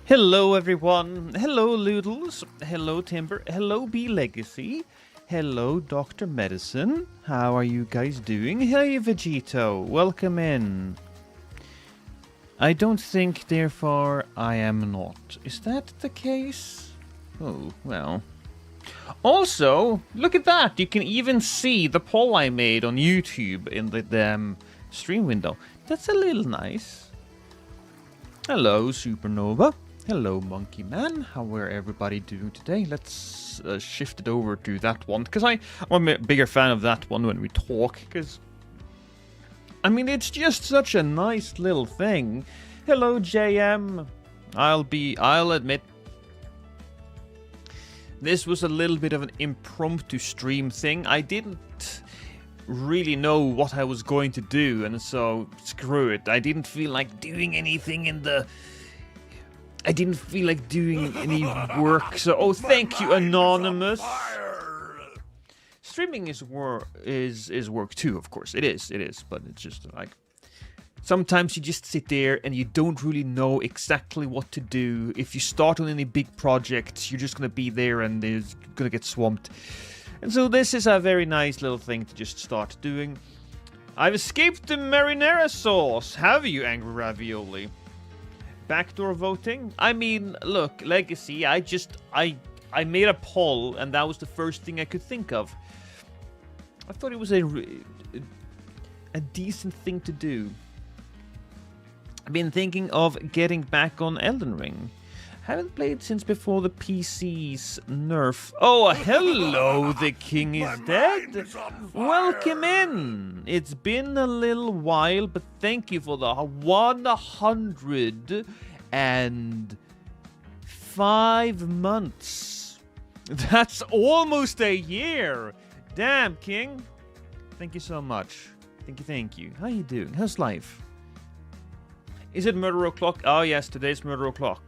Hello everyone, hello Loodles, hello Timber, hello B Legacy, hello Dr. Medicine, how are you guys doing? Hey Vegito, welcome in. I don't think, therefore I am not. Is that the case? Oh, well. Also, look at that, you can even see the poll I made on YouTube in the stream window. That's a little nice. Hello Supernova. Hello, Monkey Man. How are everybody doing today? Let's shift it over to that one, because I'm a bigger fan of that one when we talk, because, I mean, it's just such a nice little thing. Hello, JM. I'll admit, this was a little bit of an impromptu stream thing. I didn't really know what I was going to do, and so, screw it. I didn't feel like doing anything I didn't feel like doing any work, so thank you, Anonymous. Streaming is work too, of course. It is, but it's just like sometimes you just sit there and you don't really know exactly what to do. If you start on any big projects, you're just gonna be there and it's gonna get swamped. And so this is a very nice little thing to just start doing. I've escaped the marinara sauce. Have you, Angry Ravioli? Backdoor voting? I mean, look, Legacy, I made a poll, and that was the first thing I could think of. I thought it was a decent thing to do. I've been thinking of getting back on Elden Ring. Haven't played since before the PC's nerf. Oh, hello, the king is dead. Welcome in. It's been a little while, but thank you for the 105 months. That's almost a year. Damn, king. Thank you so much. Thank you. How you doing? How's life? Is it Murder O'Clock? Oh, yes, today's Murder O'Clock.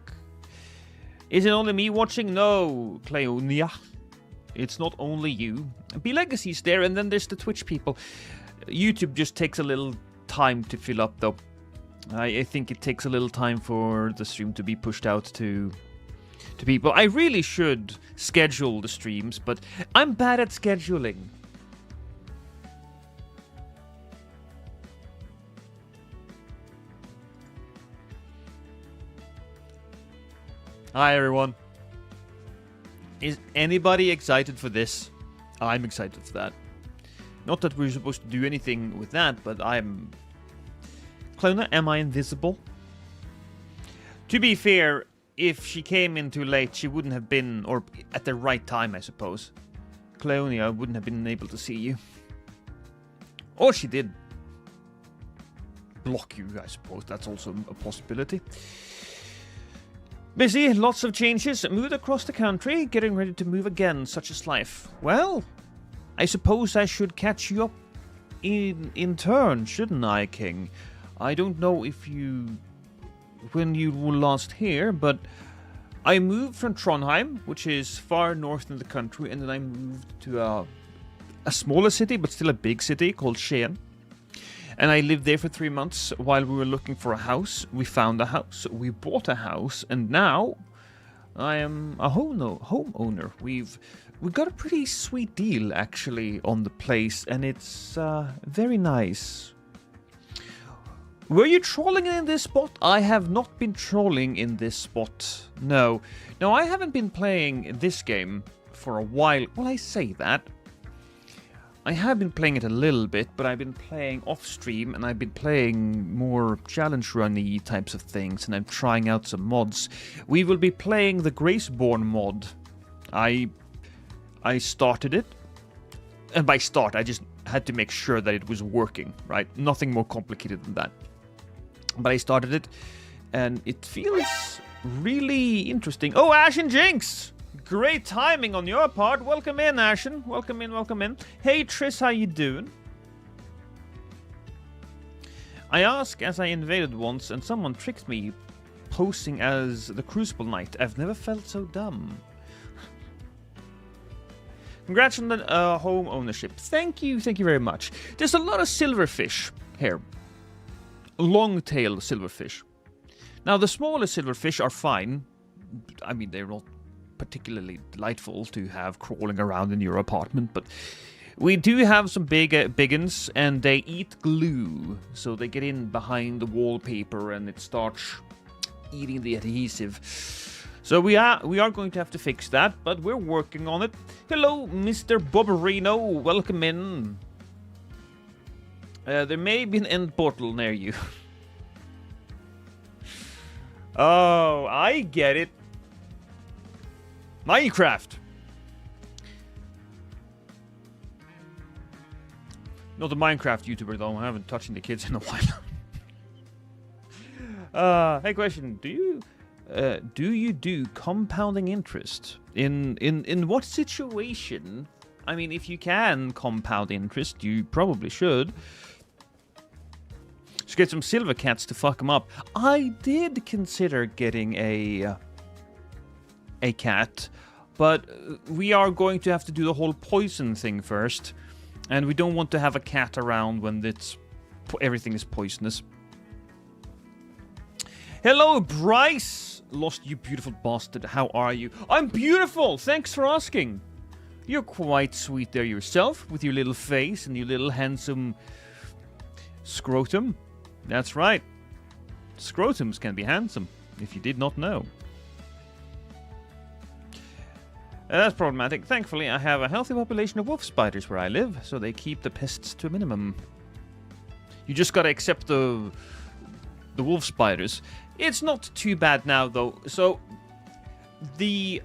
Is it only me watching? No, Cleonia. It's not only you. B-Legacy's there, and then there's the Twitch people. YouTube just takes a little time to fill up, though. I think it takes a little time for the stream to be pushed out to people. I really should schedule the streams, but I'm bad at scheduling. Hi everyone. Is anybody excited for this? I'm excited for that. Not that we're supposed to do anything with that, but I'm... Clona, am I invisible? To be fair, if she came in too late, she wouldn't have been, or at the right time, I suppose. Clonia wouldn't have been able to see you. Or she did block you, I suppose. That's also a possibility. Busy, lots of changes, moved across the country, getting ready to move again, such is life. Well, I suppose I should catch you up in turn, shouldn't I, King? I don't know when you were last here, but I moved from Trondheim, which is far north in the country, and then I moved to a smaller city, but still a big city, called Skien. And I lived there for 3 months while we were looking for a house. We found a house, we bought a house, and now I am a homeowner. We got a pretty sweet deal, actually, on the place, and it's very nice. Were you trolling in this spot? I have not been trolling in this spot. No. No, I haven't been playing this game for a while. Well, I say that. I have been playing it a little bit, but I've been playing off-stream, and I've been playing more challenge run-y types of things, and I'm trying out some mods. We will be playing the Graceborn mod. I started it, and by start, I just had to make sure that it was working, right? Nothing more complicated than that. But I started it, and it feels really interesting. Oh, Ash and Jinx! Great timing on your part. Welcome in, Ashen. Welcome in, welcome in. Hey, Triss, how you doing? I asked as I invaded once, and someone tricked me posing as the Crucible Knight. I've never felt so dumb. Congrats on the home ownership. Thank you very much. There's a lot of silverfish here. Long-tailed silverfish. Now, the smaller silverfish are fine. I mean, they're not particularly delightful to have crawling around in your apartment, but we do have some big uns, and they eat glue, so they get in behind the wallpaper and it starts eating the adhesive. So we are going to have to fix that, but we're working on it. Hello, Mr. Bobberino, welcome in. There may be an end portal near you. Oh, I get it. Minecraft. Not a Minecraft YouTuber though. I haven't touched the kids in a while. Hey, question: do you do compounding interest in what situation? I mean, if you can compound interest, you probably should. Just get some silver cats to fuck them up. I did consider getting a cat, but we are going to have to do the whole poison thing first, and we don't want to have a cat around when everything is poisonous. Hello, Bryce! Lost, you beautiful bastard. How are you? I'm beautiful! Thanks for asking. You're quite sweet there yourself, with your little face and your little handsome scrotum. That's right. Scrotums can be handsome, if you did not know. That's problematic. Thankfully, I have a healthy population of wolf spiders where I live, so they keep the pests to a minimum. You just gotta accept the wolf spiders. It's not too bad now, though. So, we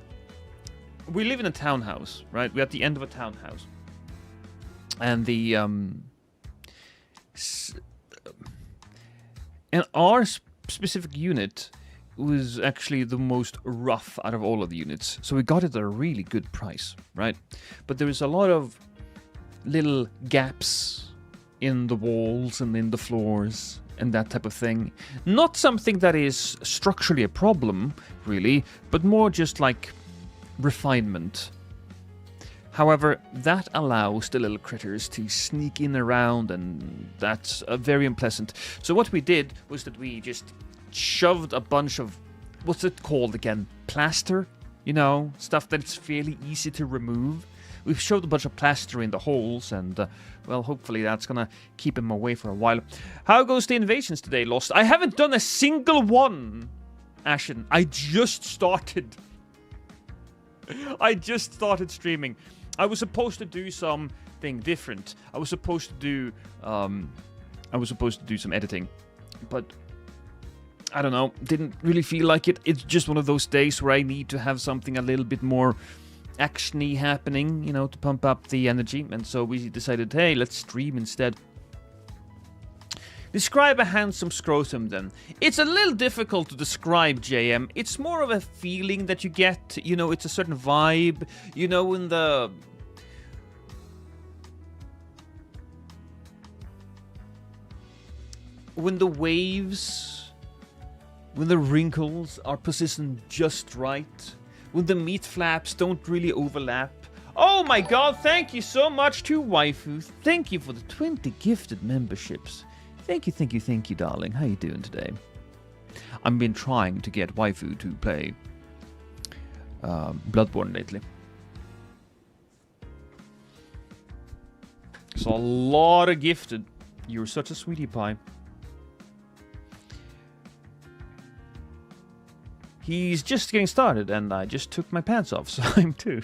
live in a townhouse, right? We're at the end of a townhouse. And and our specific unit was actually the most rough out of all of the units. So we got it at a really good price, right? But there was a lot of little gaps in the walls and in the floors and that type of thing. Not something that is structurally a problem, really, but more just like refinement. However, that allows the little critters to sneak in around, and that's very unpleasant. So what we did was that we just shoved a bunch of, what's it called again? Plaster? You know, stuff that's fairly easy to remove. We've shoved a bunch of plaster in the holes, and, well, hopefully that's gonna keep him away for a while. How goes the invasions today, Lost? I haven't done a single one, Ashen. I just started streaming. I was supposed to do something different. I was supposed to do some editing, but I don't know, didn't really feel like it. It's just one of those days where I need to have something a little bit more action-y happening, you know, to pump up the energy, and so we decided, hey, let's stream instead. Describe a handsome scrotum, then. It's a little difficult to describe, JM. It's more of a feeling that you get, you know, it's a certain vibe, you know, when the waves, when the wrinkles are positioned just right, when the meat flaps don't really overlap. Oh my god, thank you so much to Waifu. Thank you for the 20 gifted memberships. Thank you, darling. How you doing today? I've been trying to get Waifu to play Bloodborne lately. So a lot of gifted. You're such a sweetie pie. He's just getting started, and I just took my pants off, so I'm too.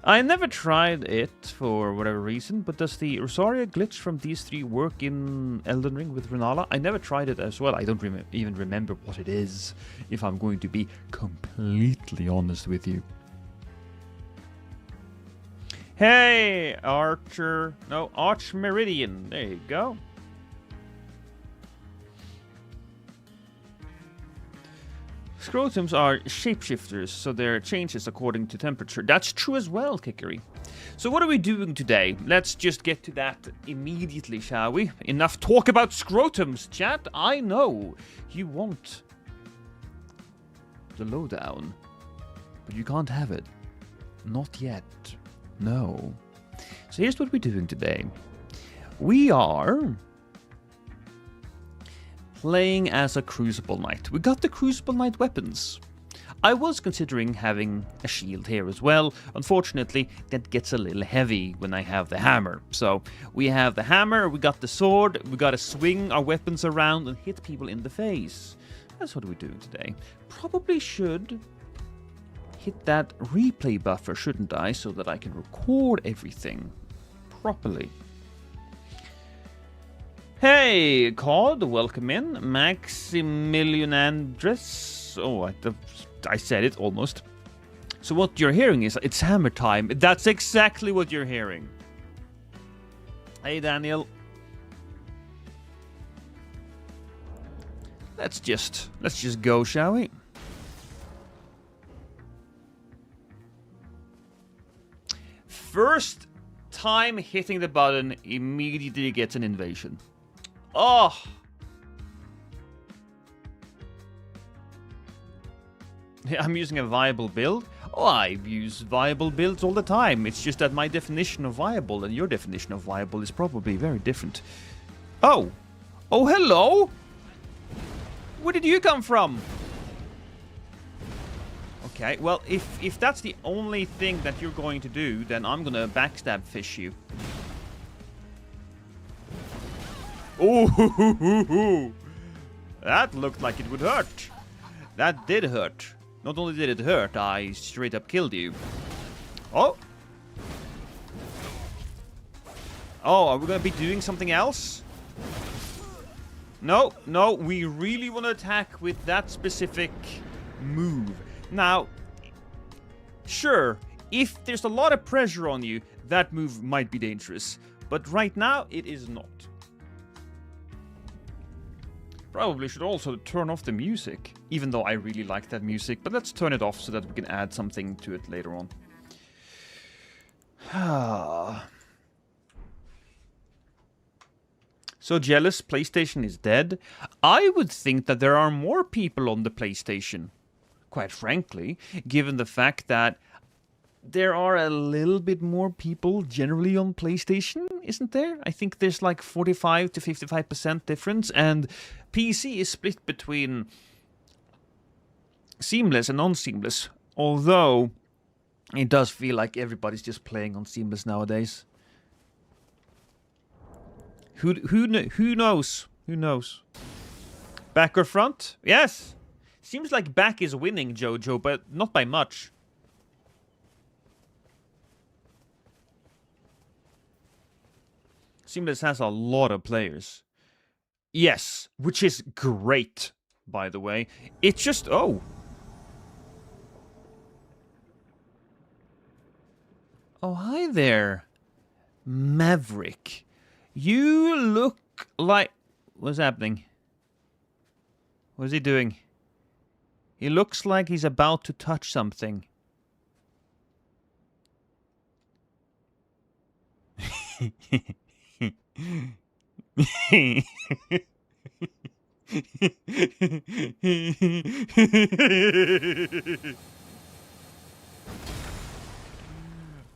I never tried it for whatever reason, but does the Rosaria glitch from these three work in Elden Ring with Renala? I never tried it as well. I don't even remember what it is, if I'm going to be completely honest with you. Hey, Arch Meridian. There you go. Scrotums are shapeshifters, so there are changes according to temperature. That's true as well, Kikeri. So what are we doing today? Let's just get to that immediately, shall we? Enough talk about scrotums, chat. I know you want the lowdown, but you can't have it. Not yet. No. So here's what we're doing today. We are playing as a Crucible Knight. We got the Crucible Knight weapons. I was considering having a shield here as well. Unfortunately, that gets a little heavy when I have the hammer. So we have the hammer, we got the sword, we gotta swing our weapons around and hit people in the face. That's what we're doing today. Probably should hit that replay buffer, shouldn't I? So that I can record everything properly. Hey, Cod, welcome in. Maximilian Andres. Oh, I said it almost. So what you're hearing is it's hammer time. That's exactly what you're hearing. Hey, Daniel. Let's just go, shall we? First time hitting the button, immediately gets an invasion. Oh! I'm using a viable build. Oh, I use viable builds all the time. It's just that my definition of viable and your definition of viable is probably very different. Oh! Oh, hello! Where did you come from? Okay, well, if that's the only thing that you're going to do, then I'm gonna backstab fish you. Oh, that looked like it would hurt. That did hurt. Not only did it hurt, I straight up killed you. Oh. Oh, are we gonna be doing something else? No, no, we really want to attack with that specific move. Now, sure, if there's a lot of pressure on you, that move might be dangerous. But right now, it is not. Probably should also turn off the music, even though I really like that music. But let's turn it off so that we can add something to it later on. So jealous, PlayStation is dead. I would think that there are more people on the PlayStation, quite frankly, given the fact that there are a little bit more people generally on PlayStation, isn't there? I think there's like 45 to 55% difference, and PC is split between seamless and non-seamless, although it does feel like everybody's just playing on seamless nowadays. Who knows? Who knows? Back or front? Yes! Seems like back is winning, Jojo, but not by much. Seamless has a lot of players. Yes, which is great, by the way. It's just... Oh. Oh, hi there. Maverick. You look like... What's happening? What is he doing? He looks like he's about to touch something.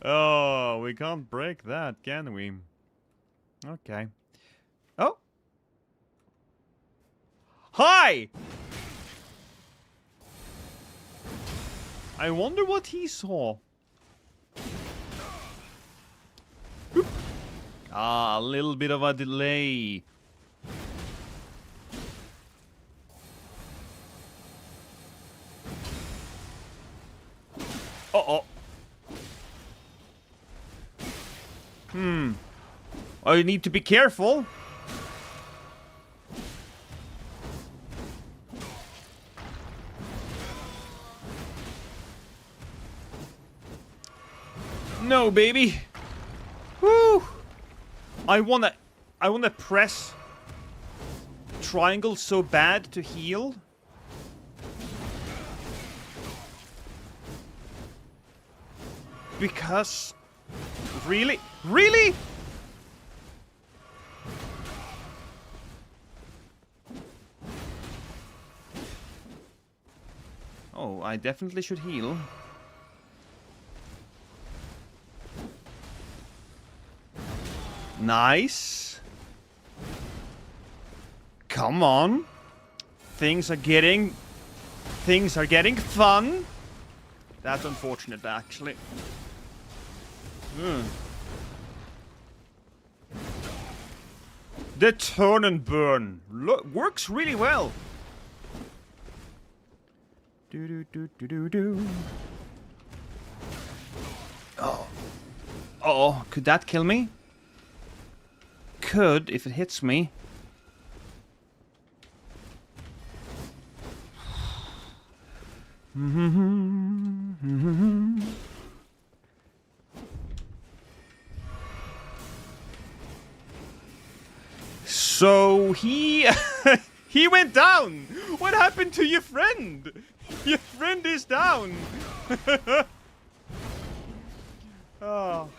Oh, we can't break that, can we? Okay. Oh! Hi! I wonder what he saw. Oop. Ah, a little bit of a delay. Uh-oh. Oh, you need to be careful. No, baby. Woo! I wanna press triangle so bad to heal. Because... Really? Really? Oh, I definitely should heal. Nice. Come on. Things are getting fun. That's unfortunate, actually. The turn and burn works really well. Oh, could that kill me? Could, if it hits me. So he he went down. What happened to your friend? Your friend is down. Oh.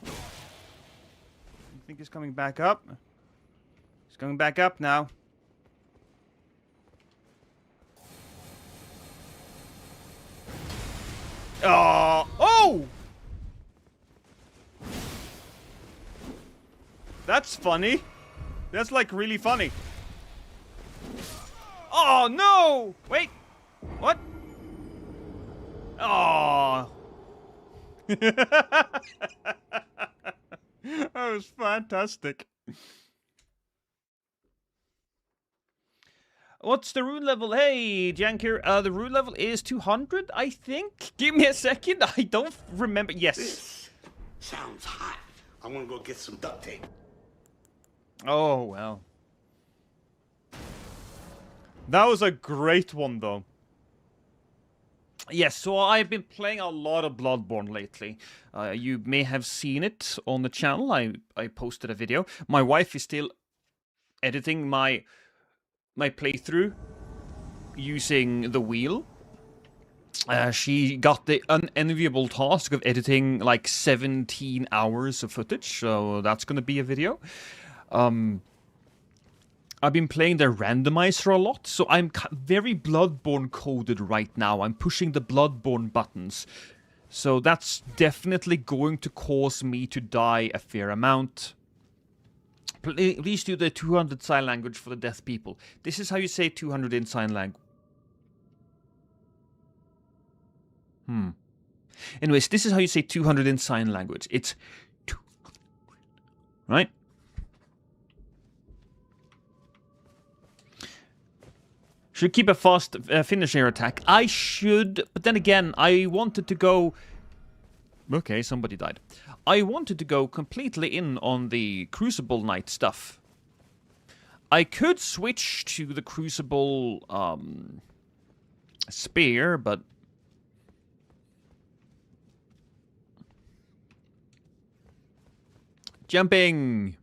You think he's coming back up? He's coming back up now. Oh! That's funny. That's like really funny. Oh no! Wait. What? Oh. That was fantastic. What's the rune level? Hey, Janker, the rune level is 200, I think? Give me a second, I don't remember. Yes. This sounds hot. I want to go get some duct tape. Oh, well. That was a great one, though. Yes, so I've been playing a lot of Bloodborne lately. You may have seen it on the channel. I posted a video. My wife is still editing my playthrough using the wheel. She got the unenviable task of editing like 17 hours of footage, so that's gonna be a video. I've been playing the randomizer a lot, so I'm very Bloodborne coded right now. I'm pushing the Bloodborne buttons, so that's definitely going to cause me to die a fair amount. Please do the 200 sign language for the deaf people. This is how you say 200 in sign language. Anyways, this is how you say 200 in sign language. It's 200, right? Should keep a fast finisher attack. I should, but then again, I wanted to go... Okay, somebody died. I wanted to go completely in on the Crucible Knight stuff. I could switch to the Crucible spear, but... Jumping!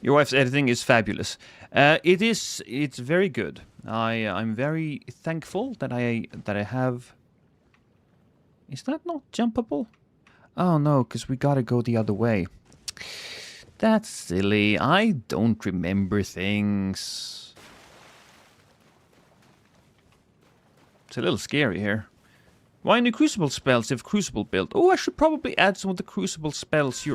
Your wife's editing is fabulous. It's very good. I'm very thankful that I have... Is that not jumpable? Oh no, because we gotta go the other way. That's silly. I don't remember things. It's a little scary here. Why new Crucible spells if Crucible build? Oh, I should probably add some of the Crucible spells.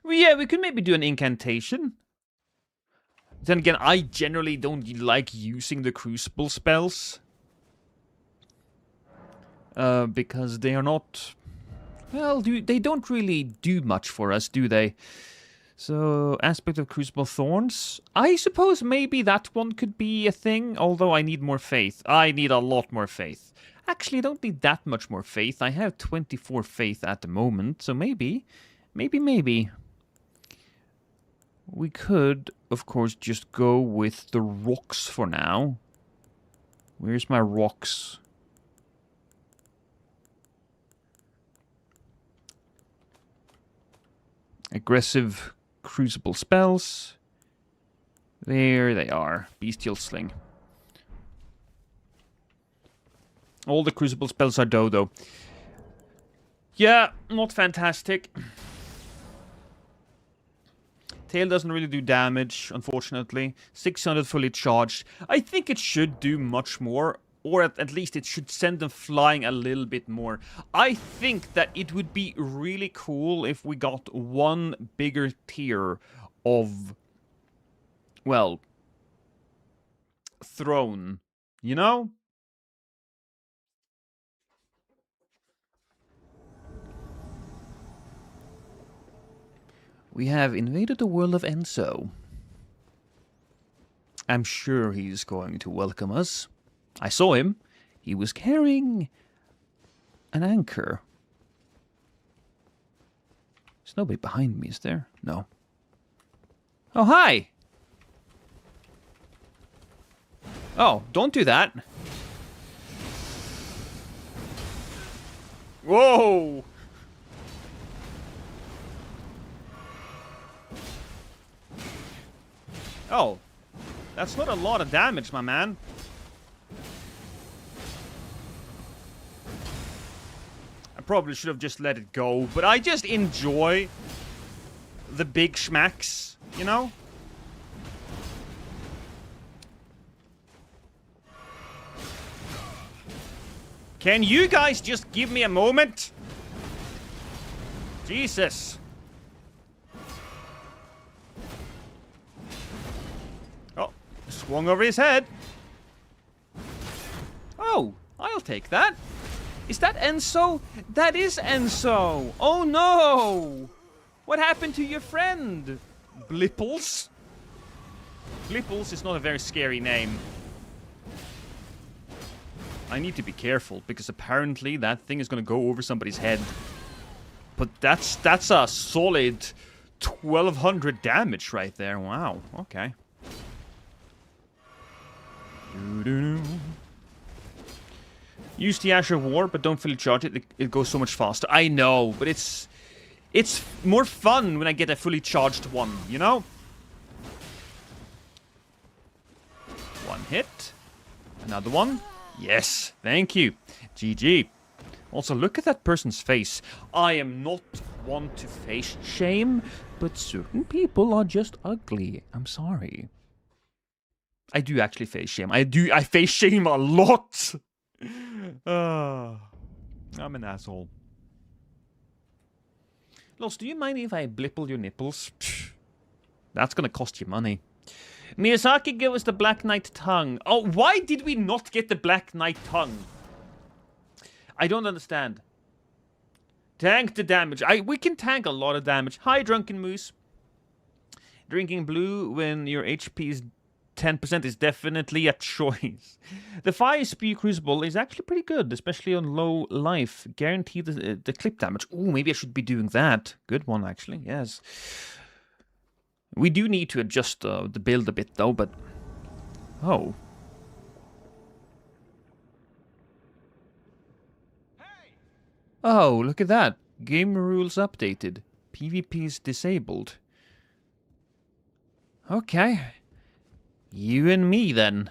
Yeah, we could maybe do an incantation. Then again, I generally don't like using the Crucible spells. Because they are not... Well, they don't really do much for us, do they? So, aspect of Crucible Thorns. I suppose maybe that one could be a thing, although I need more faith. I need a lot more faith. Actually, I don't need that much more faith. I have 24 faith at the moment, so maybe. We could, of course, just go with the rocks for now. Where's my rocks? Aggressive Crucible spells. There they are. Bestial Sling. All the Crucible spells are dodo. Yeah, not fantastic. Tail doesn't really do damage, unfortunately. 600 fully charged. I think it should do much more, or at least it should send them flying a little bit more. I think that it would be really cool if we got one bigger tier of, well, throne, you know? We have invaded the world of Enso. I'm sure he's going to welcome us. I saw him. He was carrying an anchor. There's nobody behind me, is there? No. Oh, hi! Oh, don't do that. Whoa! Oh, that's not a lot of damage, my man. I probably should have just let it go, but I just enjoy the big schmacks, you know? Can you guys just give me a moment? Jesus. Oh, swung over his head. Oh, I'll take that. Is that Enso? That is Enso. Oh no! What happened to your friend? Blipples? Blipples is not a very scary name. I need to be careful, because apparently that thing is going to go over somebody's head. But that's a solid 1200 damage right there. Wow, okay. Use the Asher War, but don't fully charge it. It goes so much faster. I know, but it's more fun when I get a fully charged one, you know? One hit. Another one. Yes, thank you. GG. Also, look at that person's face. I am not one to face shame, but certain people are just ugly. I'm sorry. I do actually face shame. I face shame a lot. I'm an asshole. Los, do you mind if I blipple your nipples? Psh, that's gonna cost you money. Miyazaki, give us the Black Knight tongue. Oh, why did we not get the Black Knight tongue? I don't understand. Tank the damage. We can tank a lot of damage. Hi, Drunken Moose. Drinking blue when your HP is 10% is definitely a choice. The Fire Spew Crucible is actually pretty good, especially on low life. Guarantee the clip damage. Ooh, maybe I should be doing that. Good one, actually. Yes. We do need to adjust the build a bit, though, but... Oh. Oh, look at that. Game rules updated. PvP is disabled. Okay. You and me, then.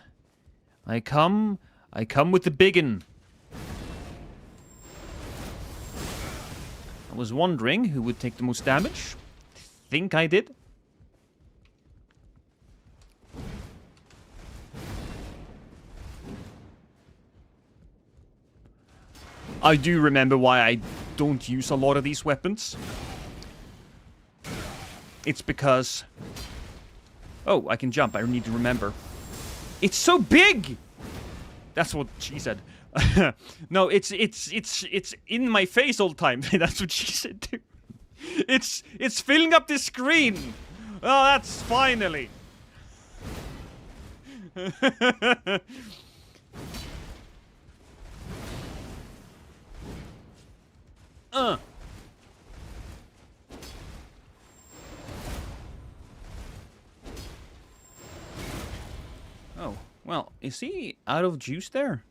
I come with the biggin. I was wondering who would take the most damage. Think I did. I do remember why I don't use a lot of these weapons. It's because... Oh, I can jump. I need to remember. It's so big! That's what she said. No, it's in my face all the time. That's what she said too. It's filling up the screen. Oh, that's finally. Oh, well, is he out of juice there?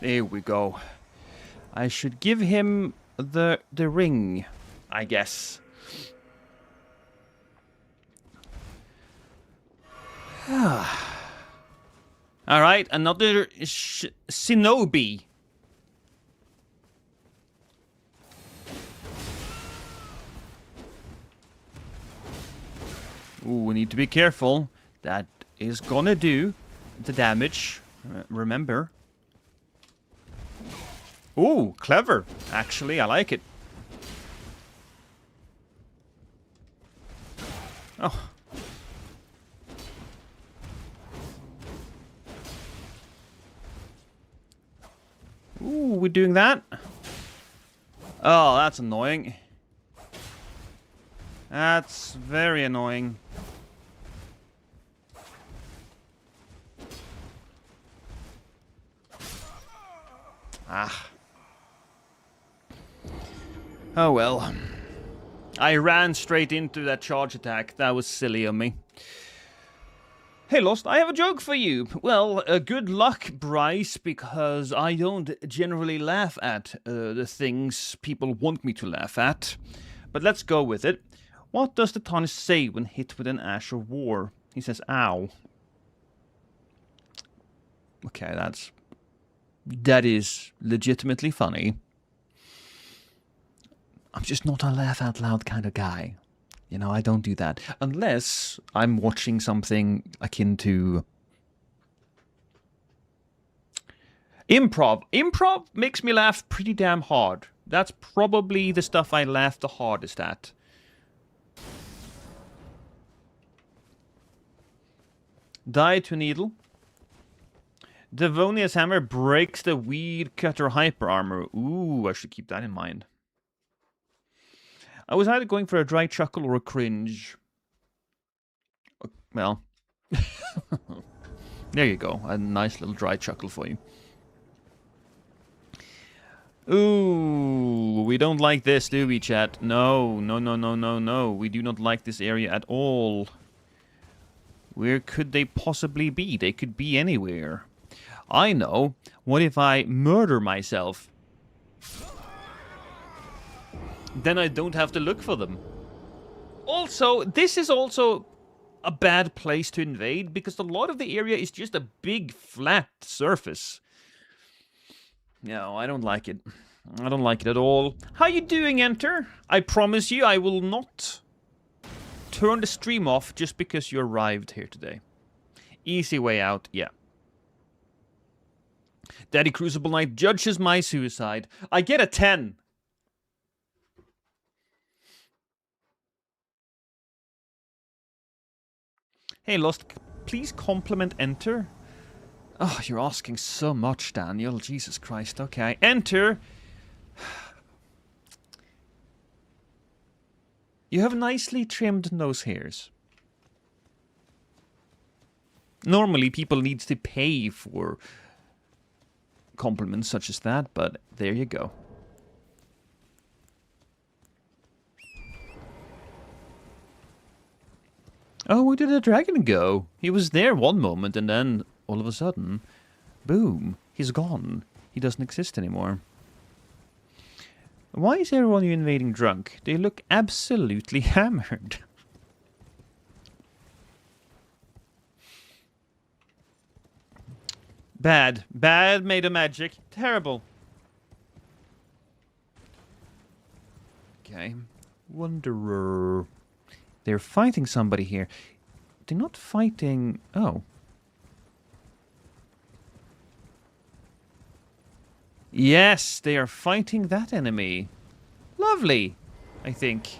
There we go. I should give him the ring, I guess. Alright, another shinobi. Ooh, we need to be careful. That is gonna do the damage. Remember. Ooh, clever. Actually, I like it. Oh. Ooh, we're doing that? Oh, that's annoying. That's very annoying. Ah. Oh well. I ran straight into that charge attack. That was silly of me. Hey Lost, I have a joke for you. Well, good luck, Bryce, because I don't generally laugh at the things people want me to laugh at. But let's go with it. What does the Tonish say when hit with an Ash of War? He says, ow. Okay, that is legitimately funny. I'm just not a laugh out loud kind of guy. You know, I don't do that. Unless I'm watching something akin to improv. Improv makes me laugh pretty damn hard. That's probably the stuff I laugh the hardest at. Die to needle. Devonia's hammer breaks the weed cutter hyper armor. Ooh, I should keep that in mind. I was either going for a dry chuckle or a cringe. Well, there you go. A nice little dry chuckle for you. Ooh, we don't like this, do we, chat? No, no, no, no, no, no. We do not like this area at all. Where could they possibly be? They could be anywhere. I know. What if I murder myself? Then I don't have to look for them. Also, this is also a bad place to invade because a lot of the area is just a big flat surface. No, I don't like it. I don't like it at all. How you doing, Enter? I promise you I will not turn the stream off just because you arrived here today. Easy way out, yeah. Daddy Crucible Knight judges my suicide. I get a 10. Hey, Lost, please compliment Enter. Oh, you're asking so much, Daniel. Jesus Christ. Okay. Enter. You have nicely trimmed nose hairs. Normally, people need to pay for compliments such as that, but there you go. Oh, where did the dragon go? He was there one moment and then, all of a sudden, boom, he's gone. He doesn't exist anymore. Why is everyone you invading drunk? They look absolutely hammered. Bad. Bad made of magic. Terrible. Okay. Wanderer. They're fighting somebody here. They're not fighting... Oh. Yes, they are fighting that enemy. Lovely, I think.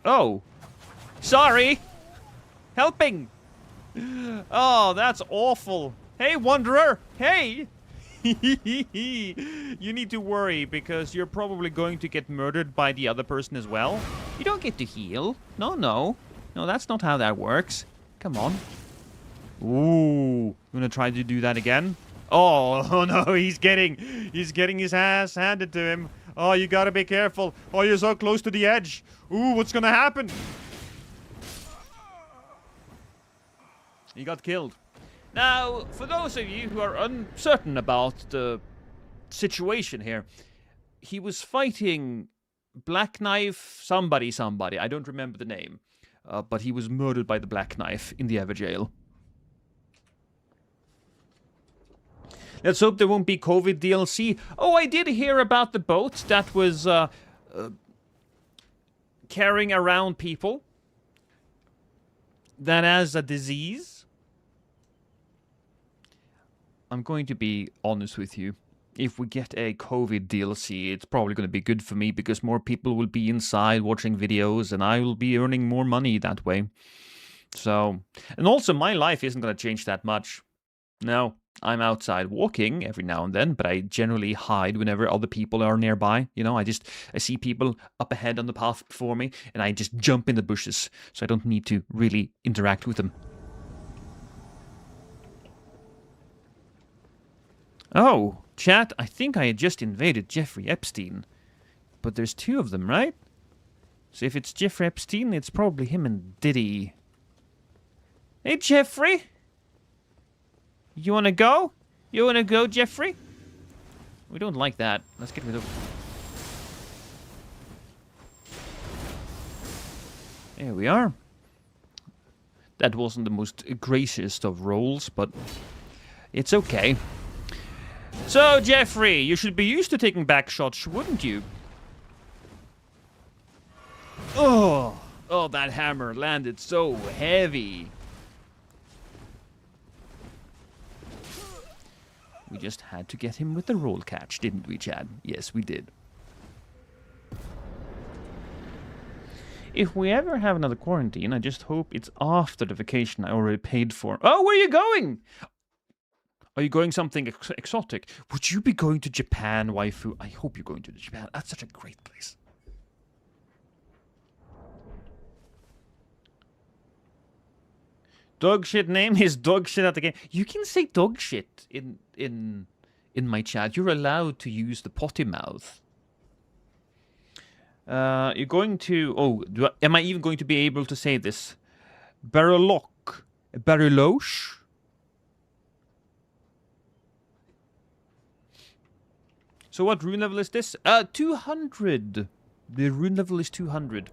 Oh. Sorry. Helping. Oh, that's awful. Hey, Wanderer. Hey. You need to worry because you're probably going to get murdered by the other person as well. You don't get to heal. No, no. No, that's not how that works. Come on. Ooh. You gonna try to do that again? Oh no, he's getting his ass handed to him. Oh, you gotta be careful. Oh, you're so close to the edge. Ooh, what's gonna happen? He got killed. Now, for those of you who are uncertain about the situation here, he was fighting Black Knife somebody. I don't remember the name. But he was murdered by the Black Knife in the Everjail. Let's hope there won't be COVID DLC. Oh, I did hear about the boat that was carrying around people that has a disease. I'm going to be honest with you. If we get a COVID DLC, it's probably going to be good for me because more people will be inside watching videos and I will be earning more money that way. So, and also my life isn't going to change that much. No, I'm outside walking every now and then, but I generally hide whenever other people are nearby. You know, I see people up ahead on the path before me and I just jump in the bushes so I don't need to really interact with them. Oh, chat, I think I had just invaded Jeffrey Epstein. But there's two of them, right? So if it's Jeffrey Epstein, it's probably him and Diddy. Hey, Jeffrey? You wanna go? You wanna go, Jeffrey? We don't like that. Let's get rid of... There we are. That wasn't the most gracious of rolls, but it's okay. So, Jeffrey, you should be used to taking back shots, wouldn't you? Oh, that hammer landed so heavy. We just had to get him with the roll catch, didn't we, Chad? Yes, we did. If we ever have another quarantine, I just hope it's after the vacation I already paid for. Oh, where are you going? Are you going something exotic? Would you be going to Japan, waifu? I hope you're going to Japan. That's such a great place. Dog shit name is dog shit at the game. You can say dog shit in my chat. You're allowed to use the potty mouth. You're going to... Oh, am I even going to be able to say this? Bariloche. Bariloche? So what rune level is this? 200. The rune level is 200.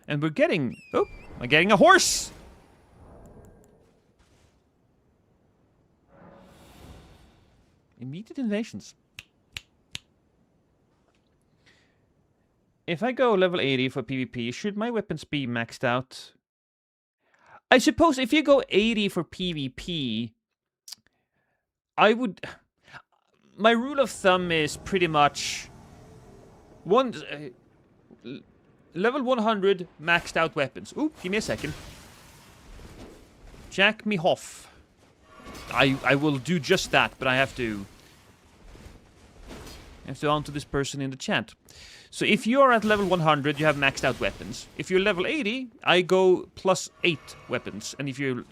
And we're getting... Oh, I'm getting a horse! Immediate invasions. If I go level 80 for PvP, should my weapons be maxed out? I suppose if you go 80 for PvP, I would... My rule of thumb is pretty much... level 100 maxed out weapons. Ooh, give me a second. Jack me off. I will do just that, but I have to answer this person in the chat. So if you are at level 100, you have maxed out weapons. If you're level 80, I go plus 8 weapons. And if you're,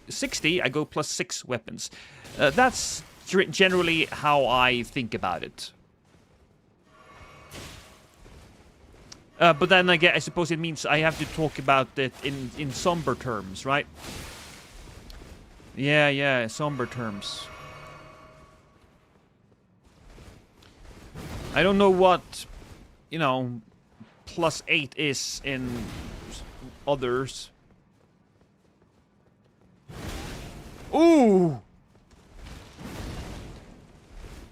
60, I go plus 6 weapons. That's generally how I think about it. But then I suppose it means I have to talk about it in somber terms, right? Yeah, somber terms. I don't know what, plus 8 is in others. Ooh!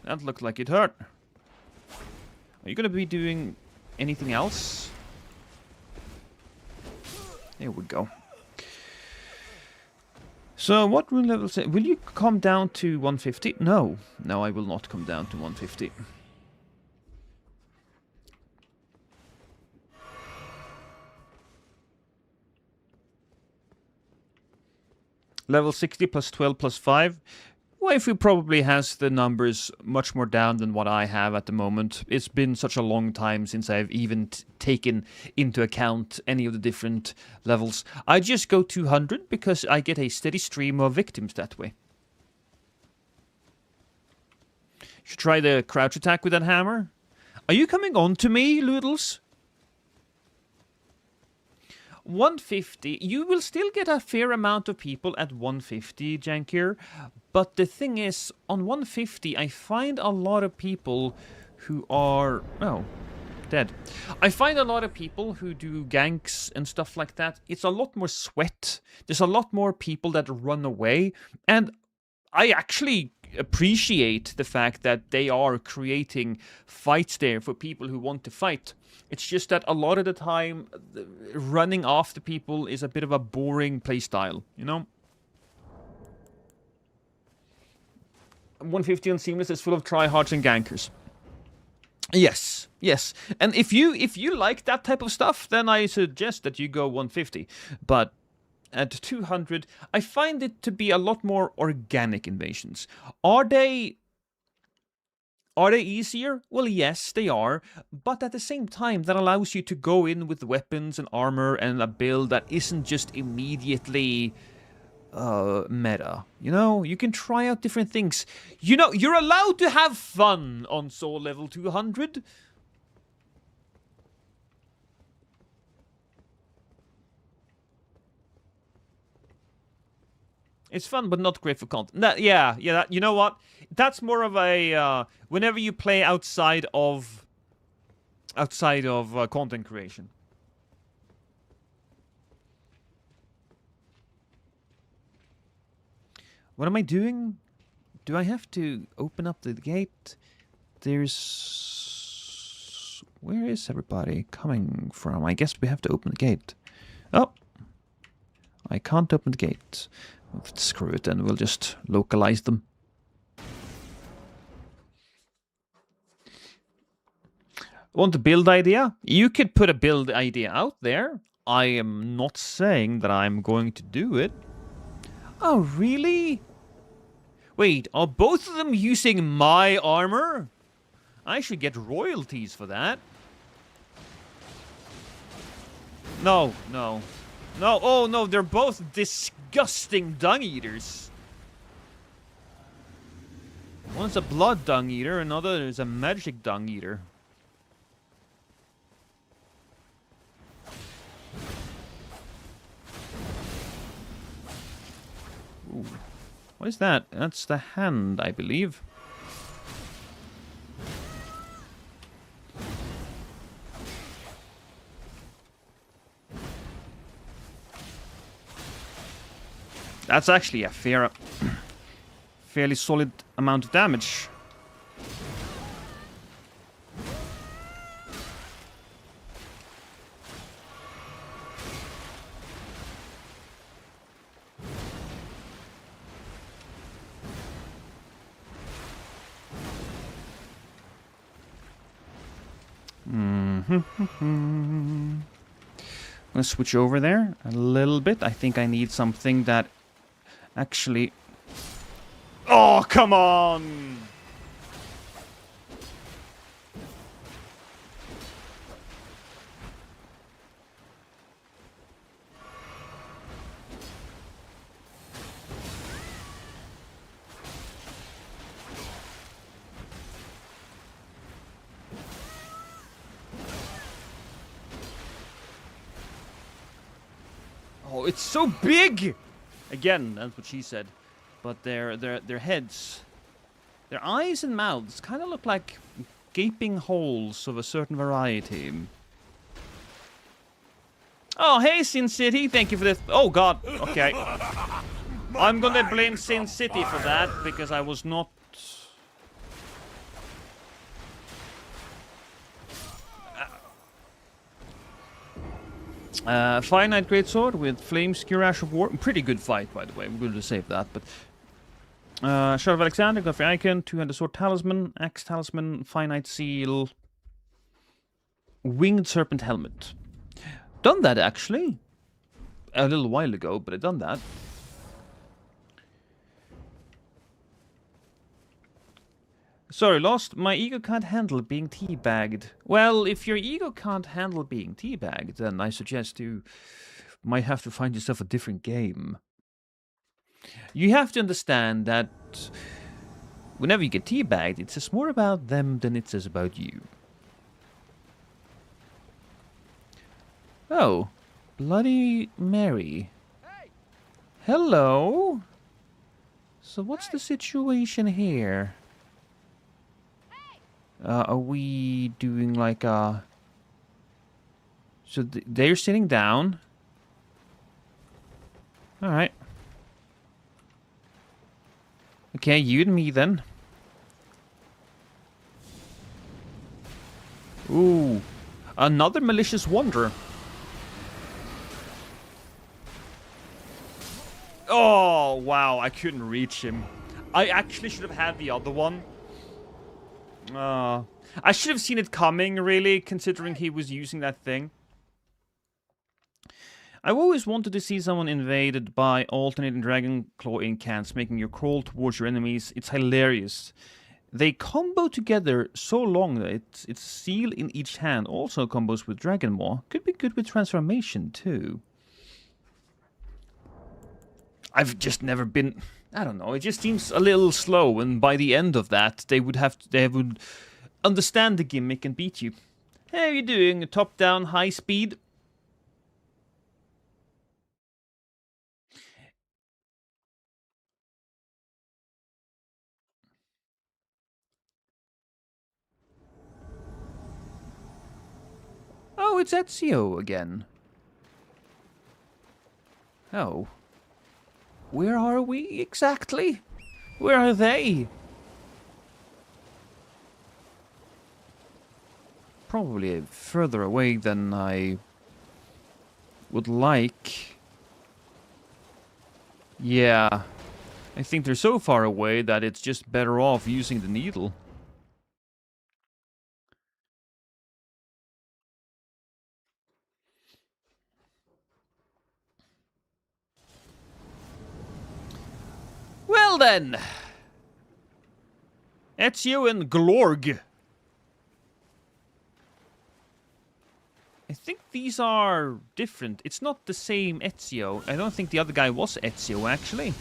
That looked like it hurt. Are you gonna be doing anything else? There we go. So, what rune level... Will you come down to 150? No. No, I will not come down to 150. Level 60 plus 12 plus 5. Waifu probably has the numbers much more down than what I have at the moment. It's been such a long time since I've even taken into account any of the different levels. I just go 200 because I get a steady stream of victims that way. Should try the crouch attack with that hammer. Are you coming on to me, Loodles? 150, you will still get a fair amount of people at 150, Jankir. But the thing is, on 150, I find a lot of people who are... Oh, dead. I find a lot of people who do ganks and stuff like that. It's a lot more sweat. There's a lot more people that run away. And I actually appreciate the fact that they are creating fights there for people who want to fight. It's just that a lot of the time, running after people is a bit of a boring playstyle, you know? 150 on Seamless is full of tryhards and gankers. Yes, yes. And if you like that type of stuff, then I suggest that you go 150. But at 200, I find it to be a lot more organic invasions. Are they easier? Well, yes, they are. But at the same time, that allows you to go in with weapons and armor and a build that isn't just immediately meta. You know, you can try out different things. You know, you're allowed to have fun on Soul level 200. It's fun, but not great for content. Yeah. You know what? That's more of a whenever you play outside of content creation. What am I doing? Do I have to open up the gate? Where is everybody coming from? I guess we have to open the gate. Oh, I can't open the gate. Screw it, then we'll just localize them. Want a build idea? You could put a build idea out there. I am not saying that I'm going to do it. Oh, really? Wait, are both of them using my armor? I should get royalties for that. No. Oh no, they're both disgusting dung eaters. One's a blood dung eater, another is a magic dung eater. Ooh. What is that? That's the hand, I believe. That's actually a fairly solid amount of damage. Let's switch over there a little bit. I think I need something that actually... Oh, come on! Oh, it's so big! Again, that's what she said. But their heads, their eyes and mouths kind of look like gaping holes of a certain variety. Oh, hey, Sin City. Thank you for this. Oh, God. Okay. I'm gonna blame Sin City for that, because I was not... Finite Greatsword with Flame Skewer Ash of War. Pretty good fight, by the way. I'm going to save that, but... Shadow of Alexander, Godfrey Icon, Two-Handed Sword Talisman, Axe Talisman, Finite Seal, Winged Serpent Helmet. Done that, actually. A little while ago, but I've done that. Sorry, Lost. My ego can't handle being teabagged. Well, if your ego can't handle being teabagged, then I suggest you might have to find yourself a different game. You have to understand that whenever you get teabagged, it says more about them than it says about you. Oh, Bloody Mary. Hello? So what's the situation here? Are we doing like a... So they're sitting down. Alright. Okay, you and me then. Ooh. Another malicious wanderer. Oh, wow, I couldn't reach him. I actually should have had the other one. I should have seen it coming, really, considering he was using that thing. I've always wanted to see someone invaded by alternating dragon claw incants, making you crawl towards your enemies. It's hilarious. They combo together so long that it's seal in each hand. Also combos with dragon maw. Could be good with transformation too. I've just never been... I don't know, it just seems a little slow, and by the end of that, they would understand the gimmick and beat you. How are you doing? Top-down, high speed? Oh, it's Ezio again. Oh. Where are we exactly? Where are they? Probably further away than I would like. Yeah. I think they're so far away that it's just better off using the needle. Well then! Ezio and Glorg. I think these are different. It's not the same Ezio. I don't think the other guy was Ezio, actually.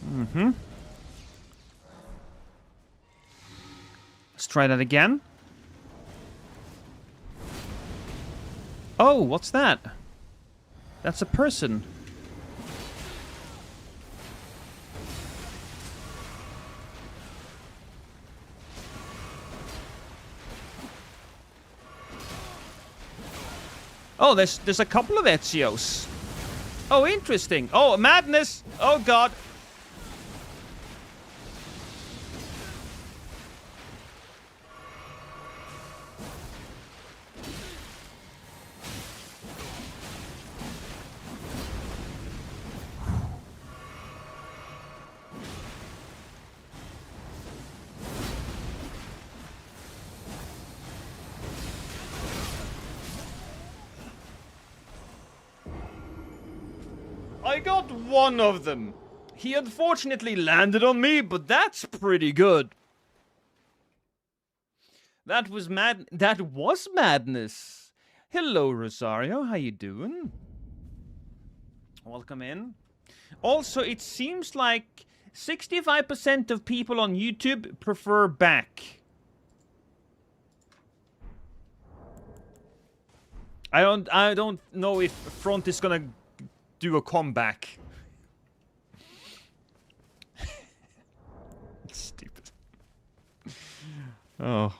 Mm-hmm. Let's try that again. Oh, what's that? That's a person. Oh, there's a couple of Ezios. Oh, interesting. Oh, madness. Oh, God. I got one of them. He unfortunately landed on me, but that's pretty good. That was madness. Hello, Rosario. How you doing? Welcome in. Also, it seems like 65% of people on YouTube prefer back. I don't know if front is gonna do a comeback. It's stupid. Oh.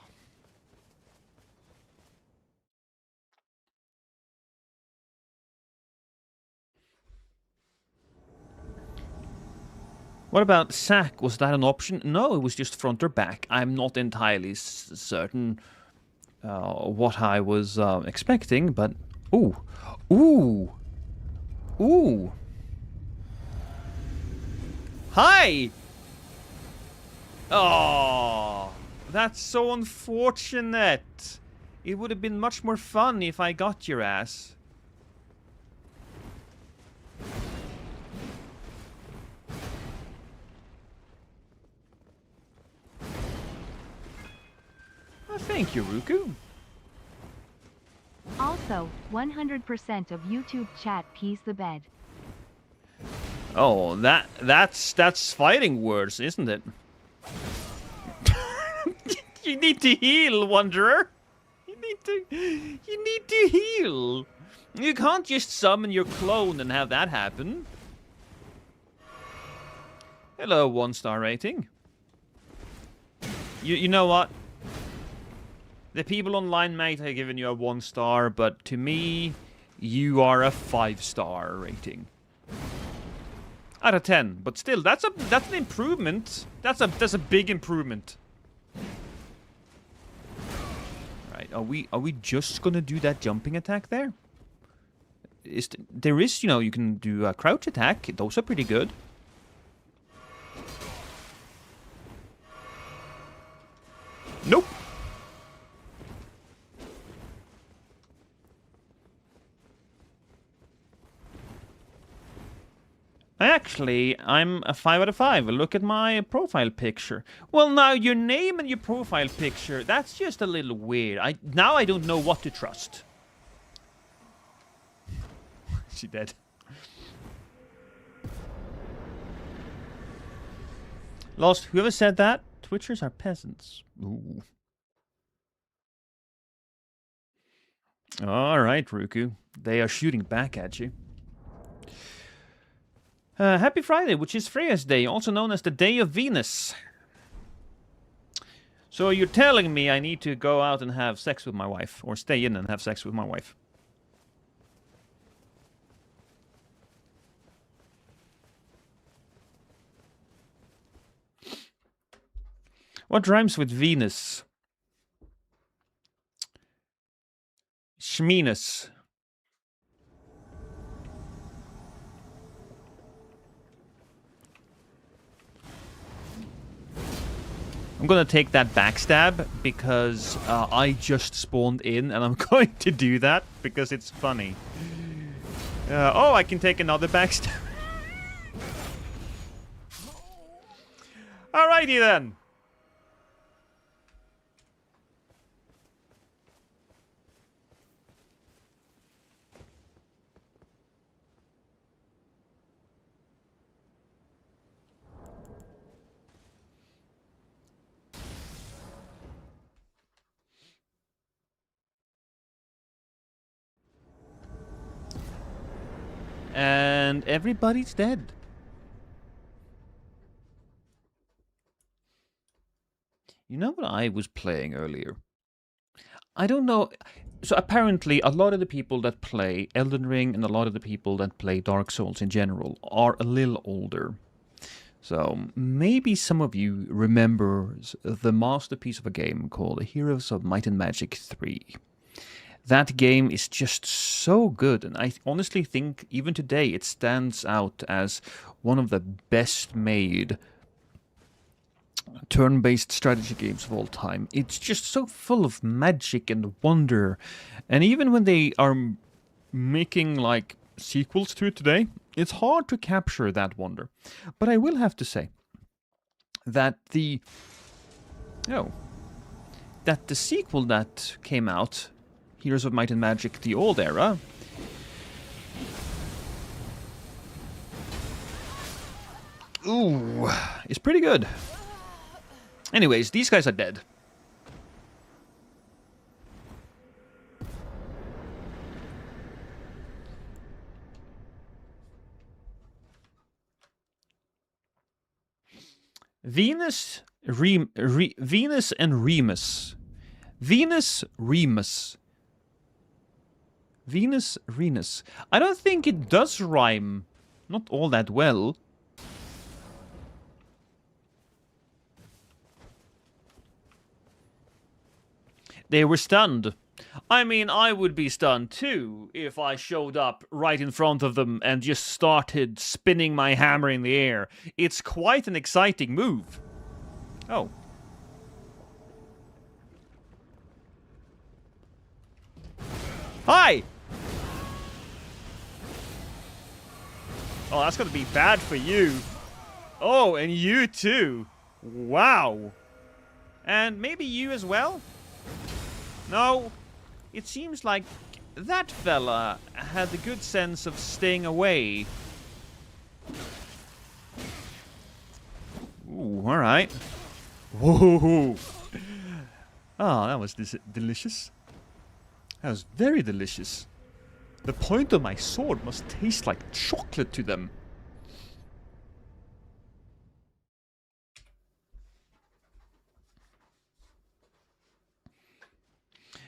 What about sack? Was that an option? No, it was just front or back. I'm not entirely certain what I was expecting, but... Ooh. Ooh. Ooh. Hi! Oh, that's so unfortunate. It would have been much more fun if I got your ass. Oh, thank you, Ruku. Also, 100% of YouTube chat pees the bed. Oh, that's fighting words, isn't it? You need to heal, Wanderer. You need to heal. You can't just summon your clone and have that happen. Hello, 1-star rating. You know what? The people online might have given you a 1-star, but to me, you are a 5-star rating. out of 10. But still, that's an improvement. That's a big improvement. Right? Are we just gonna do that jumping attack there? There is, you can do a crouch attack. Those are pretty good. Nope. Actually, I'm a 5 out of 5. Look at my profile picture. Well, now your name and your profile picture, that's just a little weird. Now I don't know what to trust. She dead. Lost, whoever said that? Twitchers are peasants. Ooh. Alright, Ruku. They are shooting back at you. Happy Friday, which is Freya's Day, also known as the Day of Venus. So you're telling me I need to go out and have sex with my wife, or stay in and have sex with my wife. What rhymes with Venus? Shminus. I'm gonna take that backstab because I just spawned in and I'm going to do that because it's funny. Oh, I can take another backstab. Alrighty then. And everybody's dead. You know what I was playing earlier? I don't know. So apparently a lot of the people that play Elden Ring and a lot of the people that play Dark Souls in general are a little older. So maybe some of you remember the masterpiece of a game called Heroes of Might and Magic 3. That game is just so good, and I honestly think even today it stands out as one of the best made turn-based strategy games of all time. It's just so full of magic and wonder, and even when they are making like sequels to it today, it's hard to capture that wonder. But I will have to say that the sequel that came out, Heroes of Might and Magic, the old era, is pretty good. Anyways, these guys are dead. Venus and Remus. Venus Remus. Venus Renus. I don't think it does rhyme. Not all that well. They were stunned. I mean, I would be stunned too if I showed up right in front of them and just started spinning my hammer in the air. It's quite an exciting move. Oh. Hi! Oh, that's gonna be bad for you. Oh, and you too. Wow. And maybe you as well? No. It seems like that fella had the good sense of staying away. Ooh, alright. Whoa. Ah, that was delicious. That was very delicious. The point of my sword must taste like chocolate to them.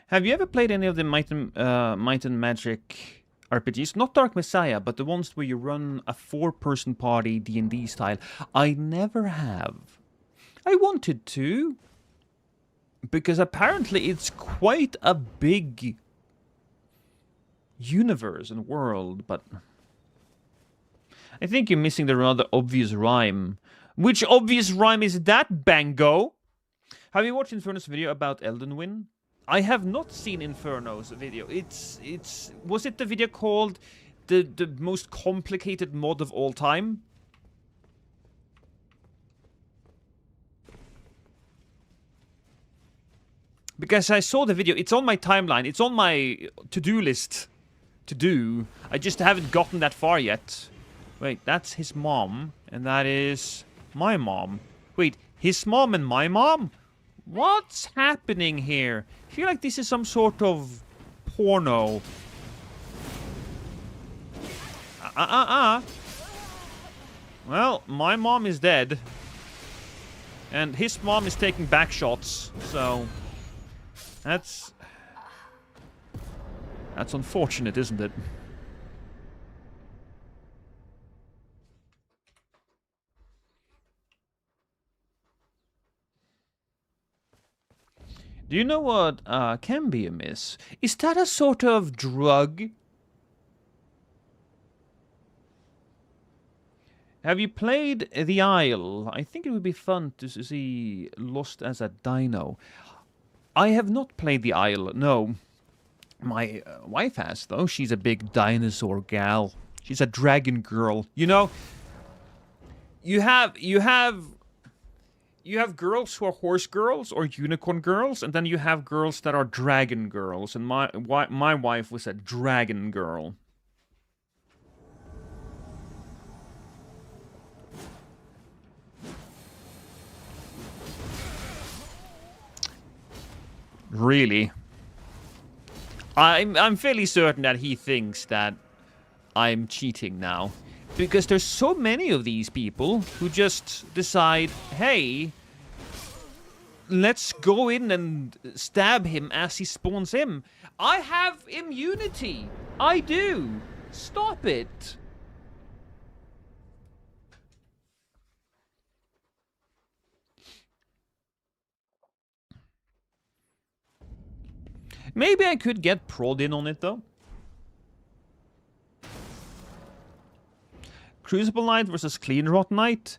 Have you ever played any of the Might and Magic RPGs. Not Dark Messiah, but the ones where you run a 4-person party D&D style. I never have. I wanted to, because apparently it's quite a big universe and world, but I think you're missing the rather obvious rhyme. Which obvious rhyme is that, Bango? Have you watched Inferno's video about Elden Ring? I have not seen Inferno's video. Was it the video called the most complicated mod of all time? Because I saw the video. It's on my timeline. It's on my to-do list to do. I just haven't gotten that far yet. Wait, that's his mom, and that is my mom. Wait, his mom and my mom? What's happening here? I feel like this is some sort of porno. Well, my mom is dead. And his mom is taking back shots, so that's unfortunate, isn't it? Do you know what can be amiss? Is that a sort of drug? Have you played The Isle? I think it would be fun to see Lost as a Dino. I have not played The Isle, no. My wife has, though. She's a big dinosaur gal. She's a dragon girl. You know, you have girls who are horse girls or unicorn girls, and then you have girls that are dragon girls. And my wife was a dragon girl. Really? I'm fairly certain that he thinks that I'm cheating now. Because there's so many of these people who just decide, hey, let's go in and stab him as he spawns in. I have immunity. I do. Stop it. Maybe I could get prod in on it, though. Crucible Knight versus Clean Rot Knight.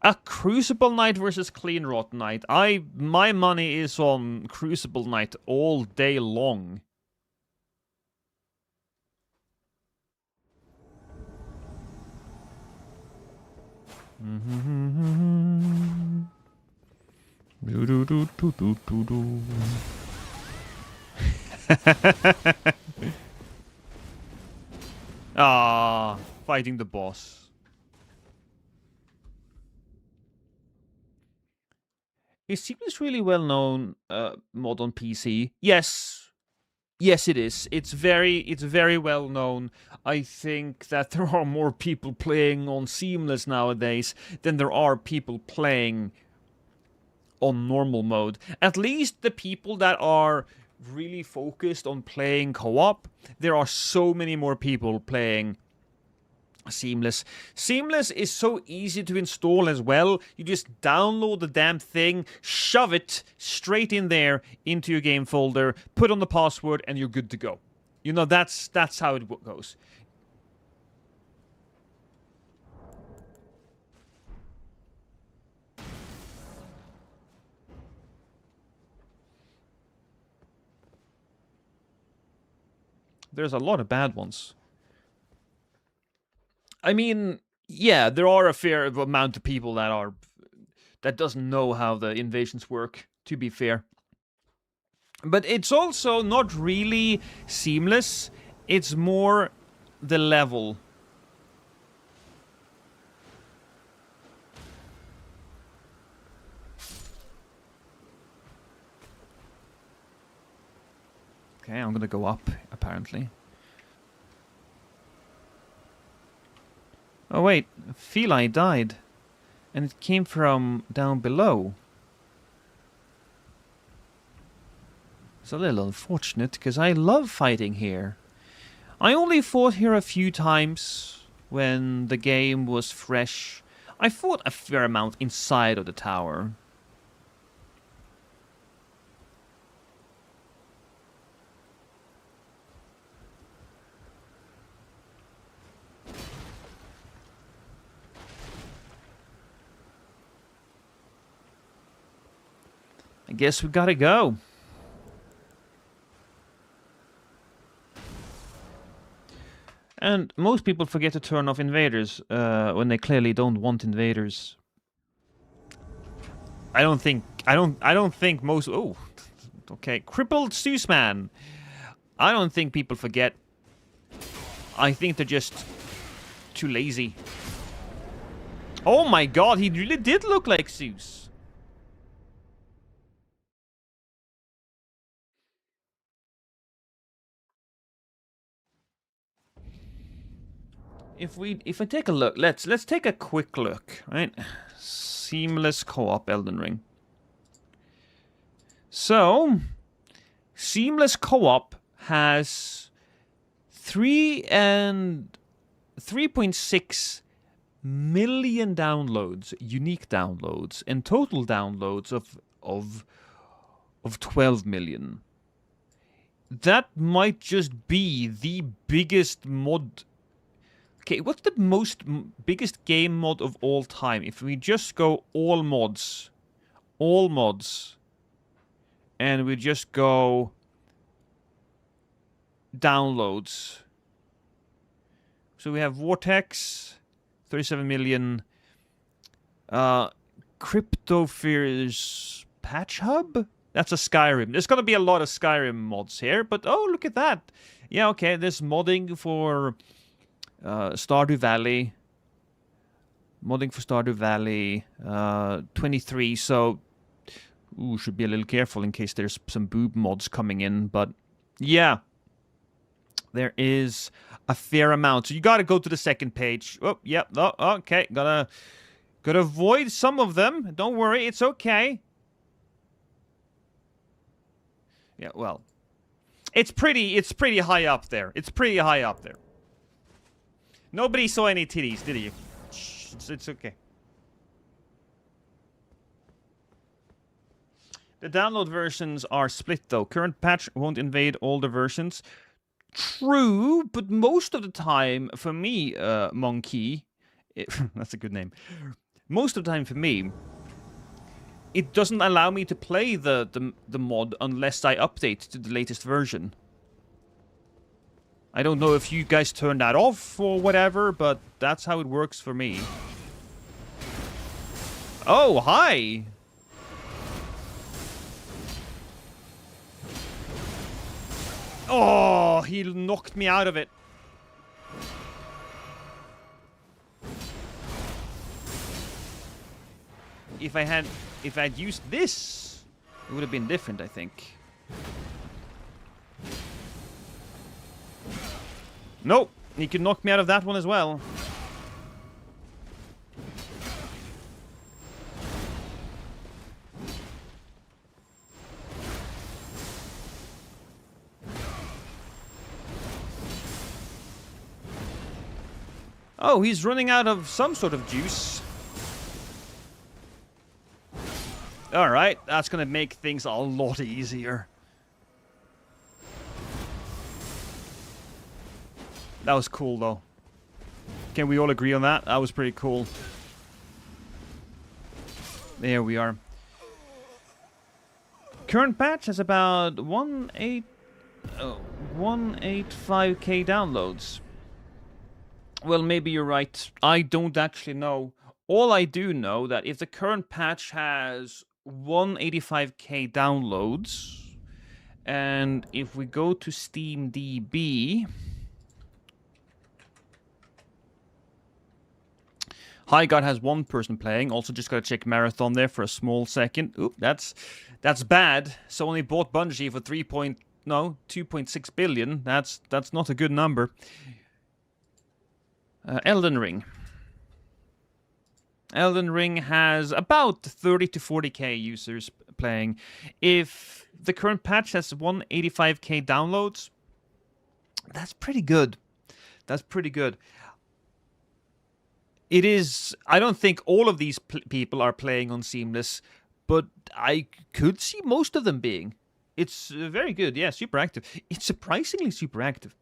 A Crucible Knight versus Clean Rot Knight. My money is on Crucible Knight all day long. Ah, fighting the boss. Is Seamless really well known mod on PC? Yes. Yes, it is. It's very well known. I think that there are more people playing on Seamless nowadays than there are people playing on normal mode. At least the people that are really focused on playing co-op, there are so many more people playing Seamless. Seamless is so easy to install as well. You just download the damn thing, shove it straight in there into your game folder, put on the password, and you're good to go. You know, that's how it goes. There's a lot of bad ones. I mean, yeah, there are a fair amount of people that doesn't know how the invasions work, to be fair. But it's also not really seamless. It's more the level. Okay, I'm gonna go up, apparently. Oh wait, Feli died. And it came from down below. It's a little unfortunate, because I love fighting here. I only fought here a few times when the game was fresh. I fought a fair amount inside of the tower. I guess we gotta go. And most people forget to turn off invaders when they clearly don't want invaders. I don't think most. Oh, okay. Crippled Zeusman. I don't think people forget. I think they're just too lazy. Oh my god, he really did look like Zeus. If I take a look, let's take a quick look, right? Seamless co-op Elden Ring. So, seamless co-op has 3.6 million downloads, unique downloads, and total downloads of 12 million. That might just be the biggest mod. Okay, what's the biggest game mod of all time? If we just go all mods, and we just go downloads. So we have Vortex, 37 million. Cryptophere's Patch Hub? That's a Skyrim. There's gonna be a lot of Skyrim mods here, but oh, look at that. Yeah, okay, there's modding for Stardew Valley. Modding for Stardew Valley. 23, so ooh, should be a little careful in case there's some boob mods coming in, but yeah. There is a fair amount. So you gotta go to the second page. Oh, yep. Oh, okay. Gotta avoid some of them. Don't worry, it's okay. Yeah, well. It's pretty high up there. It's pretty high up there. Nobody saw any titties, did you? Shh, it's okay. The download versions are split, though. Current patch won't invade older versions. True, but most of the time, for me, Monkey... that's a good name. Most of the time, for me, it doesn't allow me to play the mod unless I update to the latest version. I don't know if you guys turn that off or whatever, but that's how it works for me. Oh, hi! Oh, he knocked me out of it. If I'd used this, it would have been different, I think. Nope, he could knock me out of that one as well. Oh, he's running out of some sort of juice. Alright, that's gonna make things a lot easier. That was cool, though. Can we all agree on that? That was pretty cool. There we are. Current patch has about 185k downloads. Well, maybe you're right. I don't actually know. All I do know that if the current patch has 185k downloads, and if we go to SteamDB... High God has one person playing. Also, just gotta check Marathon there for a small second. Oop, that's bad. So only bought Bungie for 2.6 billion. That's not a good number. Elden Ring. Elden Ring has about 30 to 40k users playing. If the current patch has 185k downloads, That's pretty good. That's pretty good. It is. I don't think all of these people are playing on Seamless, but I could see most of them being. It's very good. Yeah, super active. It's surprisingly super active.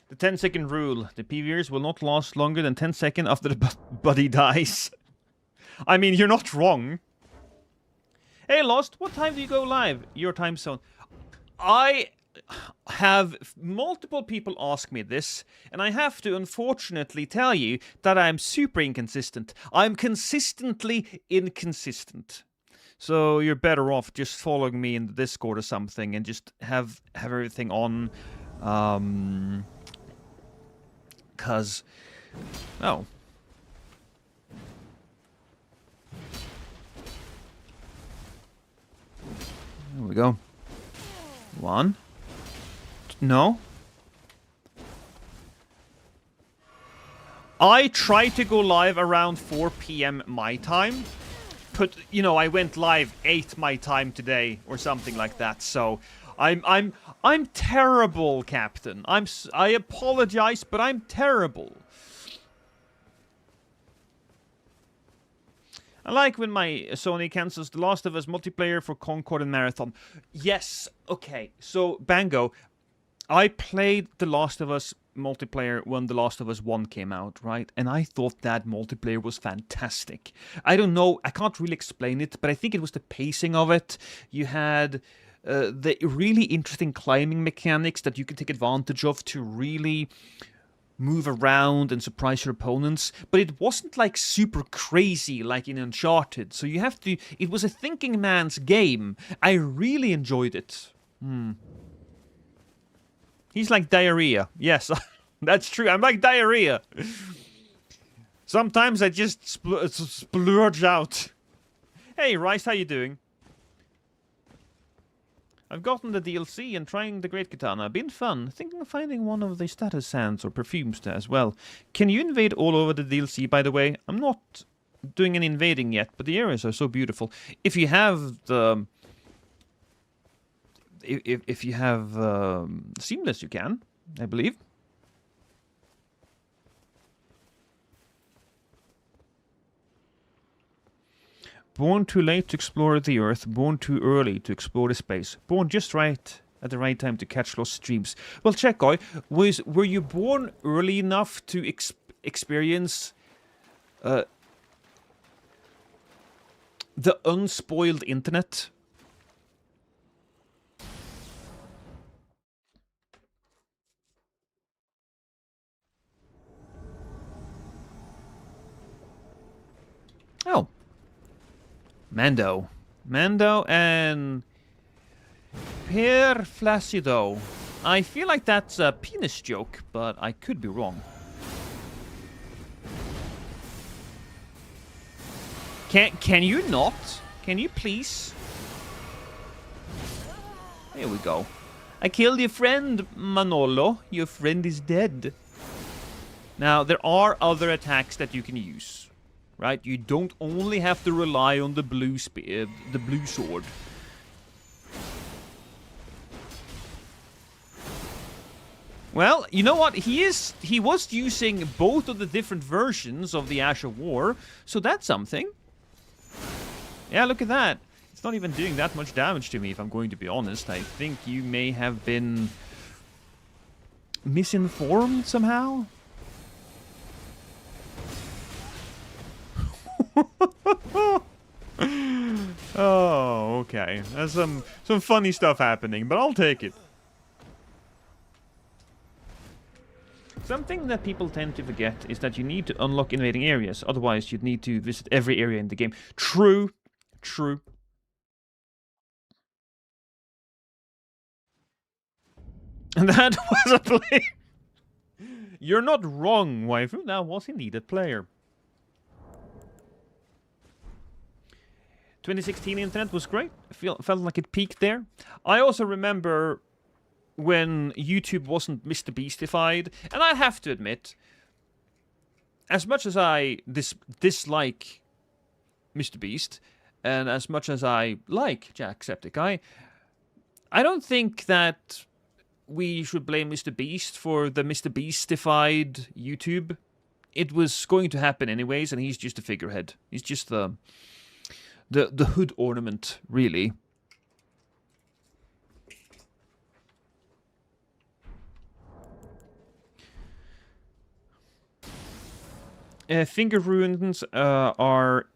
The 10-second rule. The PvEers will not last longer than 10 seconds after the buddy dies. I mean, you're not wrong. Hey, Lost, what time do you go live? Your time zone. I have multiple people ask me this, and I have to unfortunately tell you that I'm super inconsistent. I'm consistently inconsistent. So you're better off just following me in the Discord or something and just have everything on. Cause... Oh. There we go. One. No. I tried to go live around 4 p.m. my time. But, you know, I went live 8 my time today or something like that. So I'm terrible, Captain. I apologize, but I'm terrible. I like when my Sony cancels The Last of Us multiplayer for Concord and Marathon. Yes, okay. So, Bango, I played The Last of Us multiplayer when The Last of Us 1 came out, right? And I thought that multiplayer was fantastic. I don't know, I can't really explain it, but I think it was the pacing of it. You had the really interesting climbing mechanics that you could take advantage of to really move around and surprise your opponents, but it wasn't like super crazy like in Uncharted. So you have to... It was a thinking man's game. I really enjoyed it. He's like diarrhea. Yes, that's true. I'm like diarrhea. Sometimes I just splurge out. Hey, Rice, how you doing? I've gotten the DLC and trying the Great Katana. Been fun. Thinking of finding one of the status sands or perfumes there as well. Can you invade all over the DLC, by the way? I'm not doing any invading yet, but the areas are so beautiful. If you have the... If you have Seamless, you can, I believe. Born too late to explore the Earth, born too early to explore the space. Born just right at the right time to catch lost streams. Well, Checkboy, were you born early enough to experience the unspoiled internet? Oh. Mando and Per Flacido. I feel like that's a penis joke, but I could be wrong. Can you not? Can you please? There we go. I killed your friend, Manolo. Your friend is dead. Now, there are other attacks that you can use. Right? You don't only have to rely on the blue sword. Well, you know what? He was using both of the different versions of the Ash of War, so that's something. Yeah, look at that. It's not even doing that much damage to me, if I'm going to be honest. I think you may have been misinformed somehow. Oh, okay. There's some funny stuff happening, but I'll take it. Something that people tend to forget is that you need to unlock invading areas. Otherwise, you'd need to visit every area in the game. True. True. And that was a play. You're not wrong, waifu. That was indeed a player. 2016 internet was great. Felt like it peaked there. I also remember when YouTube wasn't Mr. Beastified, and I have to admit, as much as I dislike Mr. Beast, and as much as I like Jacksepticeye, I don't think that we should blame Mr. Beast for the Mr. Beastified YouTube. It was going to happen anyways, and he's just a figurehead. He's just the hood ornament, really. Finger runes are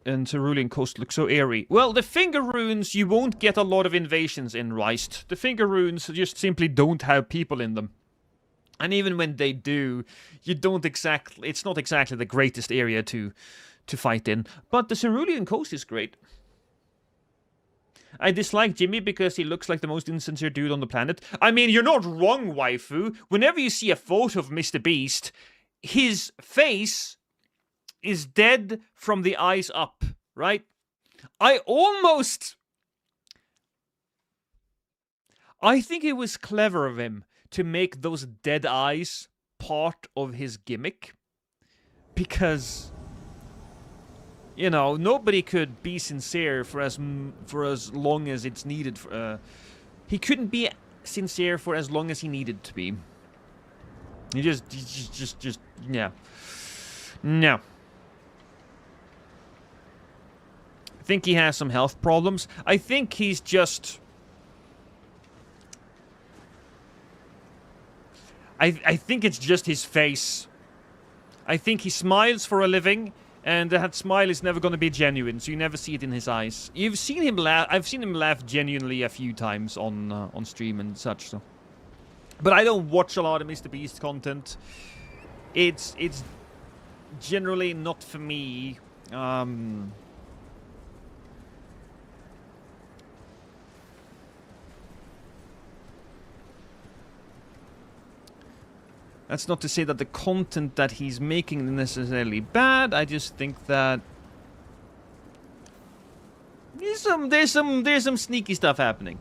in Cerulean Coast look so airy. Well, the finger runes, you won't get a lot of invasions in Riced. The finger runes just simply don't have people in them. And even when they do, you don't exactly... It's not exactly the greatest area to fight in. But the Cerulean Coast is great. I dislike Jimmy because he looks like the most insincere dude on the planet. I mean, you're not wrong, waifu. Whenever you see a photo of Mr. Beast, his face is dead from the eyes up, right? I think it was clever of him to make those dead eyes part of his gimmick. Because, you know, nobody could be sincere for as long as it's needed. He couldn't be sincere for as long as he needed to be. He just, yeah. No. I think he has some health problems. I think he's just... I think it's just his face. I think he smiles for a living, and that smile is never going to be genuine, so you never see it in his eyes. You've seen him laugh. I've seen him laugh genuinely a few times on stream and such. So, but I don't watch a lot of Mr. Beast content. It's generally not for me. That's not to say that the content that he's making is necessarily bad. I just think that there's some sneaky stuff happening.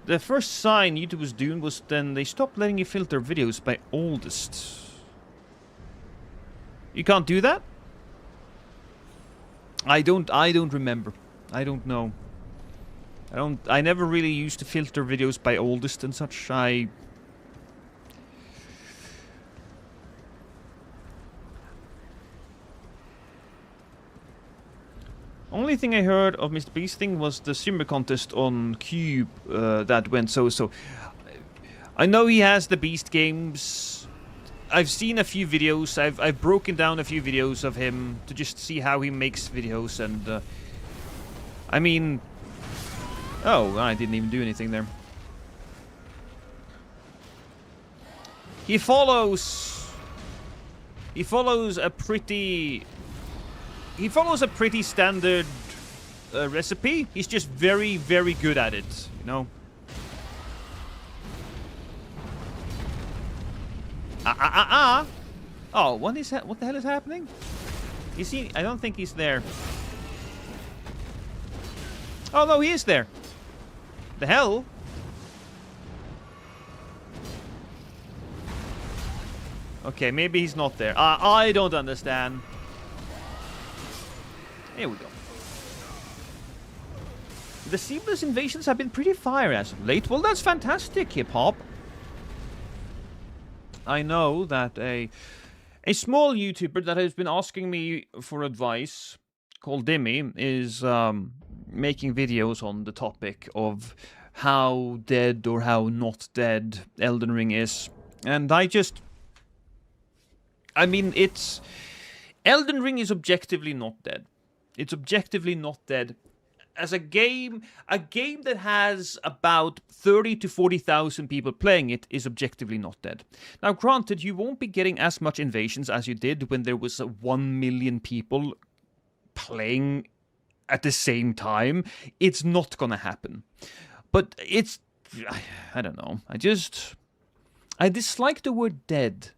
The first sign YouTube was doing was then they stopped letting you filter videos by oldest. You can't do that? I don't remember. I don't know. I never really used to filter videos by oldest and such. Only thing I heard of Mr. Beast thing was the streamer contest on Cube that went so. I know he has the Beast games. I've seen a few videos. I've broken down a few videos of him to just see how he makes videos, and I mean... Oh, I didn't even do anything there. He follows a pretty standard recipe. He's just very, very good at it, you know. Oh, what is that? What the hell is happening? Is he? I don't think he's there. Oh no, he is there. The hell? Okay, maybe he's not there. I don't understand. Here we go. The seamless invasions have been pretty fire as of late. Well, that's fantastic, hip-hop. I know that a small YouTuber that has been asking me for advice, called Dimmy, is making videos on the topic of how dead or how not dead Elden Ring is. And I mean, Elden Ring is objectively not dead. It's objectively not dead. As a game that has about 30 to 40,000 people playing it is objectively not dead. Now, granted, you won't be getting as much invasions as you did when there was 1 million people playing at the same time. It's not gonna happen. But I don't know. I dislike the word dead.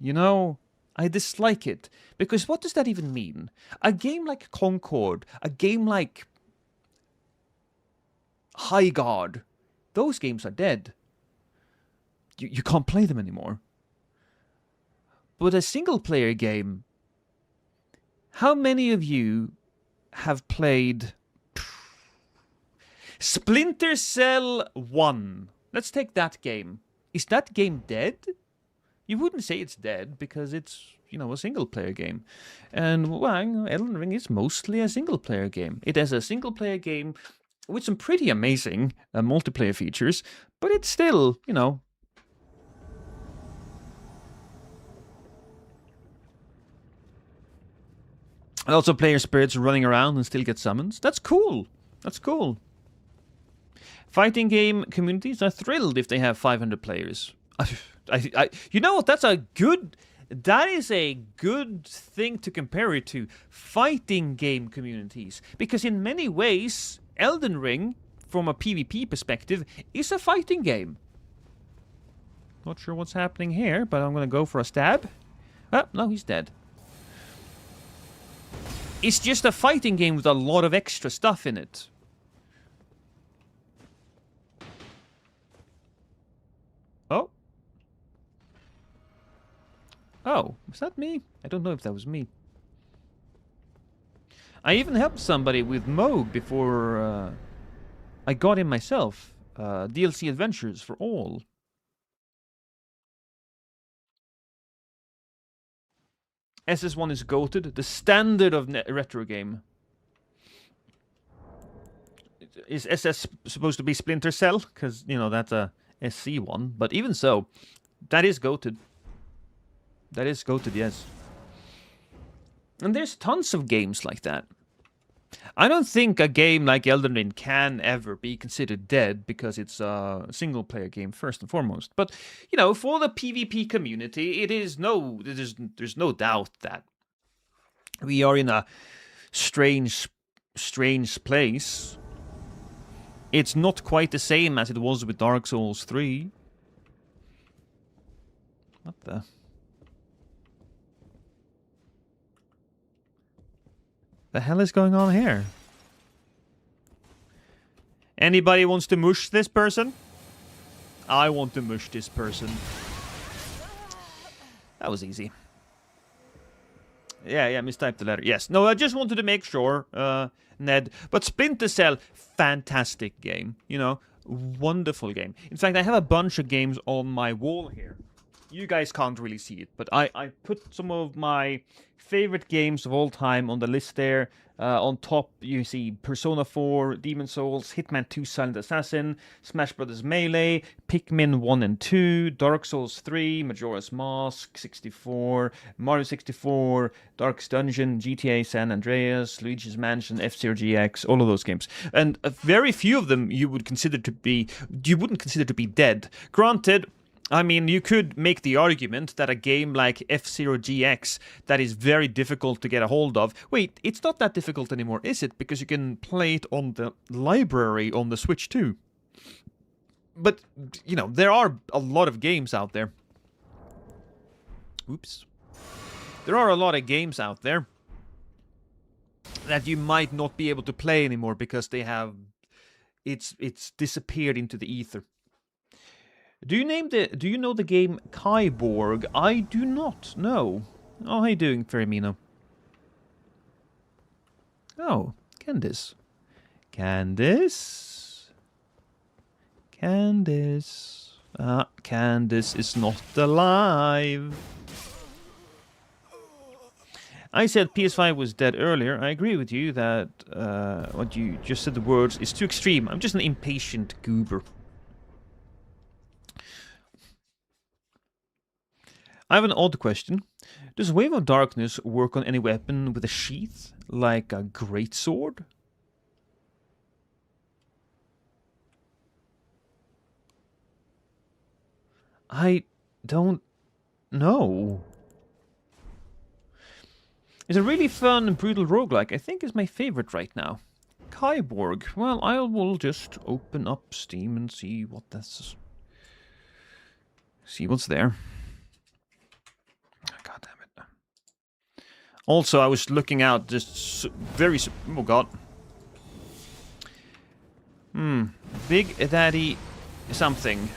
You know? I dislike it. Because what does that even mean? A game like Concord, a game like High Guard, those games are dead. You can't play them anymore. But a single player game How many of you have played Splinter Cell 1? Let's take that game. Is that game dead? You wouldn't say it's dead because it's, a single-player game. And, well, Elden Ring is mostly a single-player game. It has a single-player game with some pretty amazing multiplayer features, but it's still, And also player spirits running around and still get summons. That's cool. That's cool. Fighting game communities are thrilled if they have 500 players. You know what? That is a good thing to compare it to. Fighting game communities. Because in many ways, Elden Ring, from a PvP perspective, is a fighting game. Not sure what's happening here, but I'm going to go for a stab. Oh, no, he's dead. It's just a fighting game with a lot of extra stuff in it. Oh. Oh, was that me? I don't know if that was me. I even helped somebody with Moog before I got him myself. DLC Adventures for All. SS1 is goated, the standard of retro game. Is SS supposed to be Splinter Cell? Because, that's a SC one. But even so, that is goated. That is goated, yes. And there's tons of games like that. I don't think a game like Elden Ring can ever be considered dead because it's a single-player game first and foremost. But, for the PvP community, there's no doubt that we are in a strange place. It's not quite the same as it was with Dark Souls 3. What the... The hell is going on here? Anybody wants to mush this person? I want to mush this person. That was easy. Yeah, mistyped the letter. Yes. No, I just wanted to make sure, Ned. But Splinter Cell, fantastic game. Wonderful game. In fact, I have a bunch of games on my wall here. You guys can't really see it, but I put some of my favorite games of all time on the list there. On top, you see Persona 4, Demon's Souls, Hitman 2 Silent Assassin, Smash Bros. Melee, Pikmin 1 and 2, Dark Souls 3, Majora's Mask, 64, Mario 64, Darkest Dungeon, GTA San Andreas, Luigi's Mansion, F-Zero GX, all of those games. And very few of them you wouldn't consider to be dead. Granted, I mean, you could make the argument that a game like F-Zero GX that is very difficult to get a hold of... Wait, it's not that difficult anymore, is it? Because you can play it on the library on the Switch too. But, there are a lot of games out there. Oops. There are a lot of games out there that you might not be able to play anymore because they have... It's disappeared into the ether. Do you know the game Kyborg? I do not know. Oh, how you doing, Fermino? Oh, Candice. Candice? Candice is not alive. I said PS5 was dead earlier. I agree with you that what you just said, the words, is too extreme. I'm just an impatient goober. I have an odd question. Does Wave of Darkness work on any weapon with a sheath, like a greatsword? I don't know. It's a really fun and brutal roguelike. I think is my favorite right now. Kyborg. Well, I will just open up Steam and see what that's... See what's there. God damn it. Also, I was looking out just very... Oh, God. Big Daddy something.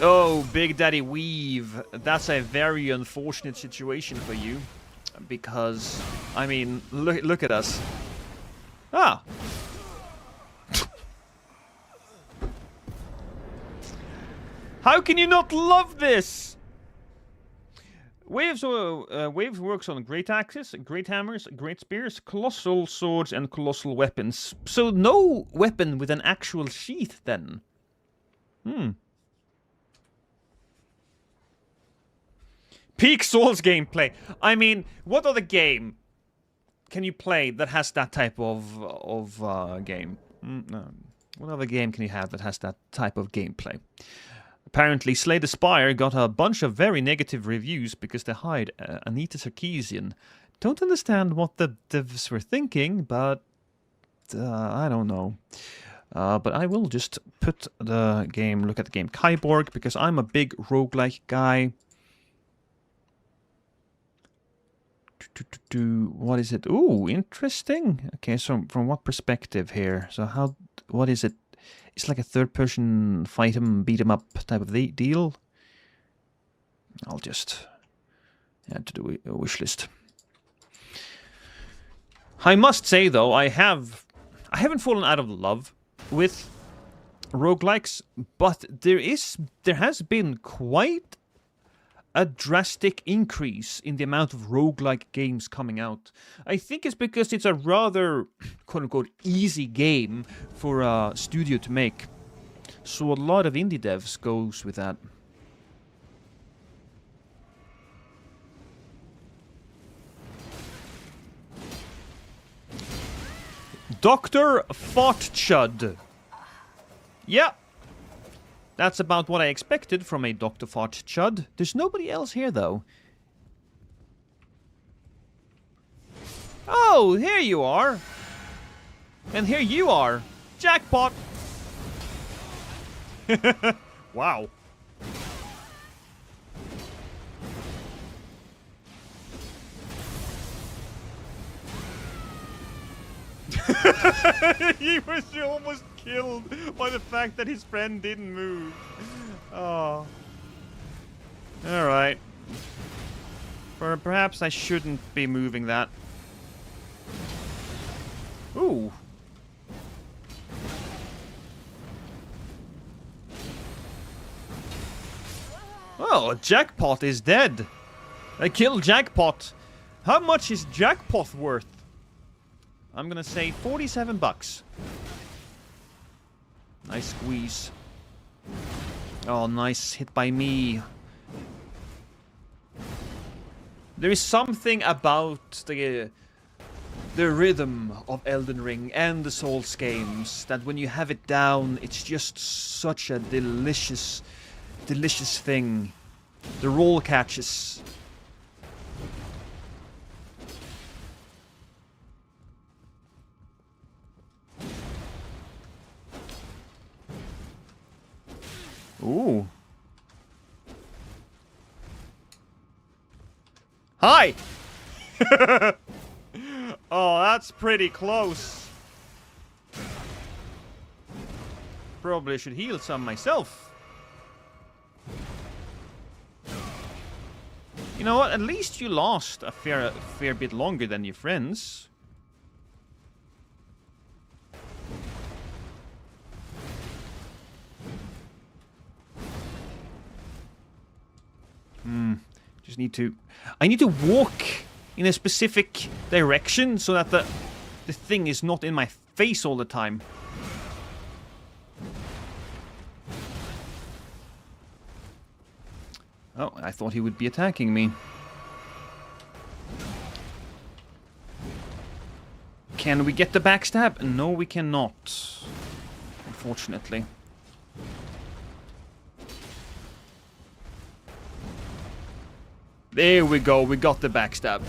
Oh, Big Daddy Weave. That's a very unfortunate situation for you. because, I mean, look at us. Ah! How can you not love this? Waves works on great axes, great hammers, great spears, colossal swords, and colossal weapons. So no weapon with an actual sheath, then. Peak Souls gameplay. I mean, what other game can you play that has that type of game? No. What other game can you have that has that type of gameplay? Apparently, Slay the Spire got a bunch of very negative reviews because they hired Anita Sarkeesian. Don't understand what the devs were thinking, but I don't know. But I will just look at the game Kyborg, because I'm a big roguelike guy. What is it? Ooh, interesting. Okay, so from what perspective here? So what is it? It's like a third-person fight 'em, beat 'em up type of deal. I'll just add to the wish list. I must say, though, I haven't fallen out of love with roguelikes, but there has been quite a drastic increase in the amount of roguelike games coming out. I think it's because it's a rather, quote-unquote, easy game for a studio to make. So a lot of indie devs goes with that. Dr. Fartchud. Yeah. That's about what I expected from a Dr. Fartchud. There's nobody else here, though. Oh, here you are. And here you are. Jackpot. Wow. He was almost killed by the fact that his friend didn't move. Oh. Alright. Perhaps I shouldn't be moving that. Ooh. Oh, Jackpot is dead. I killed Jackpot. How much is Jackpot worth? I'm gonna say 47 bucks. Nice squeeze. Oh, nice hit by me. There is something about the rhythm of Elden Ring and the Souls games that when you have it down, it's just such a delicious thing. The roll catches. Ooh. Hi! Oh, that's pretty close. Probably should heal some myself. You know what? At least you lost a fair bit longer than your friends. Just need to... I need to walk in a specific direction so that the thing is not in my face all the time. Oh, I thought he would be attacking me. Can we get the backstab? No, we cannot. Unfortunately. There we go, we got the backstab.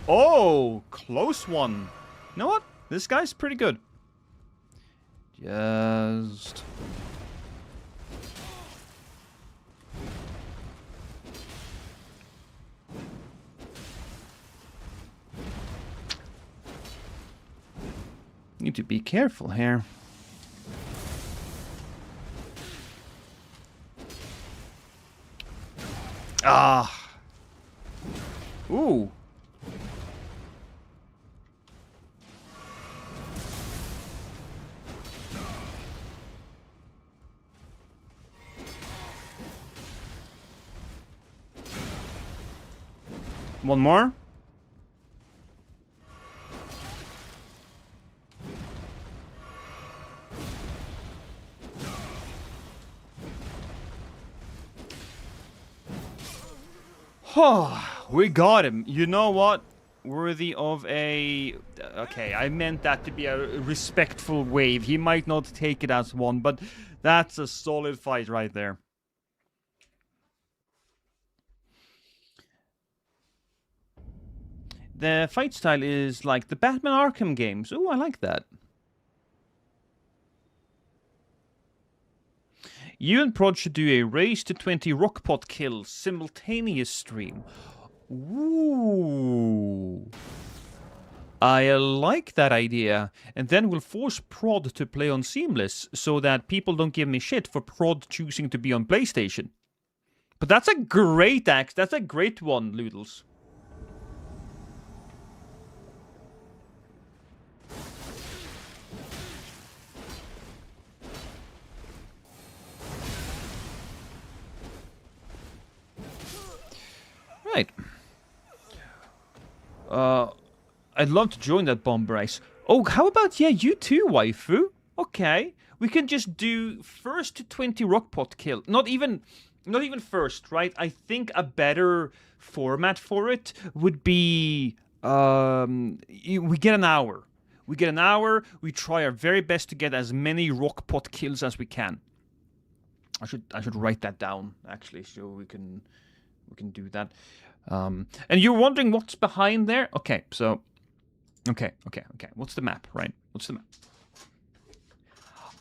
Oh, close one. You know what? This guy's pretty good. Just... Need to be careful here. Ah. Ooh. One more. Oh, we got him. You know what? Worthy of a... Okay, I meant that to be a respectful wave. He might not take it as one, but that's a solid fight right there. The fight style is like the Batman Arkham games. Oh, I like that. You and Prod should do a race to 20 rockpot kills simultaneous stream. Ooh. I like that idea. And then we'll force Prod to play on Seamless so that people don't give me shit for Prod choosing to be on PlayStation. But that's a great act. That's a great one, Loodles. Right. I'd love to join that bomb race. Oh, how about, yeah, you too, waifu? Okay. We can just do first to 20 rockpot kill. Not even first, right? I think a better format for it would be, we get an hour. We get an hour, we try our very best to get as many rockpot kills as we can. I should write that down, actually, so we can do that. And you're wondering what's behind there? Okay, so... Okay. What's the map, right? What's the map?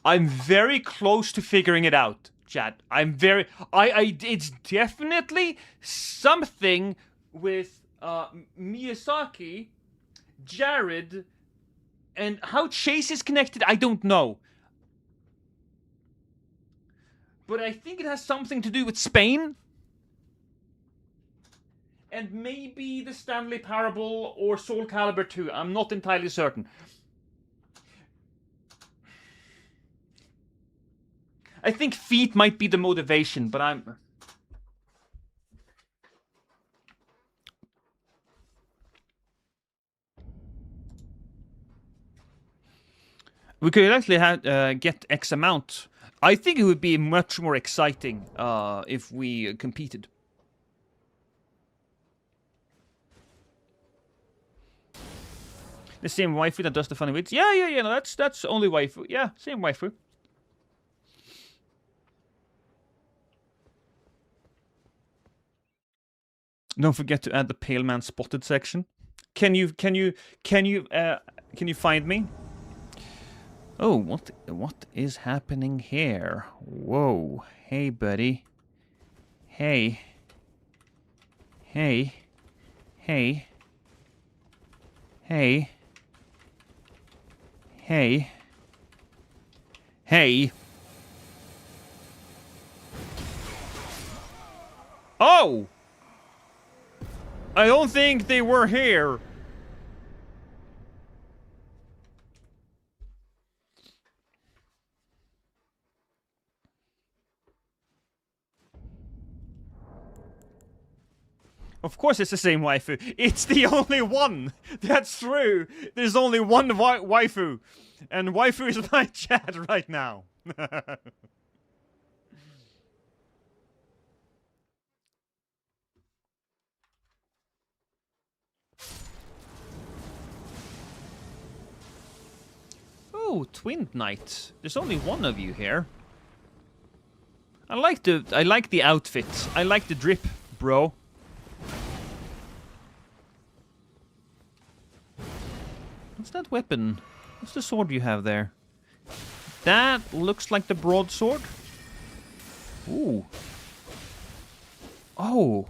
I'm very close to figuring it out, chat. It's definitely something with Miyazaki, Jared, and how Chase is connected, I don't know. But I think it has something to do with Spain. And maybe the Stanley Parable or Soul Calibur 2. I'm not entirely certain. I think feet might be the motivation, but I'm... We could actually get X amount. I think it would be much more exciting if we competed. The same waifu that does the funny wits. Yeah. No, that's only waifu. Yeah, same waifu. Don't forget to add the pale man spotted section. Can you find me? Oh, what is happening here? Whoa. Hey, buddy. Hey. Hey. Hey. Hey. Hey. Hey. Oh! I don't think they were here. Of course it's the same waifu. It's the only one. That's true. There's only one waifu. And waifu is my chat right now. Oh, Twin Knight. There's only one of you here. I like the outfit. I like the drip, bro. What's that weapon? What's the sword you have there? That looks like the broadsword. Ooh. Oh.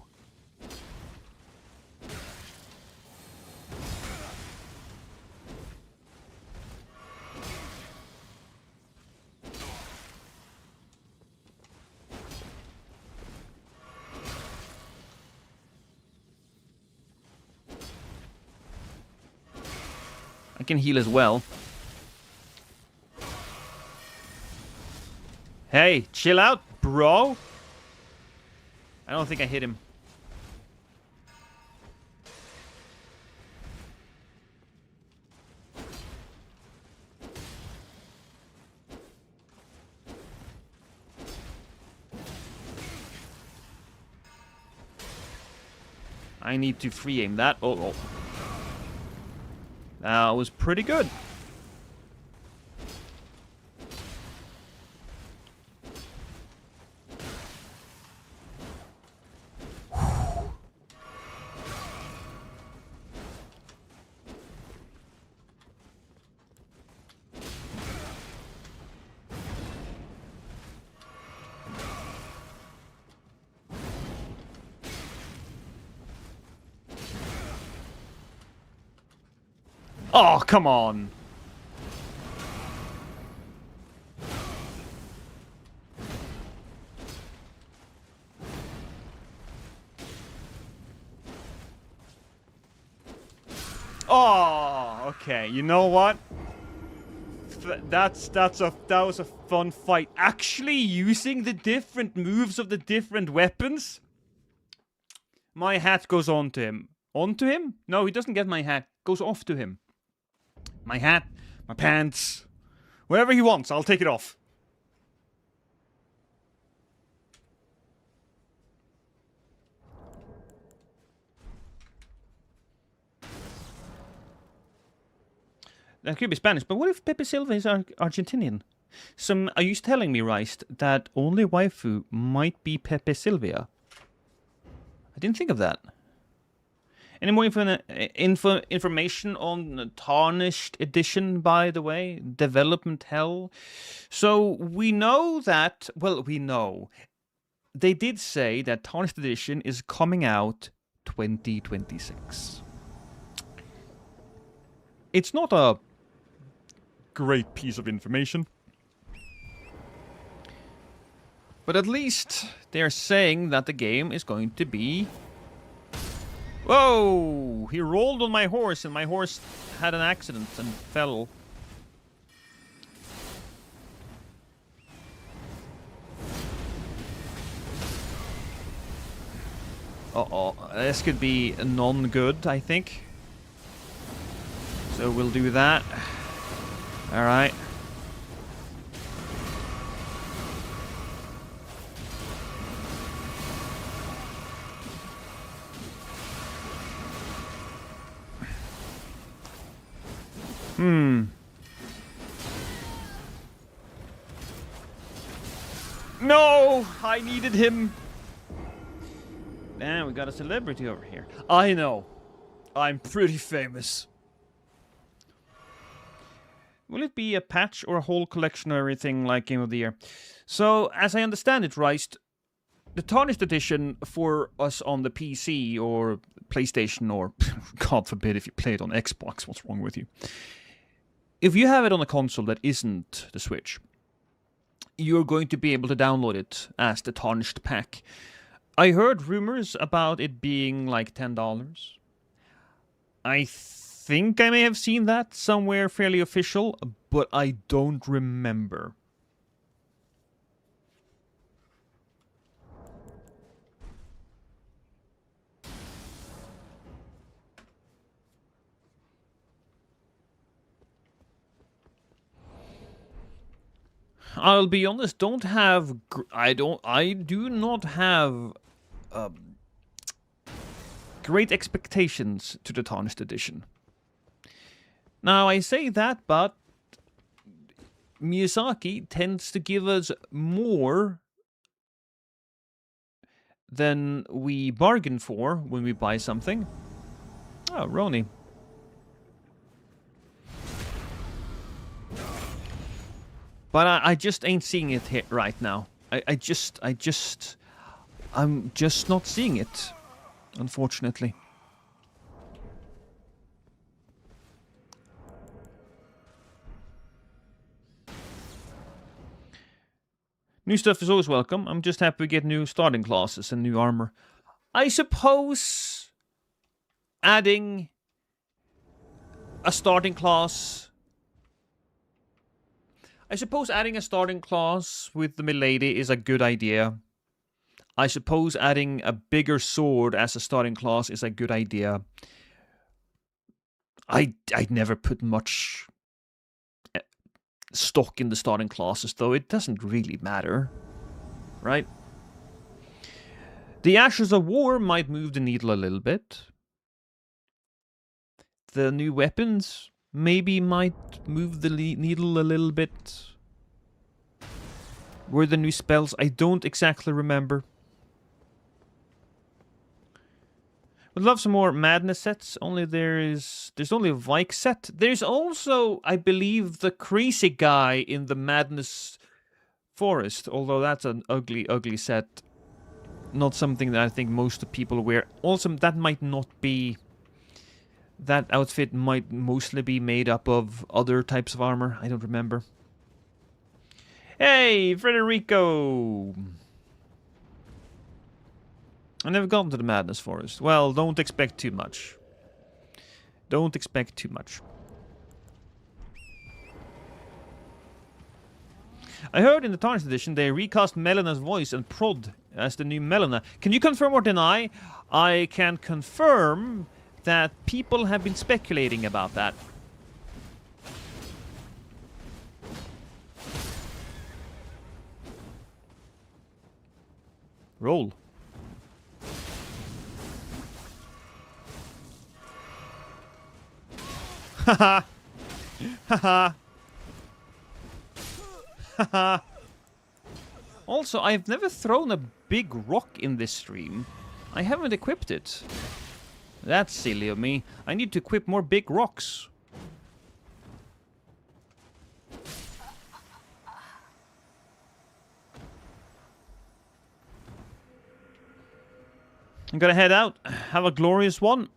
can heal as well. Hey, chill out, bro. I don't think I hit him. I need to free aim that. Oh. That was pretty good. Oh, come on. Oh, okay. You know what? That was a fun fight. Actually using the different moves of the different weapons. My hat goes on to him. On to him? No, he doesn't get my hat. Goes off to him. My hat, my pants, whatever he wants, I'll take it off. That could be Spanish, but what if Pepe Silva is Argentinian? Are you telling me, Rice, that only waifu might be Pepe Silvia? I didn't think of that. Any more information on the Tarnished Edition, by the way? Development hell? So, we know that... Well, we know. They did say that Tarnished Edition is coming out 2026. It's not a great piece of information. But at least they're saying that the game is going to be... Whoa! He rolled on my horse and my horse had an accident and fell. Uh-oh. This could be non-good, I think. So we'll do that. Alright. No! I needed him. Man, we got a celebrity over here. I know. I'm pretty famous. Will it be a patch or a whole collection or everything like Game of the Year? So, as I understand it, Rice, the Tarnished Edition for us on the PC or PlayStation or, God forbid, if you play it on Xbox, what's wrong with you? If you have it on a console that isn't the Switch, you're going to be able to download it as the Tarnished pack. I heard rumors about it being like $10. I think I may have seen that somewhere fairly official, but I don't remember. I'll be honest, I do not have great expectations to the Tarnished Edition. Now, I say that, but Miyazaki tends to give us more than we bargain for when we buy something. Oh, Roni. But I just ain't seeing it here right now. I'm just not seeing it, unfortunately. New stuff is always welcome. I'm just happy we get new starting classes and new armor. I suppose adding a starting class. I suppose adding a starting class with the milady is a good idea. I suppose adding a bigger sword as a starting class is a good idea. I'd never put much stock in the starting classes, though. It doesn't really matter, right? The Ashes of War might move the needle a little bit. The new weapons maybe might move the needle a little bit. Were the new spells? I don't exactly remember. Would love some more Madness sets. There's only a Vike set. There's also, I believe, the Crazy Guy in the Madness Forest. Although that's an ugly, ugly set. Not something that I think most people wear. Also, that might not be... That outfit might mostly be made up of other types of armor. I don't remember. Hey, Federico! I never gone to the Madness Forest. Well, don't expect too much. Don't expect too much. I heard in the Tarnished edition they recast Melena's voice and Prod as the new Melena. Can you confirm or deny? I can confirm that people have been speculating about that. Roll. Haha. Haha. Haha. Also, I've never thrown a big rock in this stream. I haven't equipped it. That's silly of me. I need to equip more big rocks. I'm gonna head out. Have a glorious one.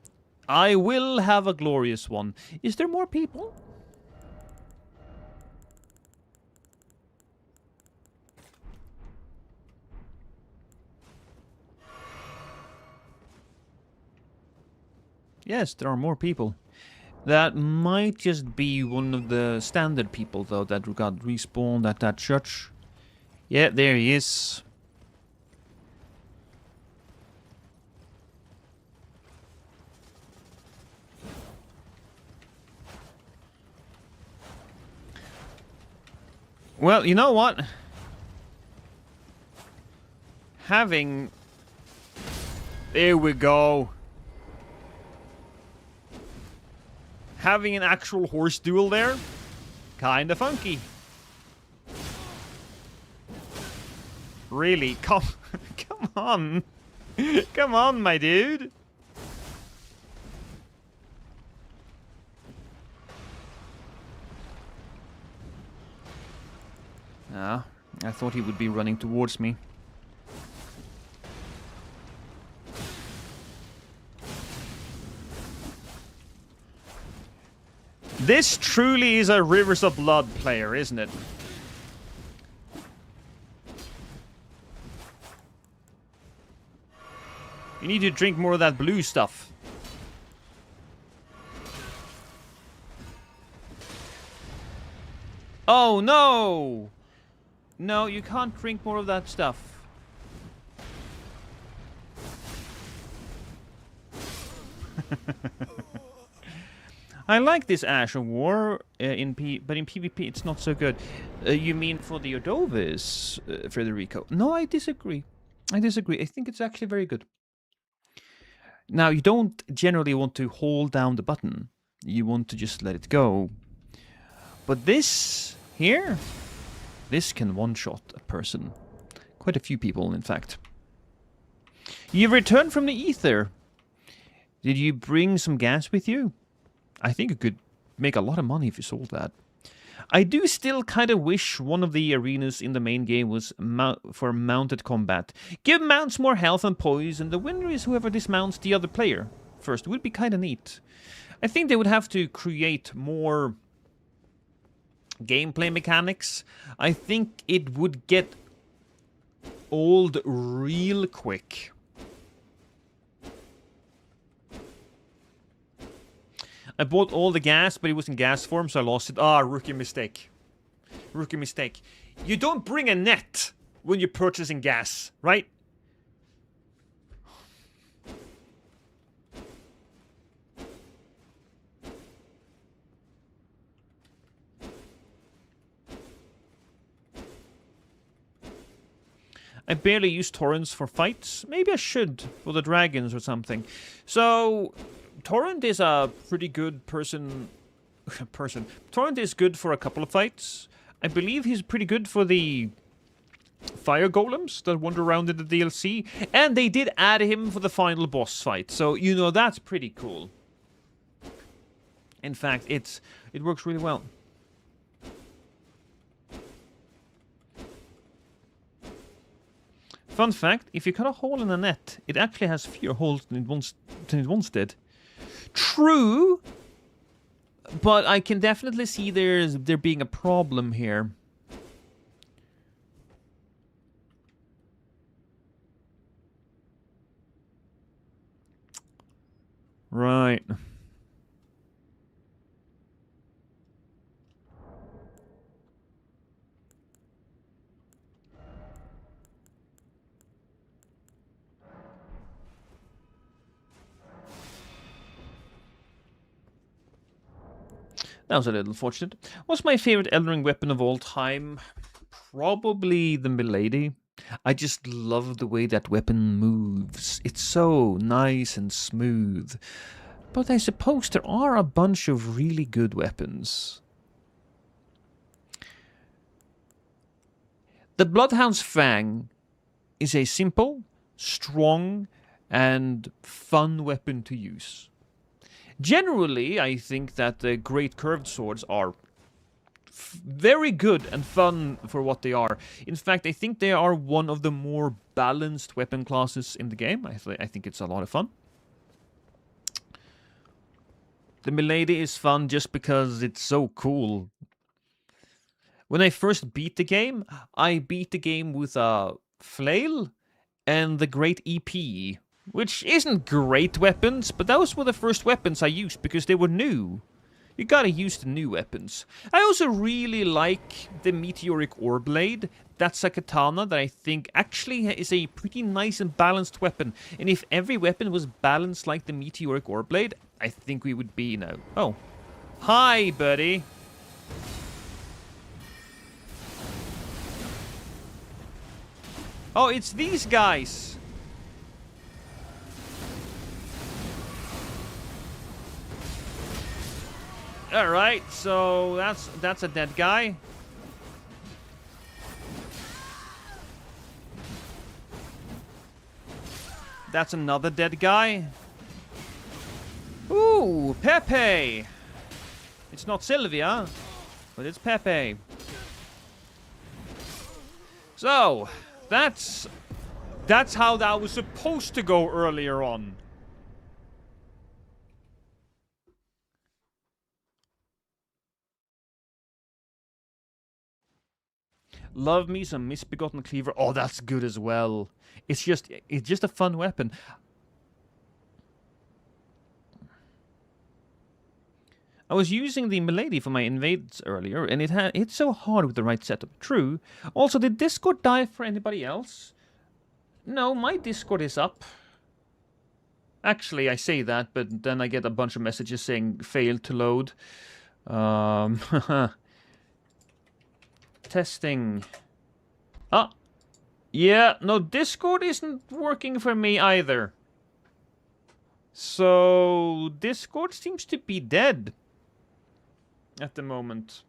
I will have a glorious one. Is there more people? Yes, there are more people. That might just be one of the standard people, though, that got respawned at that church. Yeah, there he is. Well, you know what? Having... There we go. Having an actual horse duel there? Kinda funky. Really? Come on. Come on, my dude. Ah, I thought he would be running towards me. This truly is a Rivers of Blood player, isn't it? You need to drink more of that blue stuff. Oh, no! No, you can't drink more of that stuff. I like this Ash of War, but in PvP it's not so good. You mean for the Odovis, Federico? No, I disagree. I disagree. I think it's actually very good. Now, you don't generally want to hold down the button. You want to just let it go. But this here, this can one-shot a person. Quite a few people, in fact. You returned from the ether. Did you bring some gas with you? I think you could make a lot of money if you sold that. I do still kind of wish one of the arenas in the main game was for mounted combat. Give mounts more health and poise, and the winner is whoever dismounts the other player first. It would be kind of neat. I think they would have to create more gameplay mechanics. I think it would get old real I bought all the gas, but it was in gas form, so I lost it. Ah, rookie mistake. Rookie mistake. You don't bring a net when you're purchasing gas, right? I barely use torrents for fights. Maybe I should for the dragons or something. So, torrent is a pretty good person. Torrent is good for a couple of fights. I believe he's pretty good for the fire golems that wander around in the DLC. And they did add him for the final boss fight. So, you know, that's pretty cool. In fact, it works really well. Fun fact, if you cut a hole in a net, it actually has fewer holes than it once did. True, but I can definitely see there being a problem here. Right. That was a little unfortunate. What's my favorite Elden Ring weapon of all time? Probably the Milady. I just love the way that weapon moves. It's so nice and smooth. But I suppose there are a bunch of really good weapons. The Bloodhound's Fang is a simple, strong, and fun weapon to use. Generally, I think that the great curved swords are very good and fun for what they are. In fact, I think they are one of the more balanced weapon classes in the game. I think it's a lot of fun. The Milady is fun just because it's so cool. When I first beat the game, I beat the game with a flail and the great EP. Which isn't great weapons, but those were the first weapons I used because they were new. You gotta use the new weapons. I also really like the Meteoric Ore Blade. That's a katana that I think actually is a pretty nice and balanced weapon. And if every weapon was balanced like the Meteoric Ore Blade, I think we would be now. Oh. Hi, buddy. Oh, it's these guys. Alright, so that's a dead guy. That's another dead guy. Ooh, Pepe! It's not Sylvia, but it's Pepe. So, that's how that was supposed to go earlier on. Love me some Misbegotten Cleaver. Oh, that's good as well. It's just a fun weapon. I was using the Milady for my invades earlier, and it hit so hard with the right setup. True. Also, did Discord die for anybody else? No, my Discord is up. Actually, I say that, but then I get a bunch of messages saying failed to load. Testing. Ah. Yeah, no, Discord isn't working for me either. So, Discord seems to be dead at the moment.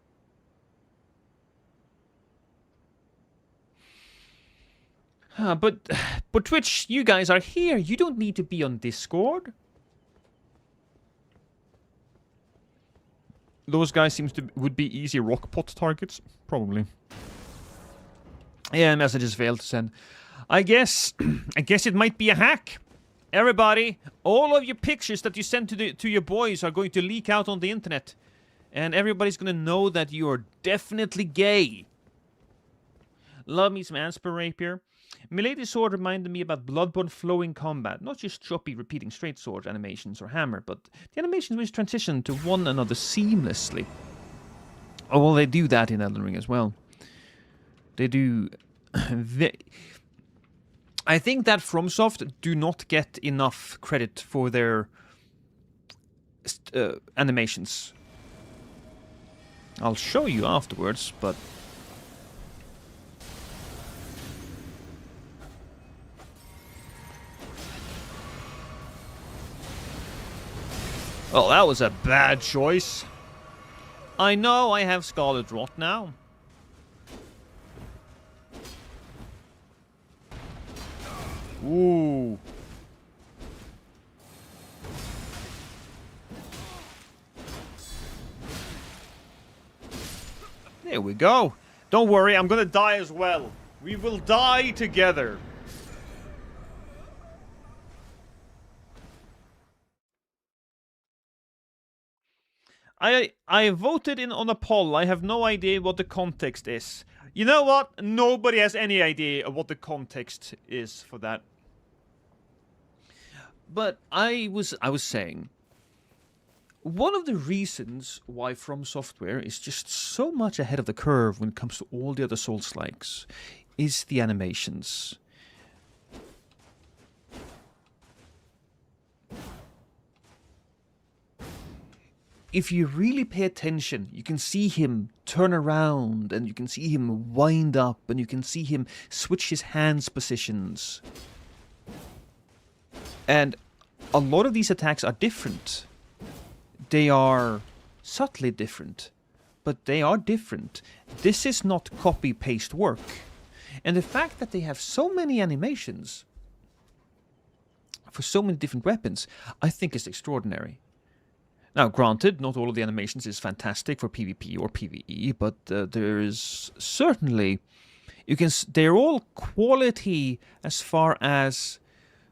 But Twitch, you guys are here. You don't need to be on Discord. Those guys would be easy rockpot targets, probably. Yeah, messages failed to send. I guess it might be a hack. Everybody, all of your pictures that you send to your boys are going to leak out on the internet, and everybody's going to know that you are definitely gay. Love me some Asper Rapier. Milady's sword reminded me about Bloodborne flowing combat, not just choppy repeating straight sword animations or hammer, but the animations which transition to one another seamlessly. Oh, well, they do that in Elden Ring as well. They do... I think that FromSoft do not get enough credit for their animations. I'll show you afterwards, but... Well, that was a bad choice. I know I have Scarlet Rot now. Ooh. There we go. Don't worry, I'm gonna die as well. We will die together. I voted in on a poll. I have no idea what the context is. You know what? Nobody has any idea of what the context is for that. But I was saying, one of the reasons why From Software is just so much ahead of the curve when it comes to all the other Soulslikes is the animations. If you really pay attention, you can see him turn around, and you can see him wind up, and you can see him switch his hands positions. And a lot of these attacks are different. They are subtly different, but they are different. This is not copy-paste work. And the fact that they have so many animations for so many different weapons, I think is extraordinary. Now, granted, not all of the animations is fantastic for PvP or PvE, but there is certainly... they're all quality as far as...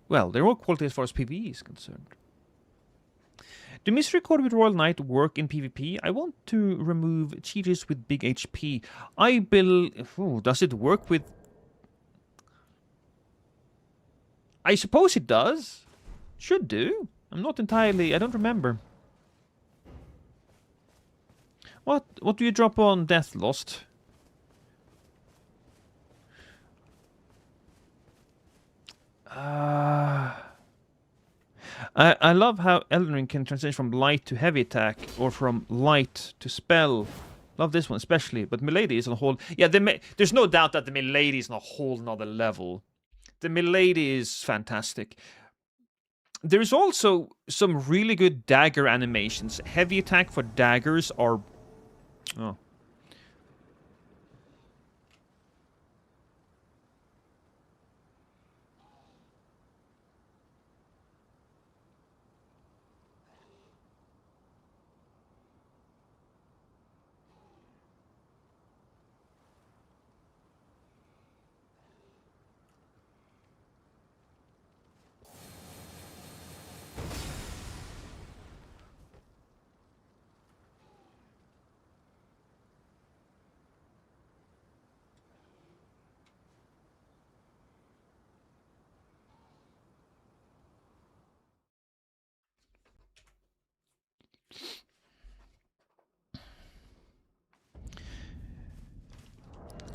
Well, they're all quality as far as PvE is concerned. Do Mystery Core with Royal Knight work in PvP? I want to remove cheaters with big HP. Does it work with... I suppose it does. Should do. I'm not entirely... I don't remember. What do you drop on Death Lost? I love how Elden Ring can transition from light to heavy attack, or from light to spell. Love this one especially, but Milady is on a whole... Yeah, there's no doubt that the Milady is on a whole nother level. The Milady is fantastic. There's also some really good dagger animations. Heavy attack for daggers are... Oh.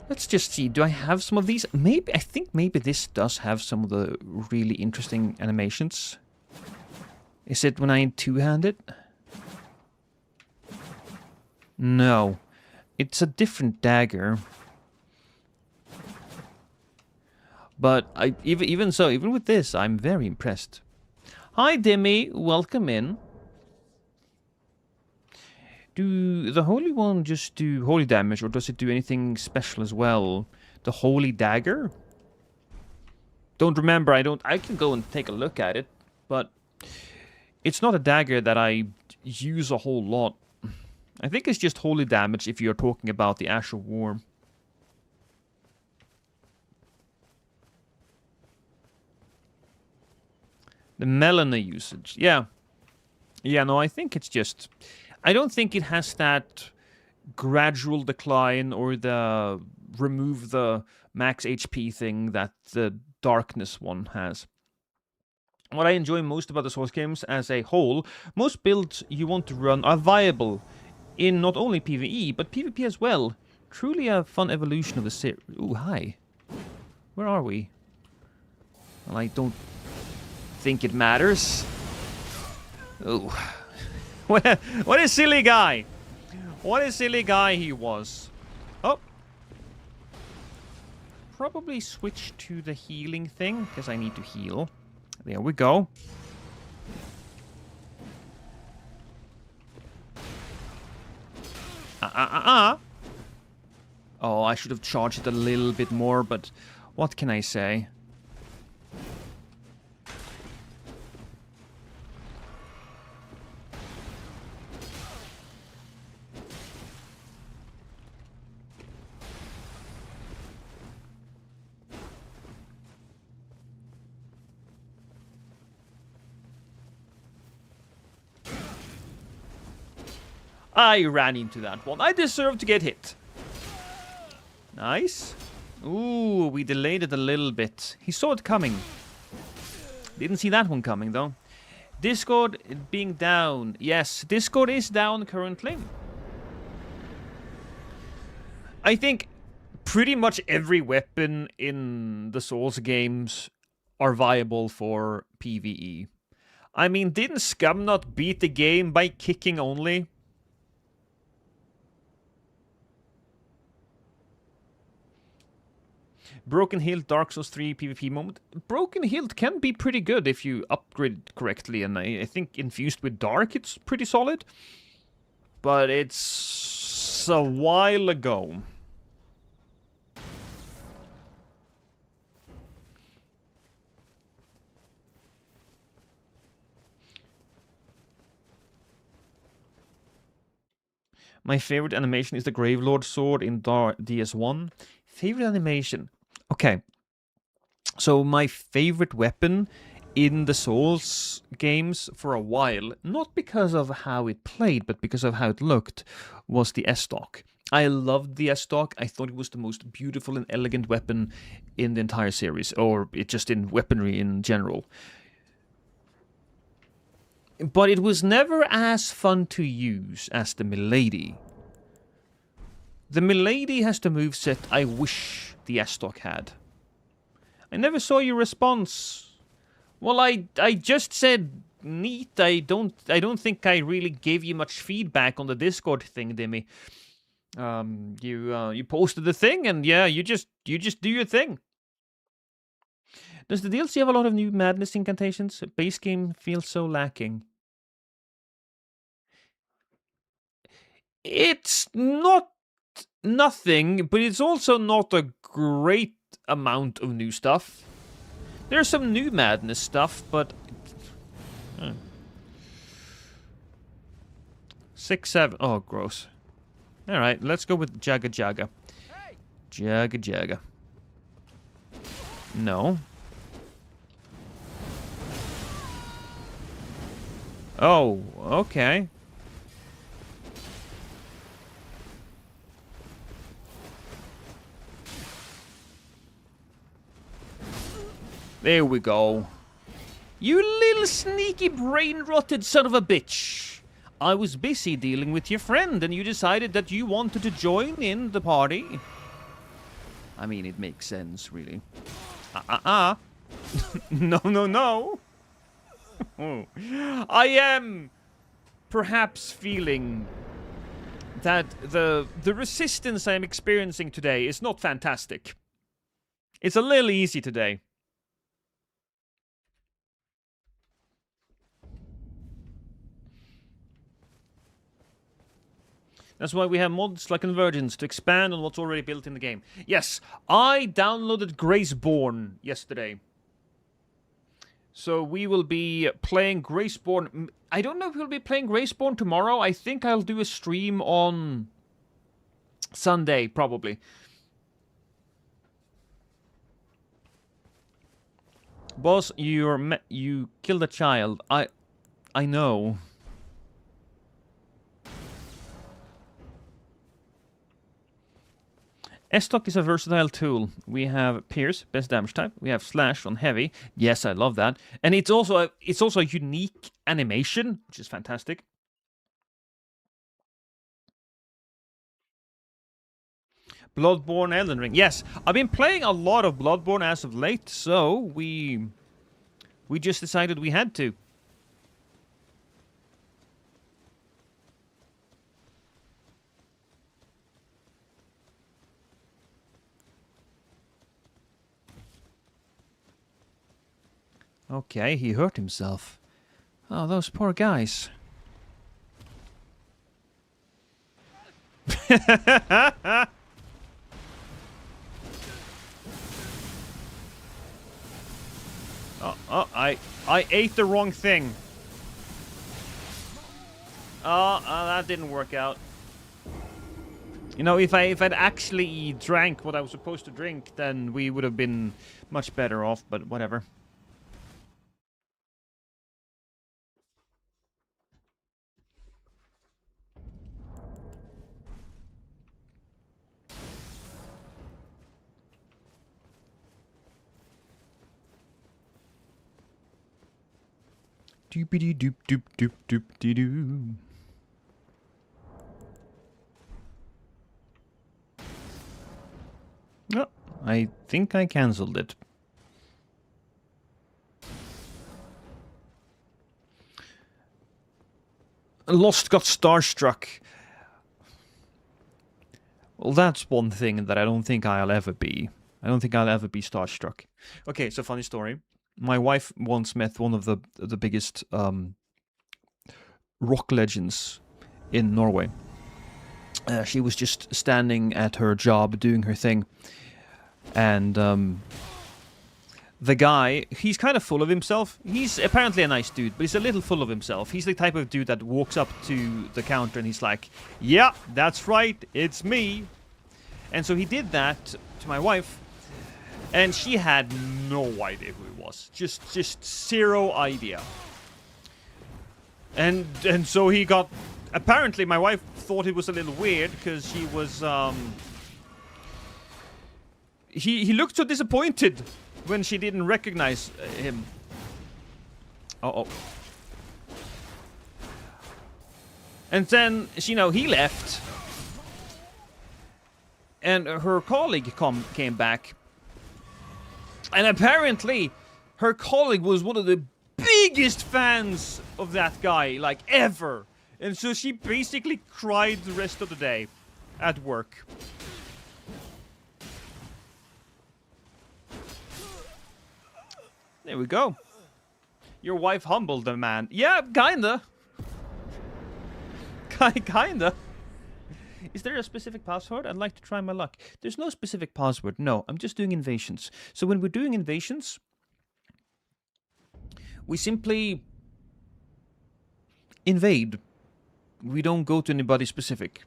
Let's just see, do I have some of these? I think maybe this does have some of the really interesting animations. Is it when I two-hand it? No. It's a different dagger. But even so, even with this, I'm very impressed. Hi, Demi. Welcome in. Do the Holy One just do holy damage, or does it do anything special as well? The Holy Dagger? Don't remember, I can go and take a look at it, but it's not a dagger that I use a whole lot. I think it's just holy damage if you're talking about the Ash of War. The Melina usage, yeah. Yeah, no, I think it's just... I don't think it has that gradual decline or the remove the max HP thing that the darkness one has. What I enjoy most about the Souls games as a whole, most builds you want to run are viable in not only PvE, but PvP as well. Truly a fun evolution of the series. Ooh, hi. Where are we? Well, I don't think it matters. Ooh. What a silly guy! What a silly guy he was. Oh. Probably switch to the healing thing, because I need to heal. There we go. Oh, I should have charged it a little bit more, but what can I say? I ran into that one. I deserve to get hit. Nice. Ooh, we delayed it a little bit. He saw it coming. Didn't see that one coming, though. Discord being down. Yes, Discord is down currently. I think pretty much every weapon in the Souls games are viable for PvE. I mean, didn't Scum not beat the game by kicking only? Broken Hilt, Dark Souls 3 PvP moment. Broken Hilt can be pretty good if you upgrade it correctly, and I think infused with Dark it's pretty solid. But it's a while ago. My favorite animation is the Gravelord sword in DS1. Favorite animation? Okay, so my favorite weapon in the Souls games for a while, not because of how it played, but because of how it looked, was the S-Stock. I loved the S-Stock. I thought it was the most beautiful and elegant weapon in the entire series, or it just in weaponry in general. But it was never as fun to use as the Milady. The Milady has the moveset I wish the S-Stock had. I never saw your response. Well, I just said neat. I don't think I really gave you much feedback on the Discord thing, Dimmy. You posted the thing, and yeah, you just do your thing. Does the DLC have a lot of new madness incantations? Base game feels so lacking. It's not nothing, but it's also not a great amount of new stuff. There's some new madness stuff, but 6, 7. Oh, gross. All right, let's go with Jaga Jaga. Jaga Jaga. No. Oh, okay. There we go. You little sneaky brain-rotted son of a bitch. I was busy dealing with your friend, and you decided that you wanted to join in the party. I mean, it makes sense, really. No, no, no. I am perhaps feeling that the resistance I am experiencing today is not fantastic. It's a little easy today. That's why we have mods like Convergence to expand on what's already built in the game. Yes, I downloaded Graceborn yesterday. So we will be playing Graceborn. I don't know if we'll be playing Graceborn tomorrow. I think I'll do a stream on Sunday, probably. Boss, you killed a child. I know. S-Stock is a versatile tool. We have Pierce, best damage type. We have Slash on heavy. Yes, I love that. And it's also a unique animation, which is fantastic. Bloodborne, Elden Ring. Yes, I've been playing a lot of Bloodborne as of late, so we just decided we had to. Okay, he hurt himself. Oh, those poor guys. I ate the wrong thing. That didn't work out. You know, if I'd actually drank what I was supposed to drink, then we would have been much better off, but whatever. Doopity doop doop doop doop dee doo. Oh, I think I cancelled it. Lost got starstruck. Well, that's one thing that I don't think I'll ever be. I don't think I'll ever be starstruck. Okay, so funny story. My wife once met one of the biggest rock legends in Norway. She was just standing at her job doing her thing. And the guy, he's kind of full of himself. He's apparently a nice dude, but he's a little full of himself. He's the type of dude that walks up to the counter and he's like, yeah, that's right, it's me. And so he did that to my wife. And she had no idea who he was. Just zero idea. And so he got... Apparently, my wife thought it was a little weird because she was... He looked so disappointed when she didn't recognize him. Uh-oh. And then, you know, he left. And her colleague came back. And apparently, her colleague was one of the biggest fans of that guy, like, ever. And so she basically cried the rest of the day at work. There we go. Your wife humbled the man. Yeah, kinda. Kinda. Is there a specific password? I'd like to try my luck. There's no specific password. No, I'm just doing invasions. So when we're doing invasions, we simply invade. We don't go to anybody specific.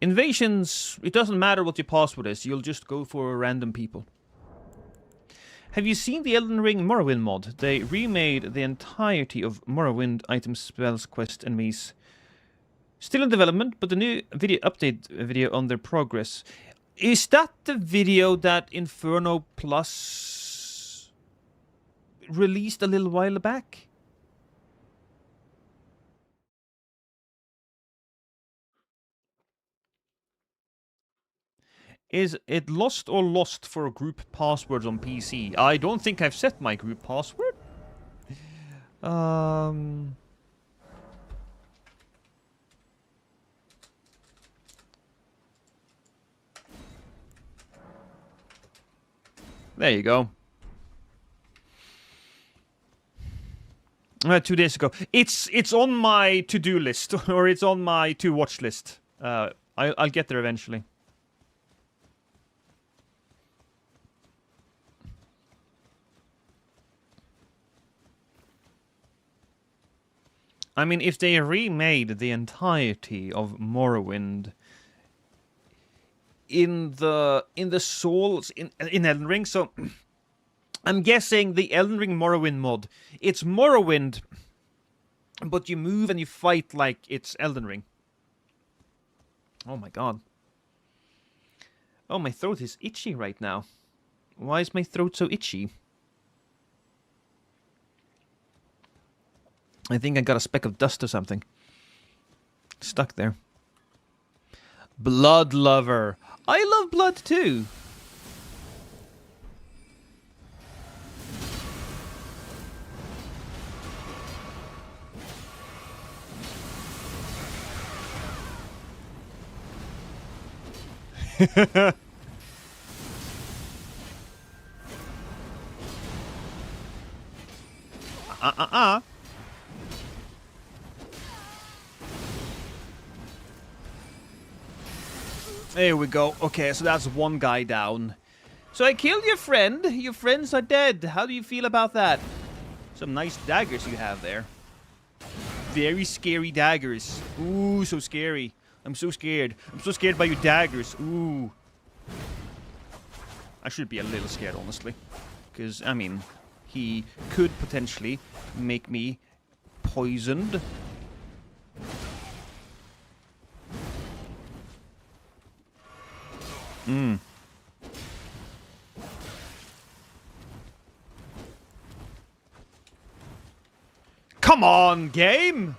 Invasions, it doesn't matter what your password is. You'll just go for random people. Have you seen the Elden Ring Morrowind mod? They remade the entirety of Morrowind items, spells, quests, enemies. Still in development, but the new update video on their progress. Is that the video that Inferno Plus released a little while back? Is it lost or lost for group passwords on PC? I don't think I've set my group password. There you go. 2 days ago. It's on my to-do list, or it's on my to-watch list. I'll get there eventually. I mean, if they remade the entirety of Morrowind in the Souls in Elden Ring, so I'm guessing the Elden Ring Morrowind mod. It's Morrowind, but you move and you fight like it's Elden Ring. Oh my god. Oh, my throat is itchy right now. Why is my throat so itchy? I think I got a speck of dust or something. Stuck there. Blood lover. I love blood too. There we go. Okay, so that's one guy down. So I killed your friend. Your friends are dead. How do you feel about that? Some nice daggers you have there. Very scary daggers. Ooh, so scary. I'm so scared. I'm so scared by your daggers. Ooh. I should be a little scared, honestly. Because, I mean, he could potentially make me poisoned. Come on, game!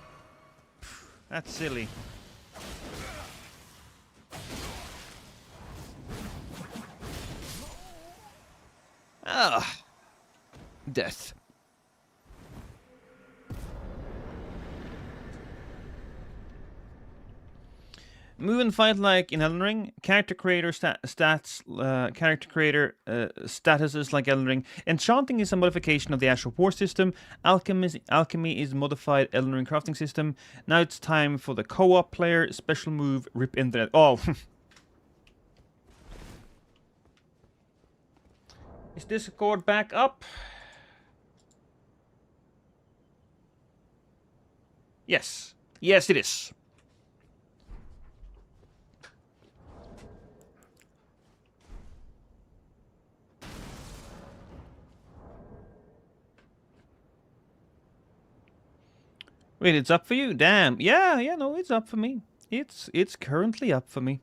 That's silly. Ah. Death. Move and fight like in Elden Ring. Character creator character creator statuses like Elden Ring. Enchanting is a modification of the actual war system. Alchemy is modified Elden Ring crafting system. Now it's time for the co-op player. Special move, rip internet. Oh. Is Discord back up? Yes. Yes, it is. Wait, it's up for you? Damn. Yeah, no, it's up for me. It's currently up for me.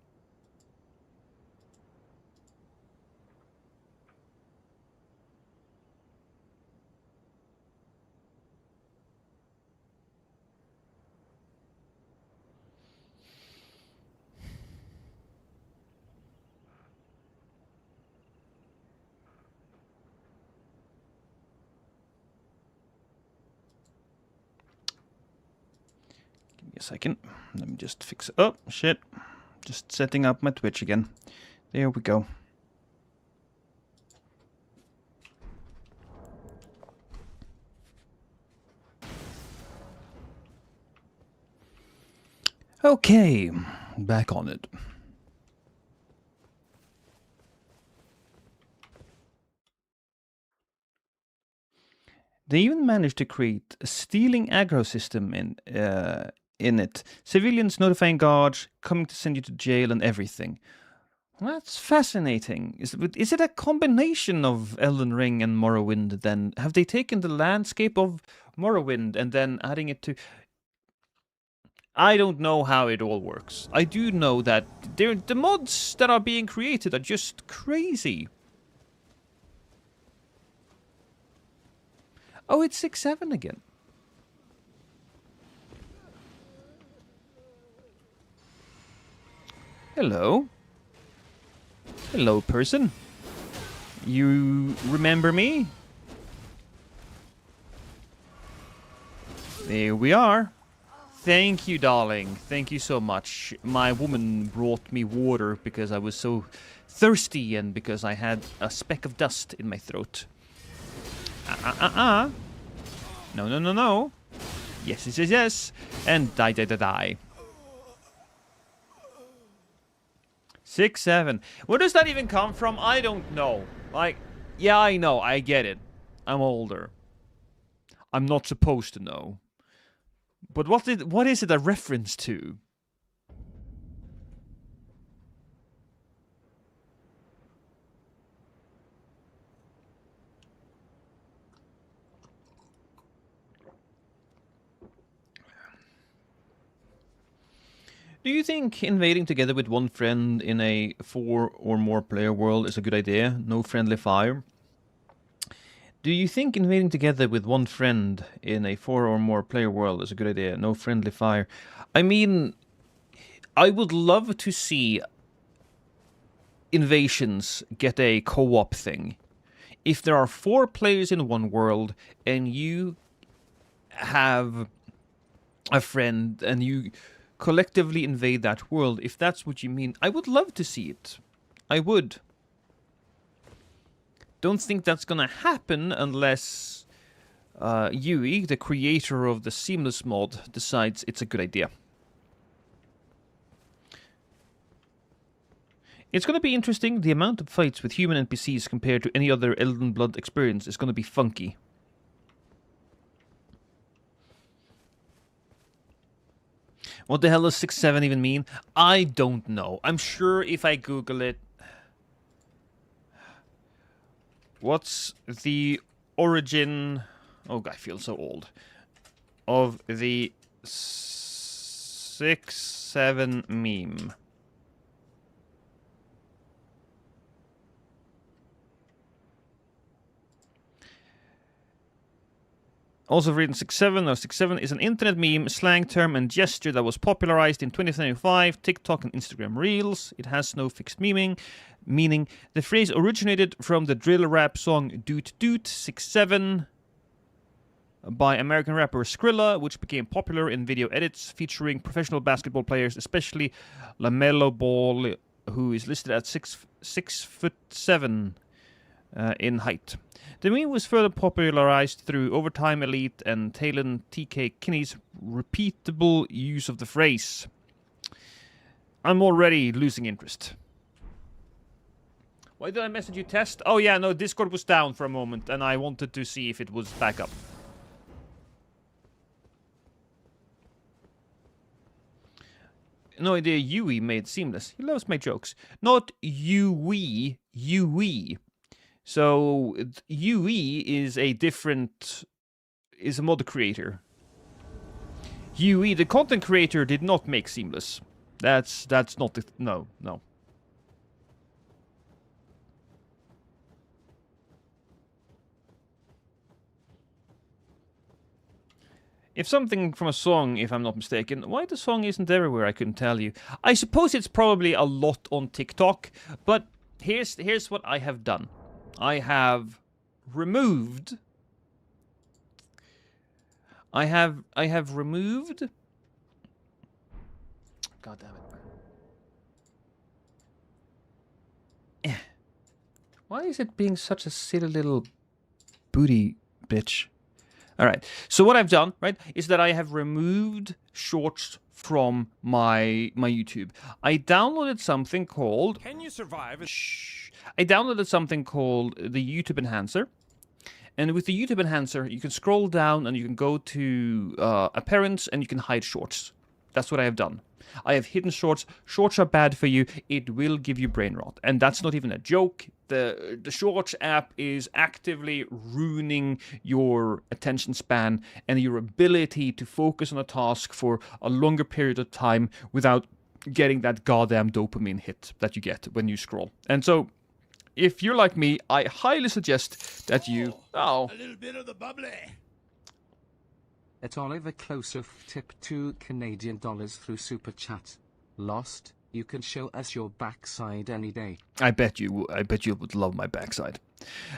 Give me a second. Let me just fix it. Oh, shit. Just setting up my Twitch again. There we go. Okay, back on it. They even managed to create a stealing aggro system in it. Civilians notifying guards, coming to send you to jail and everything. Well, that's fascinating. Is it a combination of Elden Ring and Morrowind then? Have they taken the landscape of Morrowind and then adding it to... I don't know how it all works. I do know that the mods that are being created are just crazy. Oh, it's 6-7 again. Hello. Hello, person. You remember me? There we are. Thank you, darling. Thank you so much. My woman brought me water because I was so thirsty and because I had a speck of dust in my throat. No. Yes. And die. 6-7. Where does that even come from? I don't know. Like, yeah, I know. I get it. I'm older. I'm not supposed to know. But what is it a reference to? Do you think invading together with one friend in a 4 or more player world is a good idea? No friendly fire. Do you think invading together with one friend in a 4 or more player world is a good idea? No friendly fire. I mean, I would love to see invasions get a co-op thing. If there are 4 players in one world and you have a friend and you collectively invade that world, if that's what you mean, I would love to see it. I would. Don't think that's gonna happen unless Yui, the creator of the Seamless mod, decides it's a good idea. It's gonna be interesting. The amount of fights with human NPCs compared to any other Elden Blood experience is gonna be funky. What the hell does 6-7 even mean? I don't know. I'm sure if I Google it... What's the origin... Oh, I feel so old. Of the 6-7 meme. Also written 6-7. Now 6-7 is an internet meme, slang term, and gesture that was popularized in 2025, TikTok and Instagram Reels. It has no fixed meaning. The phrase originated from the drill rap song Doot Doot 6-7 by American rapper Skrilla, which became popular in video edits featuring professional basketball players, especially LaMelo Ball, who is listed at 6'7" in height. The meme was further popularized through Overtime Elite and Talon TK Kinney's repeatable use of the phrase. I'm already losing interest. Why did I message you, Test? Oh yeah, no, Discord was down for a moment and I wanted to see if it was back up. No idea Yui made Seamless. He loves my jokes. Not Yui, Yui. So Yui is a mod creator. Yui, the content creator, did not make Seamless. That's not the... No. If something from a song, if I'm not mistaken, why the song isn't everywhere, I couldn't tell you. I suppose it's probably a lot on TikTok, but here's what I have done. I have removed... I have removed... God damn it. Why is it being such a silly little booty bitch? Alright, so what I've done, right, is that I have removed shorts from my YouTube. I downloaded something called... Can you survive? Shh. I downloaded something called the YouTube Enhancer. And with the YouTube Enhancer, you can scroll down and you can go to Appearance and you can hide shorts. That's what I have done. I have hidden shorts. Shorts are bad for you. It will give you brain rot. And that's not even a joke. The Shorts app is actively ruining your attention span and your ability to focus on a task for a longer period of time without getting that goddamn dopamine hit that you get when you scroll. And so, if you're like me, I highly suggest that you... A little bit of the bubbly. At Oliver Closer, tip $2 Canadian through Super Chat. Lost? You can show us your backside any day. I bet you would love my backside.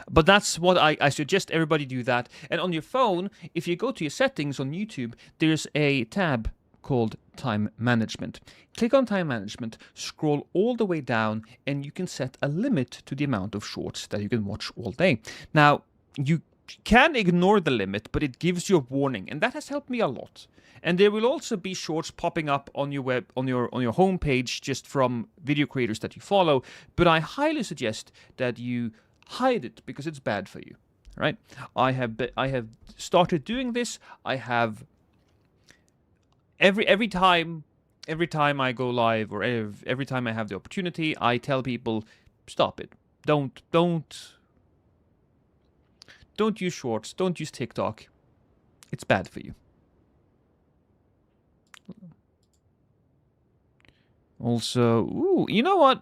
But that's what I suggest everybody do that. And on your phone, if you go to your settings on YouTube, there's a tab called Time Management. Click on Time Management, scroll all the way down, and you can set a limit to the amount of shorts that you can watch all day. Now, you can ignore the limit, but it gives you a warning, and that has helped me a lot. And there will also be shorts popping up on your on your homepage just from video creators that you follow, but I highly suggest that you hide it because it's bad for you. Right? I have started doing this. I have every time I go live or every time I have the opportunity, I tell people, stop it. Don't use shorts. Don't use TikTok. It's bad for you. Also, ooh, you know what?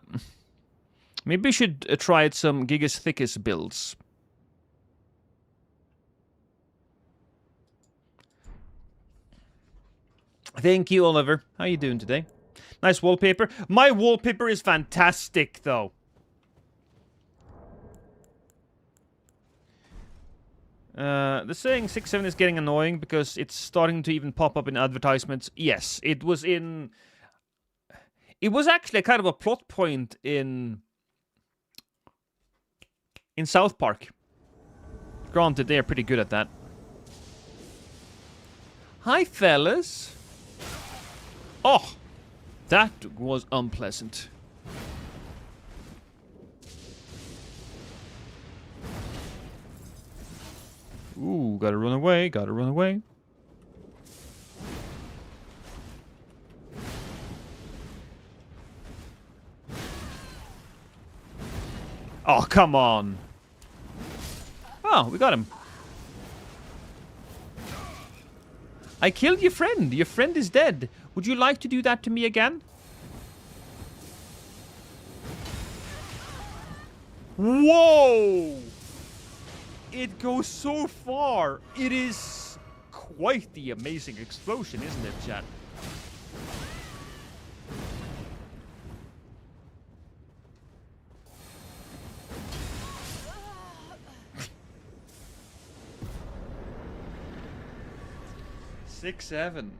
Maybe we should try out some Gigas Thickest builds. Thank you, Oliver. How you doing today? Nice wallpaper. My wallpaper is fantastic, though. The saying 6-7 is getting annoying because it's starting to even pop up in advertisements. Yes, it was in... It was actually a kind of a plot point in South Park. Granted, they are pretty good at that. Hi, fellas. Oh, that was unpleasant. Ooh, gotta run away, gotta run away. Oh, come on. Oh, we got him. I killed your friend. Your friend is dead. Would you like to do that to me again? Whoa! It goes so far. It is quite the amazing explosion, isn't it, chat? Six, 7.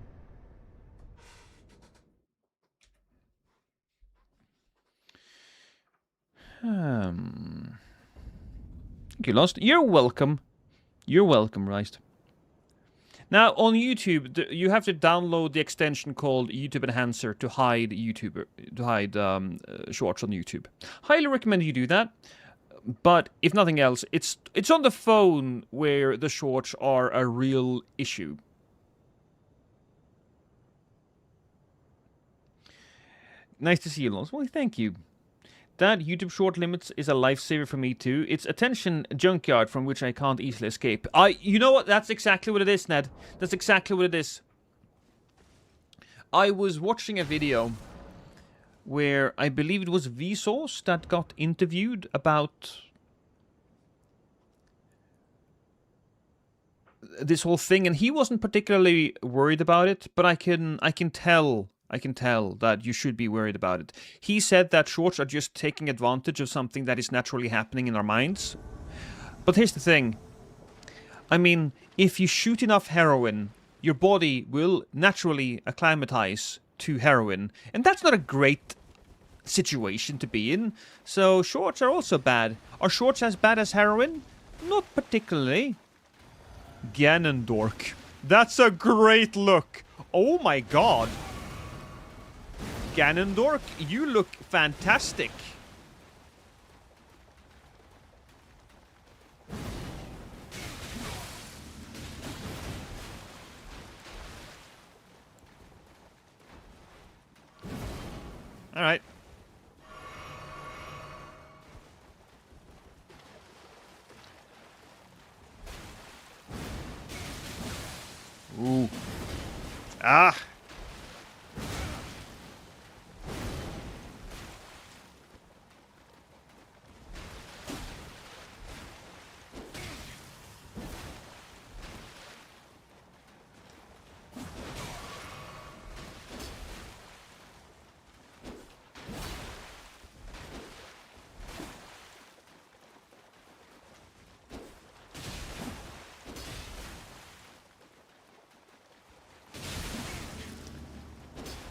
You lost. You're welcome. You're welcome, Rice. Now on YouTube, you have to download the extension called YouTube Enhancer to hide shorts on YouTube. Highly recommend you do that. But if nothing else, it's on the phone where the shorts are a real issue. Nice to see you, Lons. Well, thank you. That YouTube short limits is a lifesaver for me too. It's attention junkyard from which I can't easily escape. You know what? That's exactly what it is, Ned. That's exactly what it is. I was watching a video where I believe it was Vsauce that got interviewed about this whole thing, and he wasn't particularly worried about it, but I can tell that you should be worried about it. He said that shorts are just taking advantage of something that is naturally happening in our minds. But here's the thing. I mean, if you shoot enough heroin, your body will naturally acclimatize to heroin. And that's not a great situation to be in. So shorts are also bad. Are shorts as bad as heroin? Not particularly. Ganondorf. That's a great look. Oh my god. Ganondorf, you look fantastic. All right. Ooh. Ah.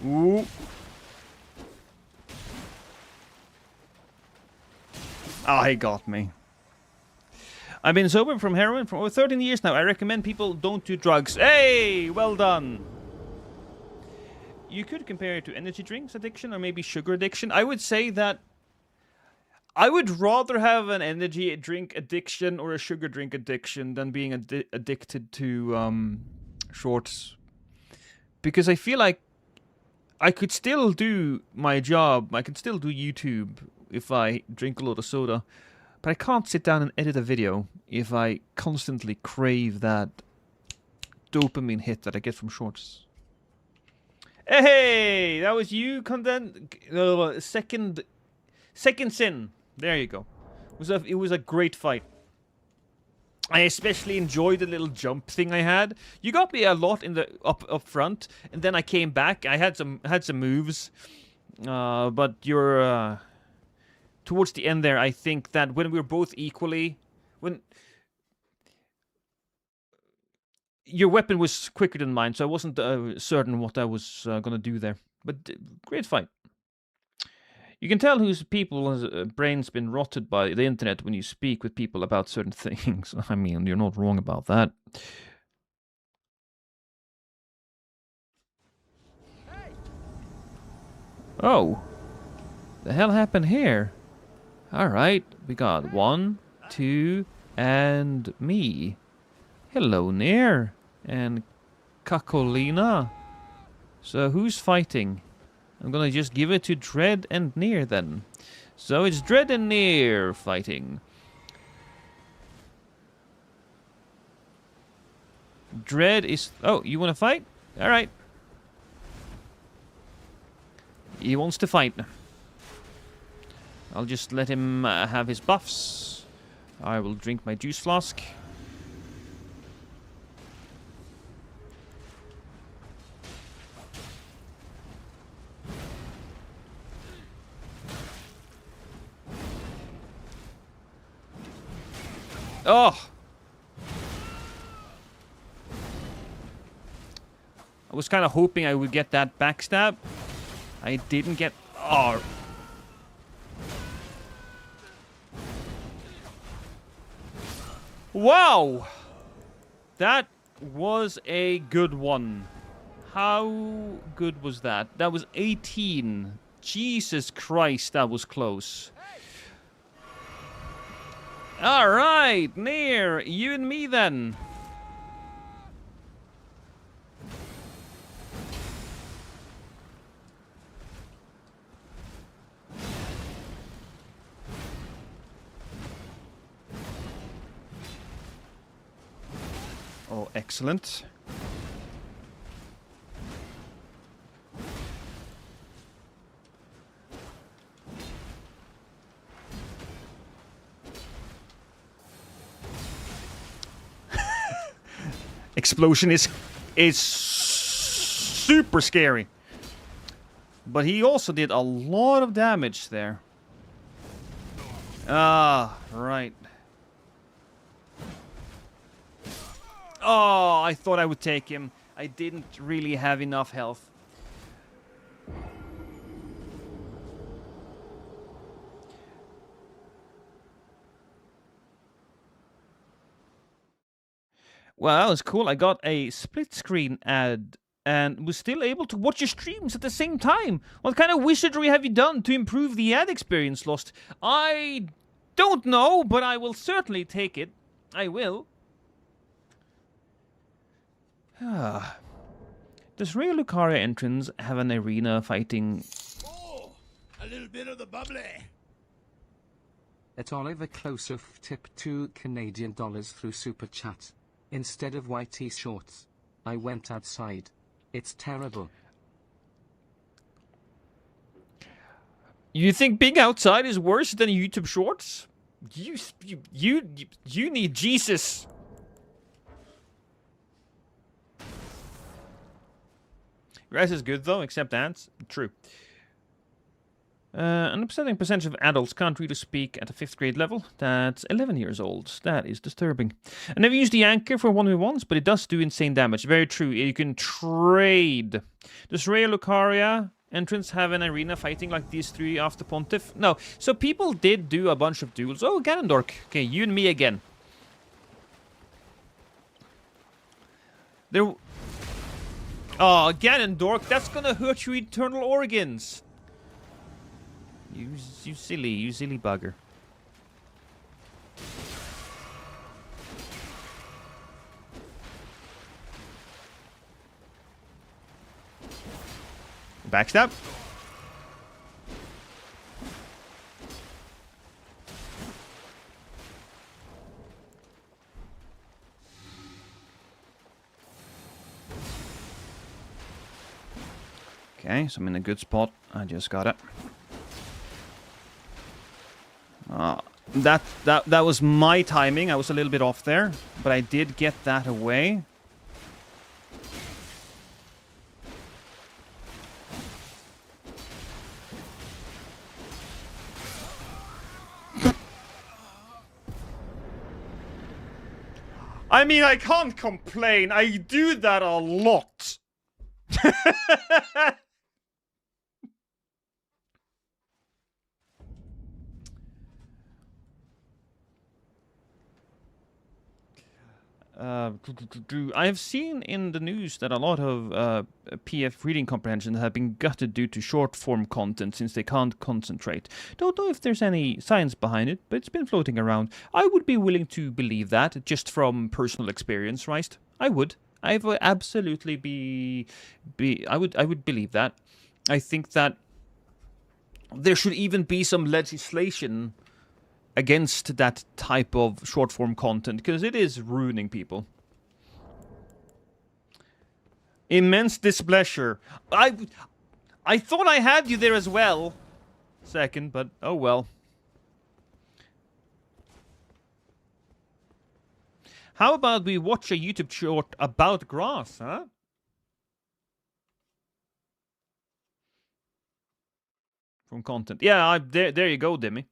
Ooh. Ah, he got me. I've been sober from heroin for over 13 years now. I recommend people don't do drugs. Hey, well done. You could compare it to energy drinks addiction or maybe sugar addiction. I would say that I would rather have an energy drink addiction or a sugar drink addiction than being addicted to shorts. Because I feel like I could still do my job. I could still do YouTube if I drink a lot of soda. But I can't sit down and edit a video if I constantly crave that dopamine hit that I get from shorts. Hey, that was you, second sin. There you go. It was a great fight. I especially enjoyed the little jump thing I had. You got me a lot in the up front, and then I came back. I had some moves, but you're towards the end there. I think that when we were both equally, when your weapon was quicker than mine, so I wasn't certain what I was gonna do there. But great fight. You can tell whose people's brain's been rotted by the internet when you speak with people about certain things. I mean, you're not wrong about that. Oh. The hell happened here? Alright, we got 1, 2, and me. Hello, Nair. And Kakolina. So who's fighting? I'm gonna just give it to Dread and Nair then. So it's Dread and Nair fighting. Dread is... Oh, you wanna fight? Alright. He wants to fight. I'll just let him have his buffs. I will drink my juice flask. Oh! I was kind of hoping I would get that backstab. I didn't get... Oh! Wow! That was a good one. How good was that? That was 18. Jesus Christ, that was close. Alright, Nair, you and me then. Oh, excellent. Explosion is super scary. But he also did a lot of damage there. Ah, right. Oh, I thought I would take him. I didn't really have enough health. Well, that was cool. I got a split screen ad and was still able to watch your streams at the same time. What kind of wizardry have you done to improve the ad experience, Lost? I don't know, but I will certainly take it. I will. Does Rhea Lucaria entrance have an arena fighting? Oh, a little bit of the bubbly. At Oliver Closer tip $2 Canadian through Super Chat. Instead of white t-shorts, I went outside. It's terrible. You think being outside is worse than YouTube Shorts? You need Jesus. Grass is good though, except ants. True. An upsetting percentage of adults can't read or speak at a 5th grade level. That's 11 years old. That is disturbing. I never used the anchor for 1v1s, but it does do insane damage. Very true. You can trade. Does Rhea Lucaria entrance have an arena fighting like these 3 after Pontiff? No. So people did do a bunch of duels. Oh, Ganondorf. Okay, you and me again. There... Oh, Ganondorf, that's gonna hurt your eternal organs. You silly bugger. Backstab. Okay, so I'm in a good spot. I just got it. That was my timing. I was a little bit off there, but I did get that away. I mean, I can't complain. I do that a lot. I have seen in the news that a lot of PF reading comprehension have been gutted due to short form content since they can't concentrate. Don't know if there's any science behind it, but it's been floating around. I would be willing to believe that just from personal experience, right? I would. I would absolutely I would believe that. I think that there should even be some legislation against that type of short form content, because it is ruining people. Immense displeasure. I thought I had you there as well. Second, but oh well. How about we watch a YouTube short about grass, huh? From content. Yeah, there you go, Demi.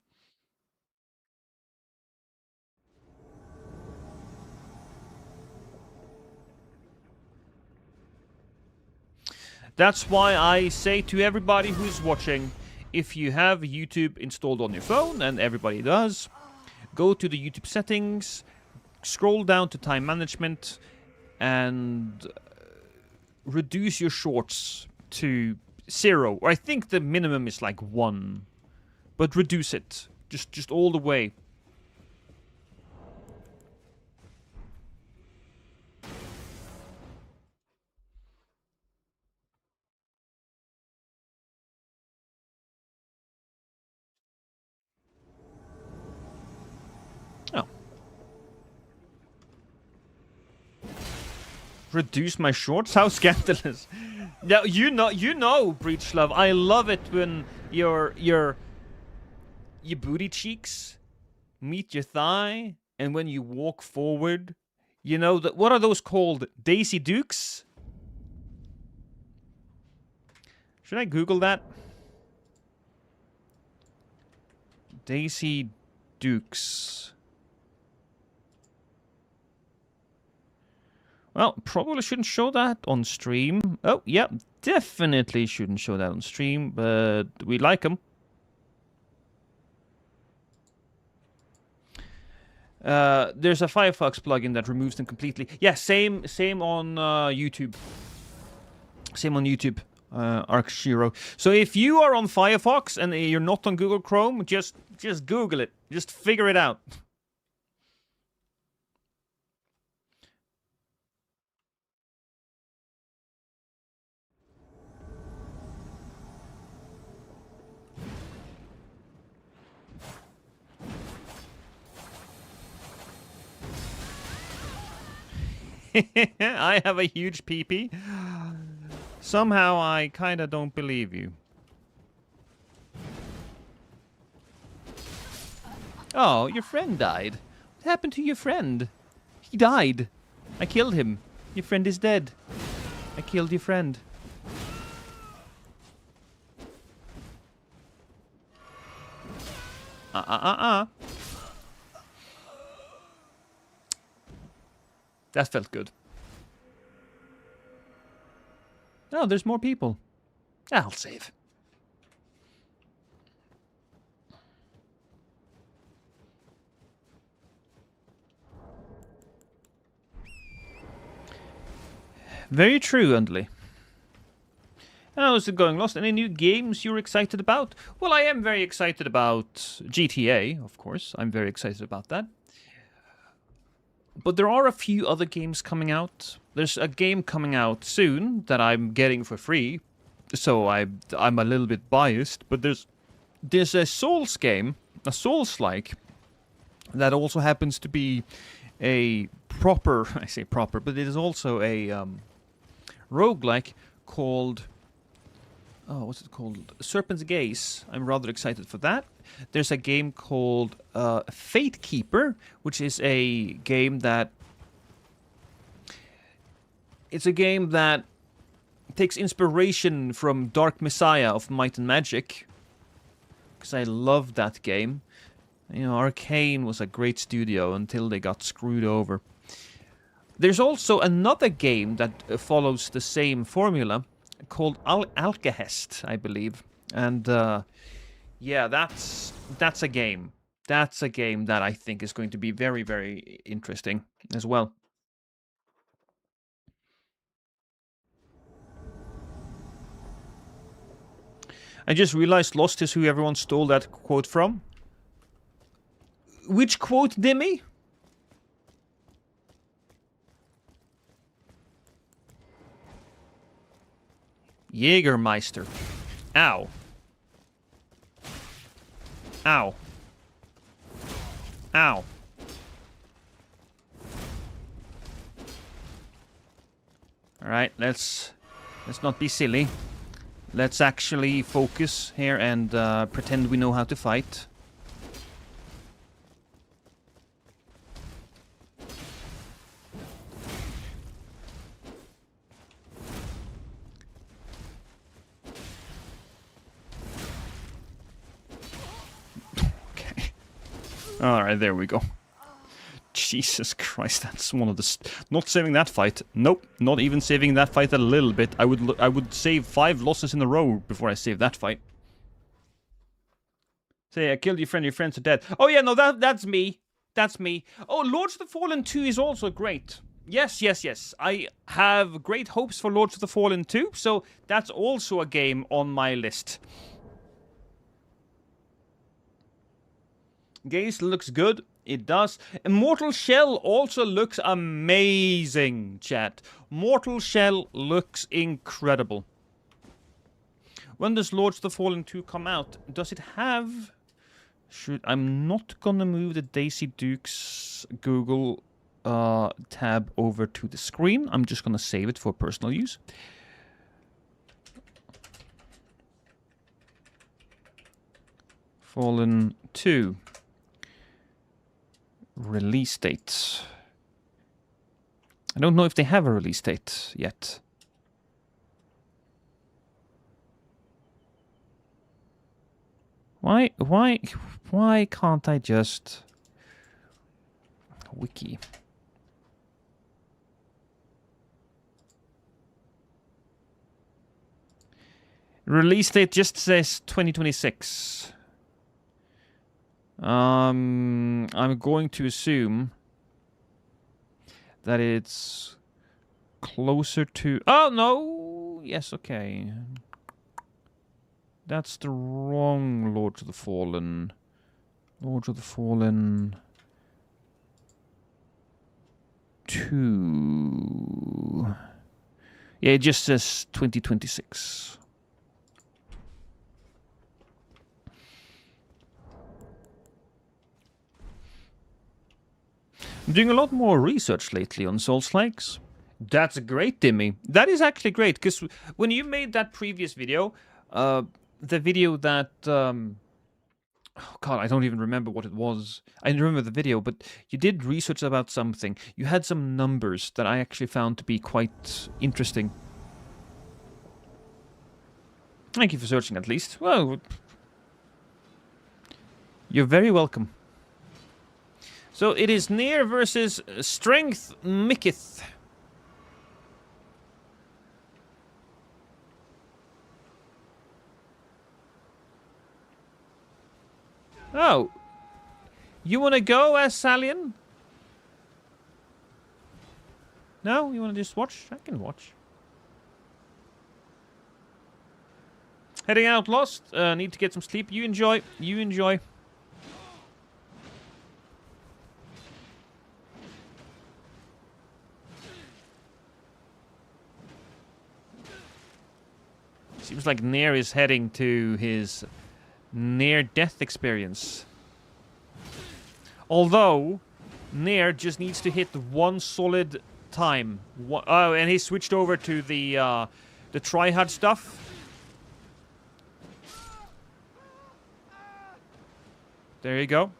That's why I say to everybody who's watching, if you have YouTube installed on your phone, and everybody does, go to the YouTube settings, scroll down to time management, and reduce your shorts to 0. Or I think the minimum is like 1. But reduce it. Just all the way. Oh. Reduce my shorts? How scandalous. Now, you know, Breechlove, I love it when your booty cheeks meet your thigh, and when you walk forward, you know, what are those called? Daisy Dukes? Should I Google that? Daisy Dukes. Well, probably shouldn't show that on stream. Oh, yeah, definitely shouldn't show that on stream, but we like them. There's a Firefox plugin that removes them completely. Yeah, same on YouTube. Same on YouTube, Arcshiro. So if you are on Firefox and you're not on Google Chrome, just Google it. Just figure it out. I have a huge pee-pee. Somehow I kinda don't believe you. Oh, your friend died. What happened to your friend? He died. I killed him. Your friend is dead. I killed your friend. That felt good. Oh, there's more people. I'll save. Very true, Undley. How's it going, Lost? Any new games you're excited about? Well, I am very excited about GTA, of course. I'm very excited about that. But there are a few other games coming out. There's a game coming out soon that I'm getting for free, so I'm a little bit biased. But there's a Souls game, a Soulslike, that also happens to be a proper, I say proper, but it is also a roguelike called what's it called? Serpent's Gaze. I'm rather excited for that. There's a game called Fate Keeper, which is a game that... It's a game that takes inspiration from Dark Messiah of Might and Magic. Because I love that game. You know, Arcane was a great studio until they got screwed over. There's also another game that follows the same formula called Alcahest, I believe. And yeah, that's a game. That's a game that I think is going to be very, very interesting as well. I just realized Lost is who everyone stole that quote from. Which quote, Dimmy? Jägermeister. Ow. Ow. Ow. Alright, let's not be silly. Let's actually focus here and pretend we know how to fight. Okay. Alright, there we go. Jesus Christ, that's one of the... Not saving that fight. Nope, not even saving that fight a little bit. I would save 5 losses in a row before I save that fight. Say, I killed your friends are dead. Oh yeah, no, that's me. That's me. Oh, Lords of the Fallen 2 is also great. Yes, yes, yes. I have great hopes for Lords of the Fallen 2, so that's also a game on my list. Gaze looks good. It does. Mortal Shell also looks amazing, chat. Mortal Shell looks incredible. When does Lords of the Fallen 2 come out? Does it have... I'm not gonna move the Daisy Dukes Google tab over to the screen. I'm just gonna save it for personal use. Fallen 2. Release date. I don't know if they have a release date yet. Why can't I just... Wiki. Release date just says 2026. I'm going to assume that it's closer to... Oh, no! Yes, okay. That's the wrong Lords of the Fallen. Lords of the Fallen... 2... Yeah, it just says 2026. I'm doing a lot more research lately on Soulslikes. That's great, Dimmy. That is actually great, because when you made that previous video, the video that... oh god, I don't even remember what it was. I remember the video, but you did research about something. You had some numbers that I actually found to be quite interesting. Thank you for searching, at least. Well, you're very welcome. So it is Nier versus Strength Mikith. Oh. You want to go as Salian? No? You want to just watch? I can watch. Heading out, Lost. Need to get some sleep. You enjoy. You enjoy. Seems like Nier is heading to his near-death experience. Although, Nier just needs to hit one solid time. Oh, and he switched over to the tryhard stuff. There you go.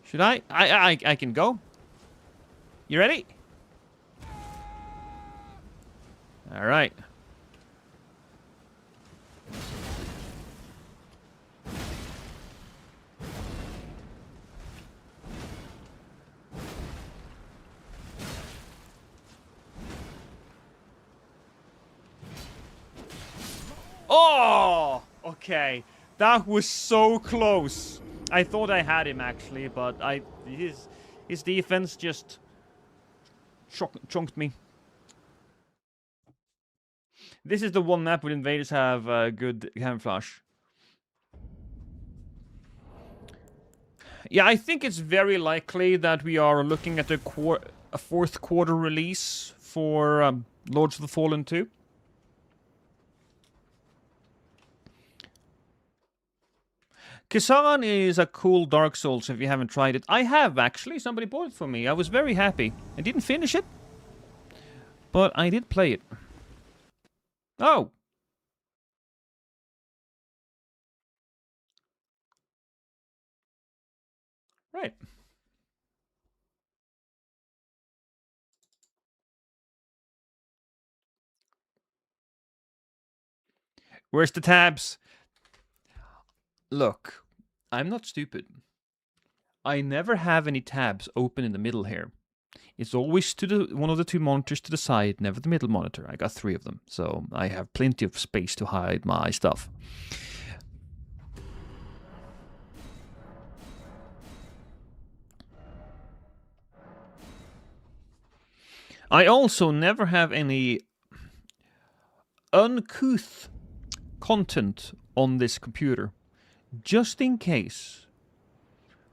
Should I? I can go. You ready? All right. Oh! Okay. That was so close. I thought I had him actually, but his defense just chunked me. This is the one map where invaders have good camouflage. Yeah, I think it's very likely that we are looking at a fourth quarter release for Lords of the Fallen 2. Kazan is a cool Dark Souls if you haven't tried it. I have, actually. Somebody bought it for me. I was very happy. I didn't finish it, but I did play it. Oh! Right. Where's the tabs? Look, I'm not stupid. I never have any tabs open in the middle here. It's always to one of the two monitors to the side, never the middle monitor. I got 3 of them, so I have plenty of space to hide my stuff. I also never have any uncouth content on this computer, just in case.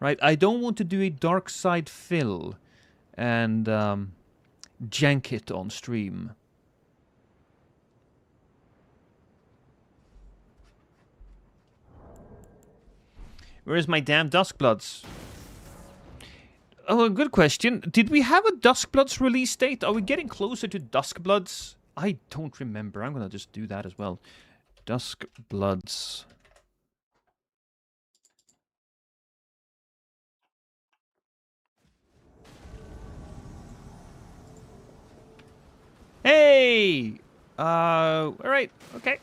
Right? I don't want to do a dark side fill and jank it on stream. Where's my damn Duskbloods? Oh, good question. Did we have a Duskbloods release date? Are we getting closer to Duskbloods? I don't remember. I'm gonna just do that as well. Duskbloods. Hey! Alright, okay.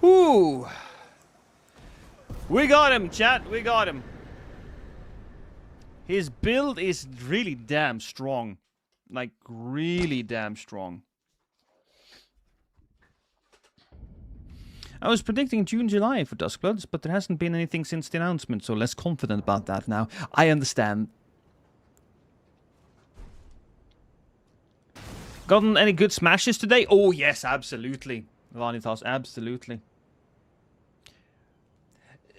Ooh. We got him, chat. We got him. His build is really damn strong. Like, really damn strong. I was predicting June, July for Duskbloods, but there hasn't been anything since the announcement, so less confident about that now. I understand. Gotten any good smashes today? Oh, yes, absolutely. Vanitas, absolutely.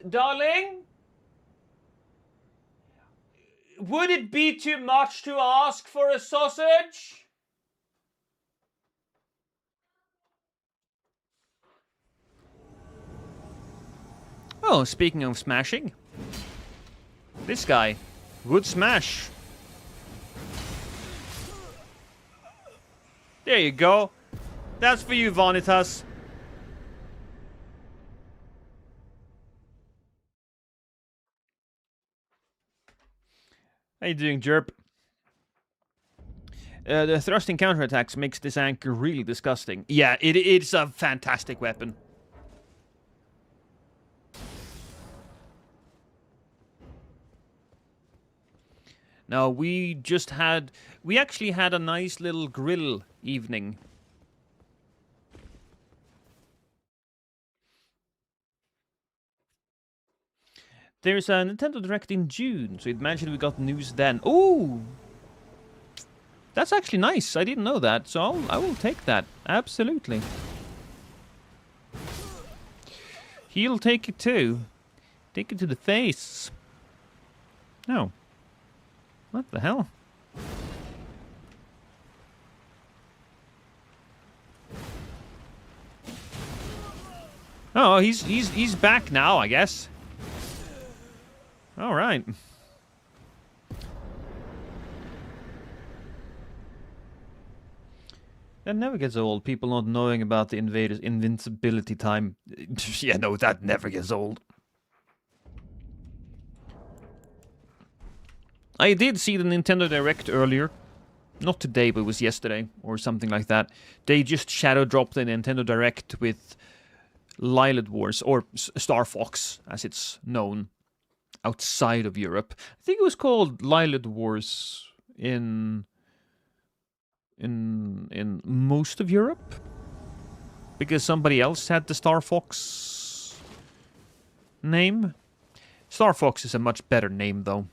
Darling? Would it be too much to ask for a sausage? Oh, speaking of smashing. This guy would smash. There you go. That's for you, Vanitas. How you doing, Jerp? The thrusting counterattacks makes this anchor really disgusting. Yeah, it's a fantastic weapon. Now, we actually had a nice little grill evening. There's a Nintendo Direct in June, so imagine we got news then. Ooh! That's actually nice. I didn't know that, so I will take that. Absolutely. He'll take it too. Take it to the face. No. What the hell? Oh, he's back now, I guess. All right. That never gets old, people not knowing about the invaders' invincibility time. Yeah, no, that never gets old. I did see the Nintendo Direct earlier. Not today, but it was yesterday, or something like that. They just shadow dropped the Nintendo Direct with Lilith Wars, or Star Fox, as it's known, outside of Europe. I think it was called Lilith Wars in most of Europe, because somebody else had the Star Fox name. Star Fox is a much better name, though.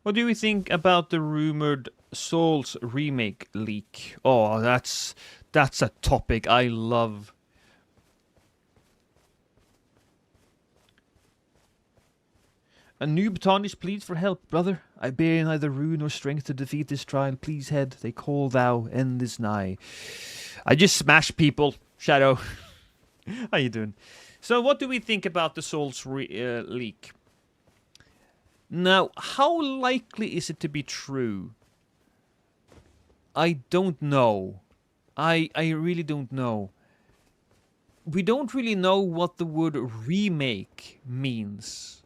What do we think about the rumored Souls remake leak? Oh, that's a topic I love. A noob tarnish pleads for help, brother. I bear neither rune nor strength to defeat this trial. Please head, they call thou, end is nigh. I just smash people, Shadow. How you doing? So what do we think about the Souls leak? Now, how likely is it to be true? I don't know. I really don't know. We don't really know what the word remake means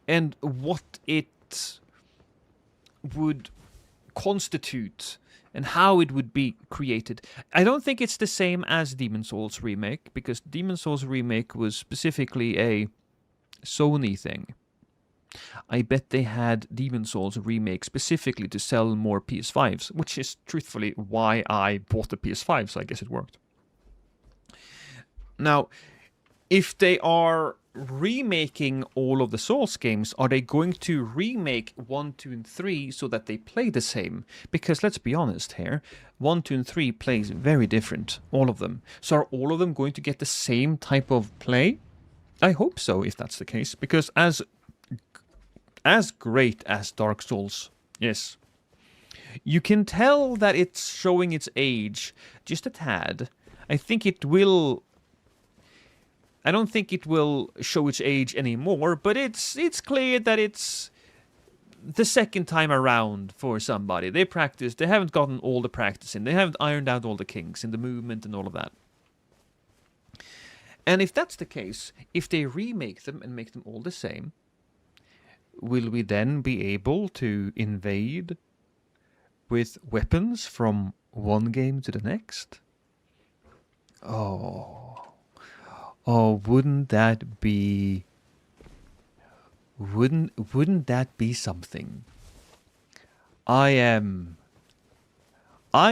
and what it would constitute and how it would be created. I don't think it's the same as Demon Souls Remake, because Demon Souls Remake was specifically a Sony thing. I bet they had Demon Souls Remake specifically to sell more PS5s, which is truthfully why I bought the PS5, so I guess it worked. Now, if they are remaking all of the Souls games, are they going to remake 1, 2, and 3 so that they play the same? Because let's be honest here, 1, 2, and 3 plays very different, all of them. So are all of them going to get the same type of play? I hope so, if that's the case, because as great as Dark Souls is, you can tell that it's showing its age just a tad. I don't think it will show its age anymore, but it's clear that it's the second time around for somebody. They haven't gotten all the practice in. They haven't ironed out all the kinks in the movement and all of that. And if that's the case, if they remake them and make them all the same, will we then be able to invade with weapons from one game to the next? Oh, wouldn't that be something? I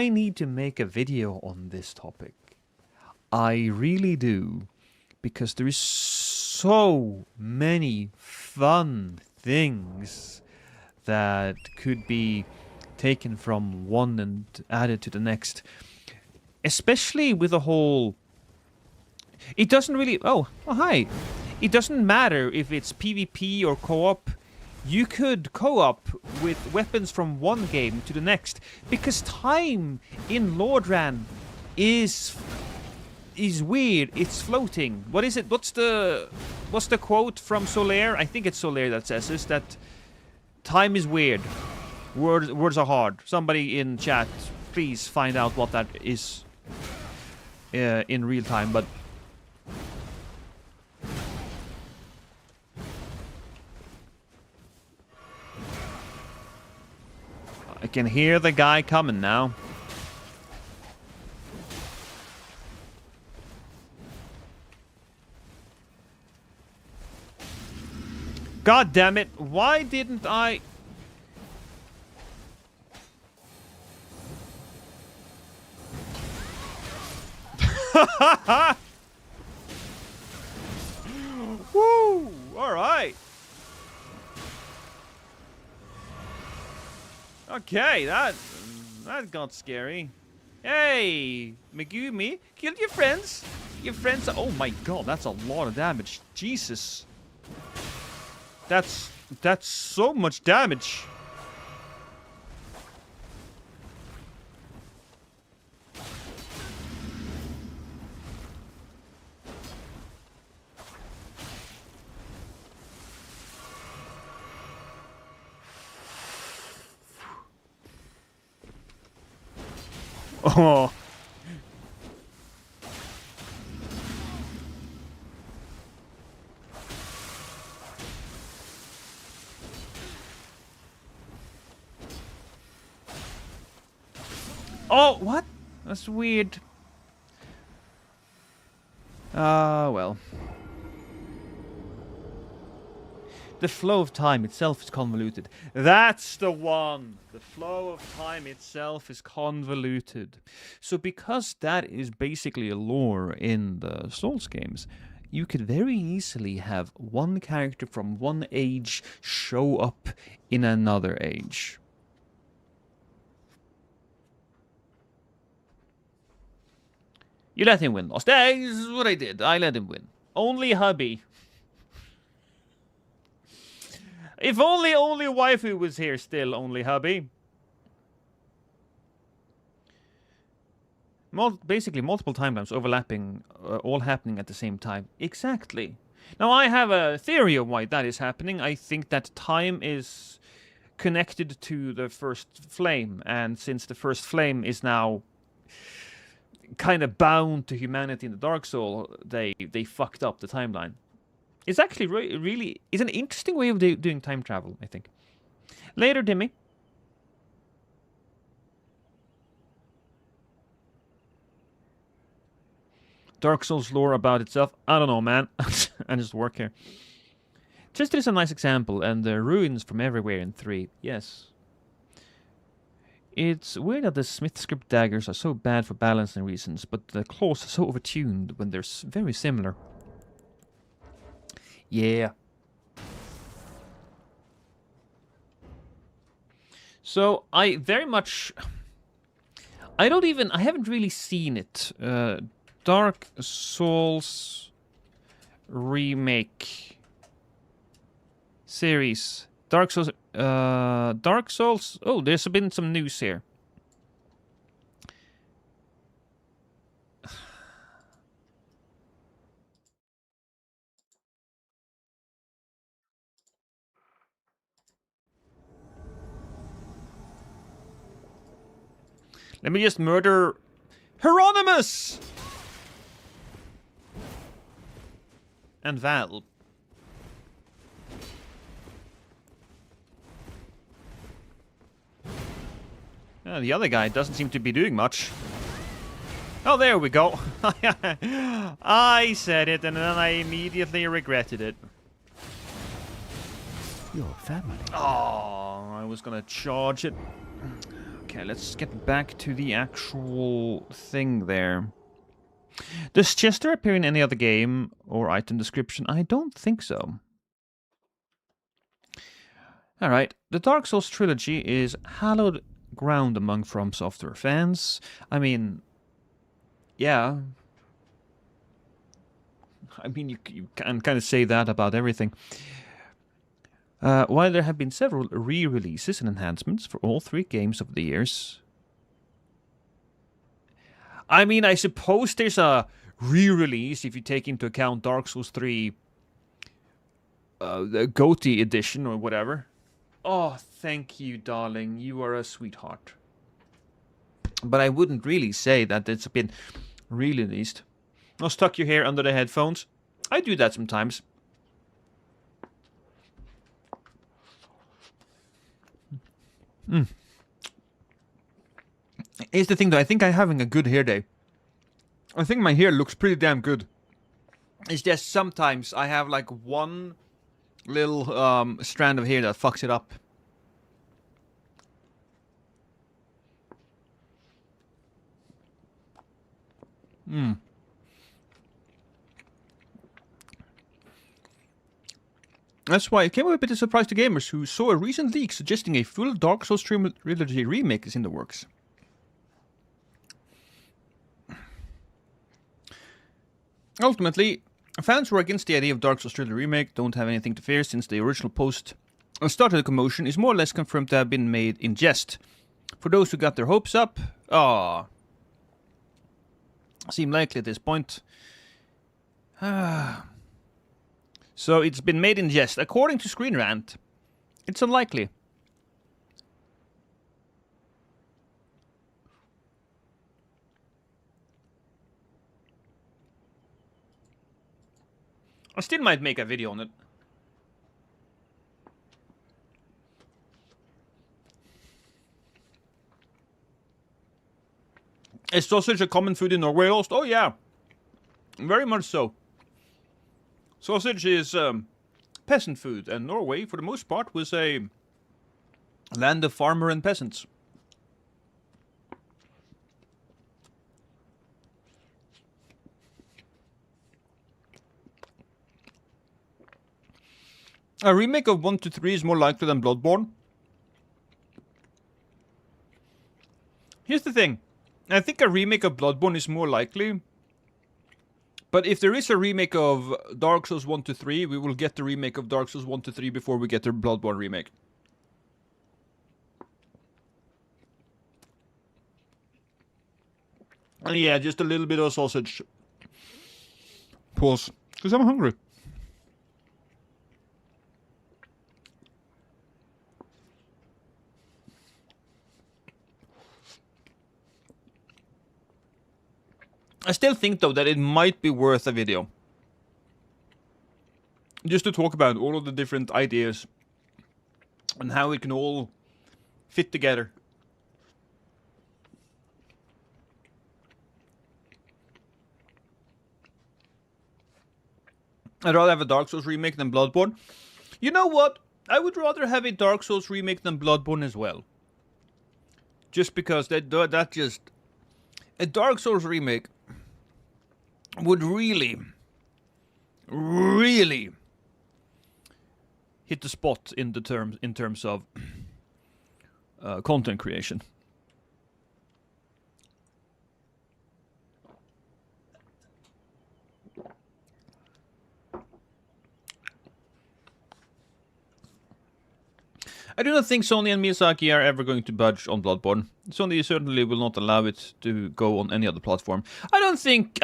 need to make a video on this topic. I really do, because there is so many fun things that could be taken from one and added to the next, especially with the whole. It doesn't really. Oh, hi. It doesn't matter if it's PvP or co-op. You could co-op with weapons from one game to the next, because time in Lordran is weird. It's floating. What is it? What's the quote from Solaire? I think it's Solaire that says this, that time is weird. Words are hard. Somebody in chat, please find out what that is in real time. But I can hear the guy coming now. God damn it, why didn't I... Woo! Alright. Okay, that got scary. Hey, Megumi, killed your friends. Your friends. Oh my god, that's a lot of damage. Jesus. That's so much damage. Oh. Oh, what? That's weird. Well. The flow of time itself is convoluted. That's the one! The flow of time itself is convoluted. So because that is basically a lore in the Souls games, you could very easily have one character from one age show up in another age. You let him win, Lost. That is what I did. I let him win. Only hubby. If only waifu was here still, only hubby. Basically, multiple timelines overlapping, all happening at the same time. Exactly. Now, I have a theory of why that is happening. I think that time is connected to the first flame, and since the first flame is now kind of bound to humanity in the Dark Soul, they fucked up the timeline. It's actually really is an interesting way of doing time travel, I think. Later, Dimmy. Dark Souls lore about itself. I don't know, man. I just work here. Just is a nice example, and the ruins from everywhere in 3. Yes. It's weird that the Smith script daggers are so bad for balancing reasons, but the claws are so overtuned when they're very similar. Yeah. So, I very much... I haven't really seen it. Dark Souls remake series. Dark Souls... Oh, there's been some news here. Let me just murder Hieronymus! And Val. The other guy doesn't seem to be doing much. Oh, there we go. I said it, and then I immediately regretted it. Your family. Oh, I was gonna charge it. Okay, let's get back to the actual thing there. Does Chester appear in any other game or item description? I don't think so. Alright, the Dark Souls trilogy is hallowed ground among From Software fans. I mean, yeah. I mean, you can kind of say that about everything. While there have been several re-releases and enhancements for all 3 games over the years, I mean, I suppose there's a re-release if you take into account Dark Souls 3, the GOTY edition or whatever. Oh, thank you, darling. You are a sweetheart. But I wouldn't really say that it's been re-released. I'll stuck your hair under the headphones. I do that sometimes. Here's the thing though, I think I'm having a good hair day. I think my hair looks pretty damn good. It's just sometimes I have like one little strand of hair that fucks it up. That's why it came a bit of a surprise to gamers who saw a recent leak suggesting a full Dark Souls trilogy remake is in the works. Ultimately, fans who are against the idea of Dark Souls trilogy remake don't have anything to fear, since the original post started the commotion is more or less confirmed to have been made in jest. For those who got their hopes up, seem likely at this point. So it's been made in jest. According to Screen Rant, it's unlikely. I still might make a video on it. Is sausage a common food in Norway, Lost? Oh yeah, very much so. Sausage is peasant food, and Norway, for the most part, was a land of farmer and peasants. A remake of 1 to 3 is more likely than Bloodborne. Here's the thing. I think a remake of Bloodborne is more likely. But if there is a remake of Dark Souls 1 to 3, we will get the remake of Dark Souls 1 to 3 before we get the Bloodborne remake. And yeah, just a little bit of sausage. Pause. Because I'm hungry. I still think, though, that it might be worth a video. Just to talk about all of the different ideas. And how it can all fit together. I'd rather have a Dark Souls remake than Bloodborne. You know what? I would rather have a Dark Souls remake than Bloodborne as well. Just because that just... A Dark Souls remake would really hit the spot in terms of content creation. I do not think Sony and Miyazaki are ever going to budge on Bloodborne. Sony certainly will not allow it to go on any other platform. I don't think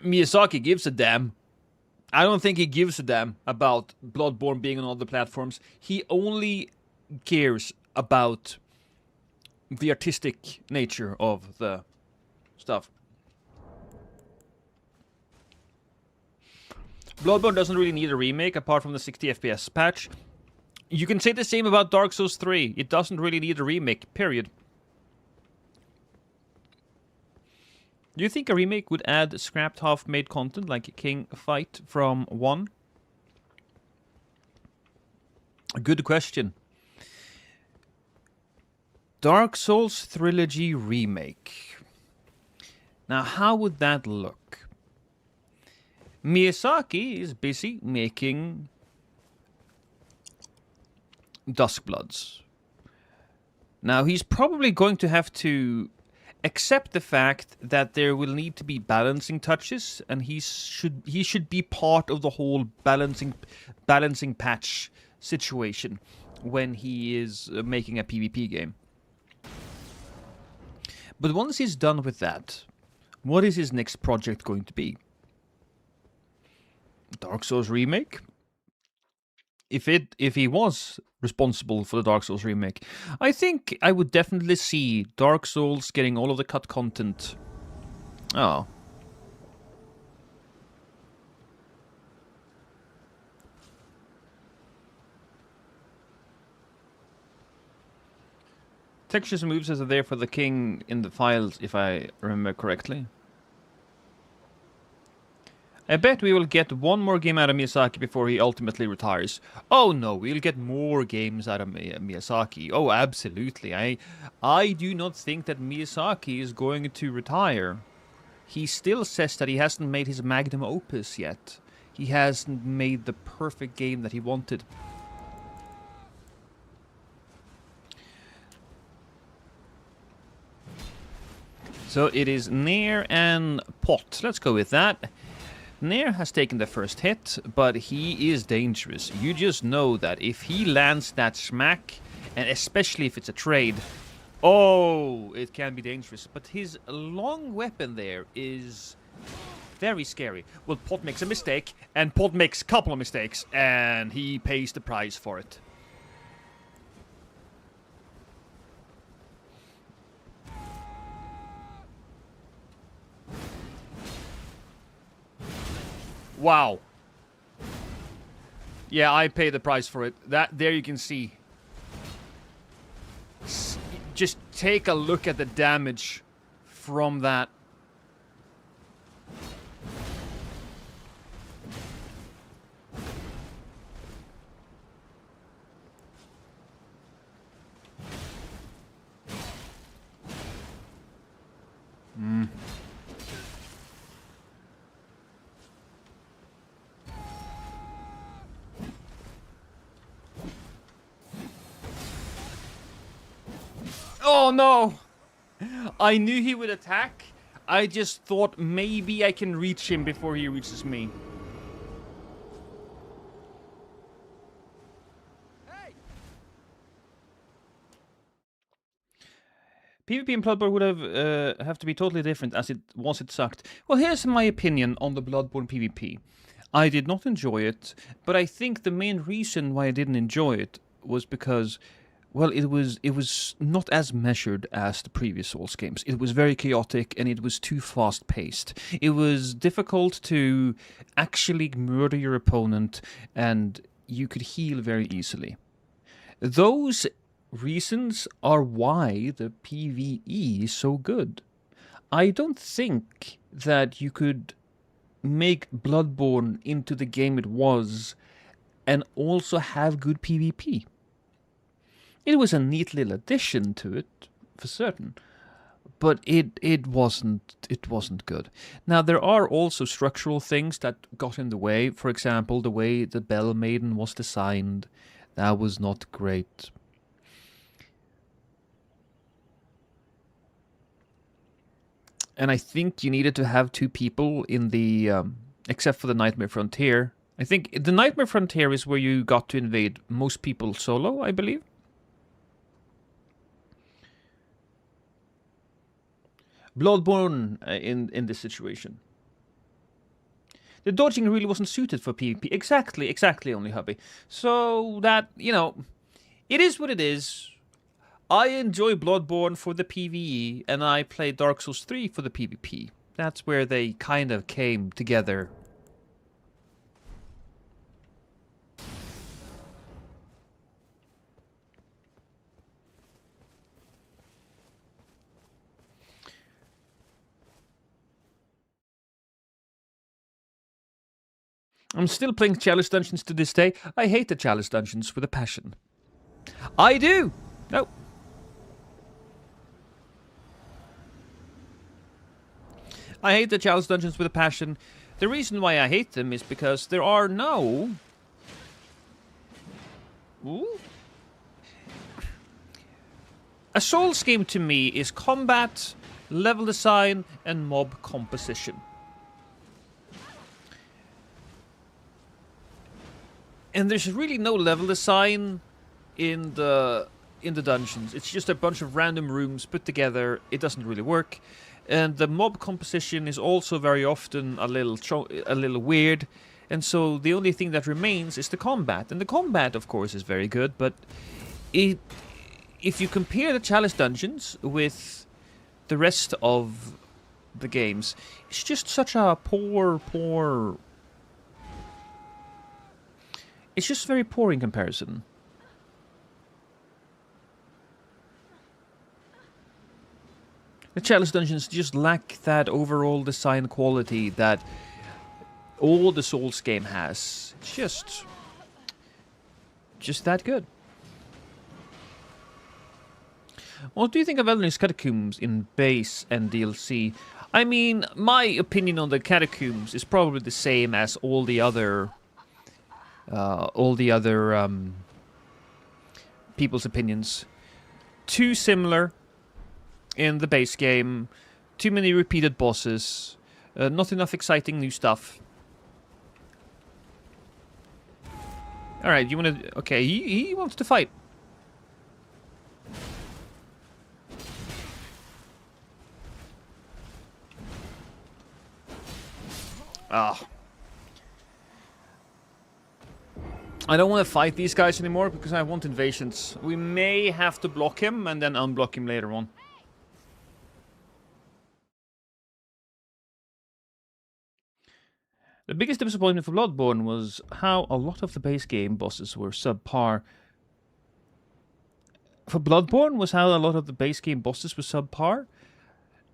Miyazaki gives a damn. I don't think he gives a damn about Bloodborne being on other platforms. He only cares about the artistic nature of the stuff. Bloodborne doesn't really need a remake apart from the 60 FPS patch. You can say the same about Dark Souls 3. It doesn't really need a remake, period. Do you think a remake would add scrapped half-made content like King Fight from 1? Good question. Dark Souls Trilogy Remake. Now, how would that look? Miyazaki is busy making Duskbloods. Now, he's probably going to have to accept the fact that there will need to be balancing touches, and he should be part of the whole balancing patch situation when he is making a PvP game. But once he's done with that, what is his next project going to be? Dark Souls remake? If he was responsible for the Dark Souls remake, I think I would definitely see Dark Souls getting all of the cut content. Oh. Textures and moves are there for the king in the files, if I remember correctly. I bet we will get one more game out of Miyazaki before he ultimately retires. Oh no, we'll get more games out of Miyazaki. Oh, absolutely. I do not think that Miyazaki is going to retire. He still says that he hasn't made his magnum opus yet. he hasn't made the perfect game that he wanted. So it is Nair and Pot. Let's go with that. Nair has taken the first hit, but he is dangerous. You just know that if he lands that smack, and especially if it's a trade, oh, it can be dangerous. But his long weapon there is very scary. Well, Pot makes a mistake, and Pot makes a couple of mistakes, and he pays the price for it. Wow. Yeah, I pay the price for it. There you can see. Just take a look at the damage from that. Oh no! I knew he would attack. I just thought maybe I can reach him before he reaches me. Hey! PvP in Bloodborne would have to be totally different as it sucked. Well, here's my opinion on the Bloodborne PvP. I did not enjoy it, but I think the main reason why I didn't enjoy it was because, well, it was not as measured as the previous Souls games. It was very chaotic and it was too fast-paced. It was difficult to actually murder your opponent, and you could heal very easily. Those reasons are why the PvE is so good. I don't think that you could make Bloodborne into the game it was and also have good PvP. It was a neat little addition to it, for certain, but it wasn't good. Now, there are also structural things that got in the way. For example, the way the Bell Maiden was designed, that was not great. And I think you needed to have two people in the, except for the Nightmare Frontier. I think the Nightmare Frontier is where you got to invade most people solo, I believe. Bloodborne in this situation. The dodging really wasn't suited for PvP. Exactly, only hubby. So that, it is what it is. I enjoy Bloodborne for the PvE, and I play Dark Souls 3 for the PvP. That's where they kind of came together. I'm still playing Chalice Dungeons to this day. I hate the Chalice Dungeons with a passion. I do! No. I hate the Chalice Dungeons with a passion. The reason why I hate them is because there are no... Ooh. A Souls game to me is combat, level design, and mob composition. And there's really no level design in the dungeons. It's just a bunch of random rooms put together. It doesn't really work. And the mob composition is also very often a little weird. And so the only thing that remains is the combat. And the combat, of course, is very good, but if you compare the Chalice Dungeons with the rest of the games, it's just such a poor... It's just very poor in comparison. The Chalice Dungeons just lack that overall design quality that all the Souls game has. It's just that good. What do you think of Elden Ring's Catacombs in base and DLC? I mean, my opinion on the catacombs is probably the same as all the other people's opinions. Too similar in the base game. Too many repeated bosses. Not enough exciting new stuff. Alright, you wanna... Okay, he wants to fight. Ah. I don't want to fight these guys anymore because I want invasions. We may have to block him and then unblock him later on. The biggest disappointment for Bloodborne was how a lot of the base game bosses were subpar. For Bloodborne was how a lot of the base game bosses were subpar?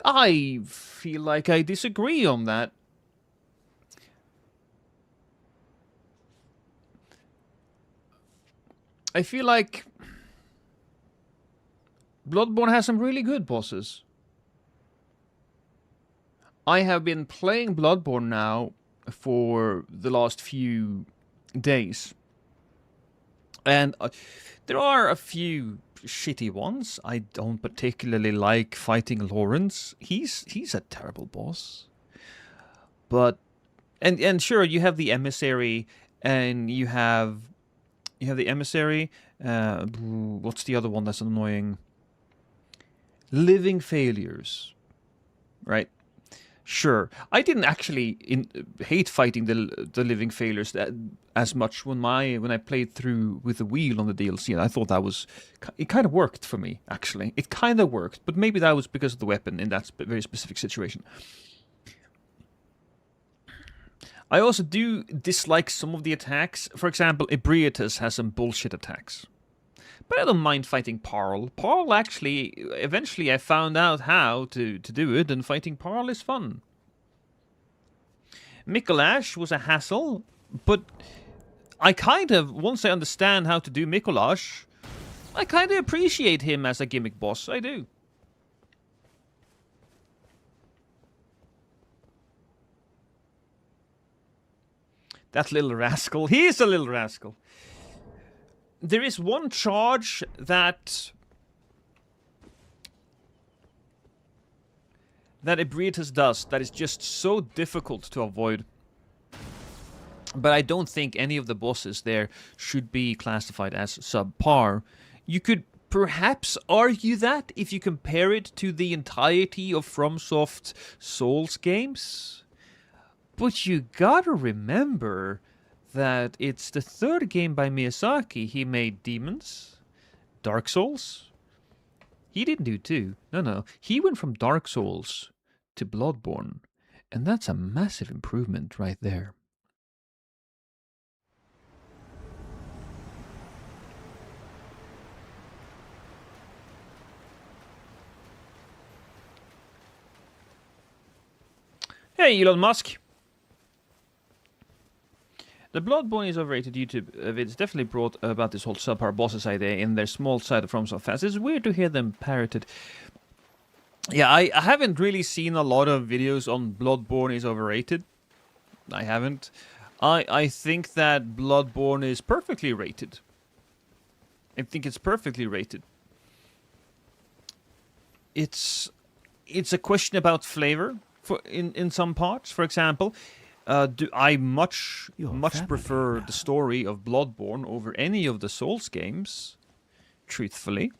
I feel like I disagree on that. I feel like Bloodborne has some really good bosses. I have been playing Bloodborne now for the last few days. And there are a few shitty ones. I don't particularly like fighting Lawrence. He's a terrible boss. But and sure, you have the emissary and you have the emissary. What's the other one that's annoying? Living failures. Right? Sure. I didn't actually hate fighting the living failures as much when I played through with the wheel on the DLC. And I thought it kind of worked for me, actually. It kind of worked, but maybe that was because of the weapon in that very specific situation. I also do dislike some of the attacks. For example, Ebrietas has some bullshit attacks. But I don't mind fighting Parl. Parl actually, eventually I found out how to do it, and fighting Parl is fun. Mikolash was a hassle, but I kind of, once I understand how to do Mikolash, I kind of appreciate him as a gimmick boss. I do. That little rascal. He's a little rascal. There is one charge that Ebrietas does that is just so difficult to avoid. But I don't think any of the bosses there should be classified as subpar. You could perhaps argue that if you compare it to the entirety of FromSoft Souls games. But you gotta remember that it's the third game by Miyazaki. He made Demons, Dark Souls. He didn't do 2. No. He went from Dark Souls to Bloodborne. And that's a massive improvement right there. Hey, Elon Musk. The Bloodborne is overrated YouTube. It's definitely brought about this whole subpar bosses idea in their small side of FromSoft fans. It's weird to hear them parroted. Yeah, I haven't really seen a lot of videos on Bloodborne is overrated. I haven't. I think that Bloodborne is perfectly rated. I think it's perfectly rated. It's a question about flavor in some parts. For example, I much prefer the story of Bloodborne over any of the Souls games, truthfully.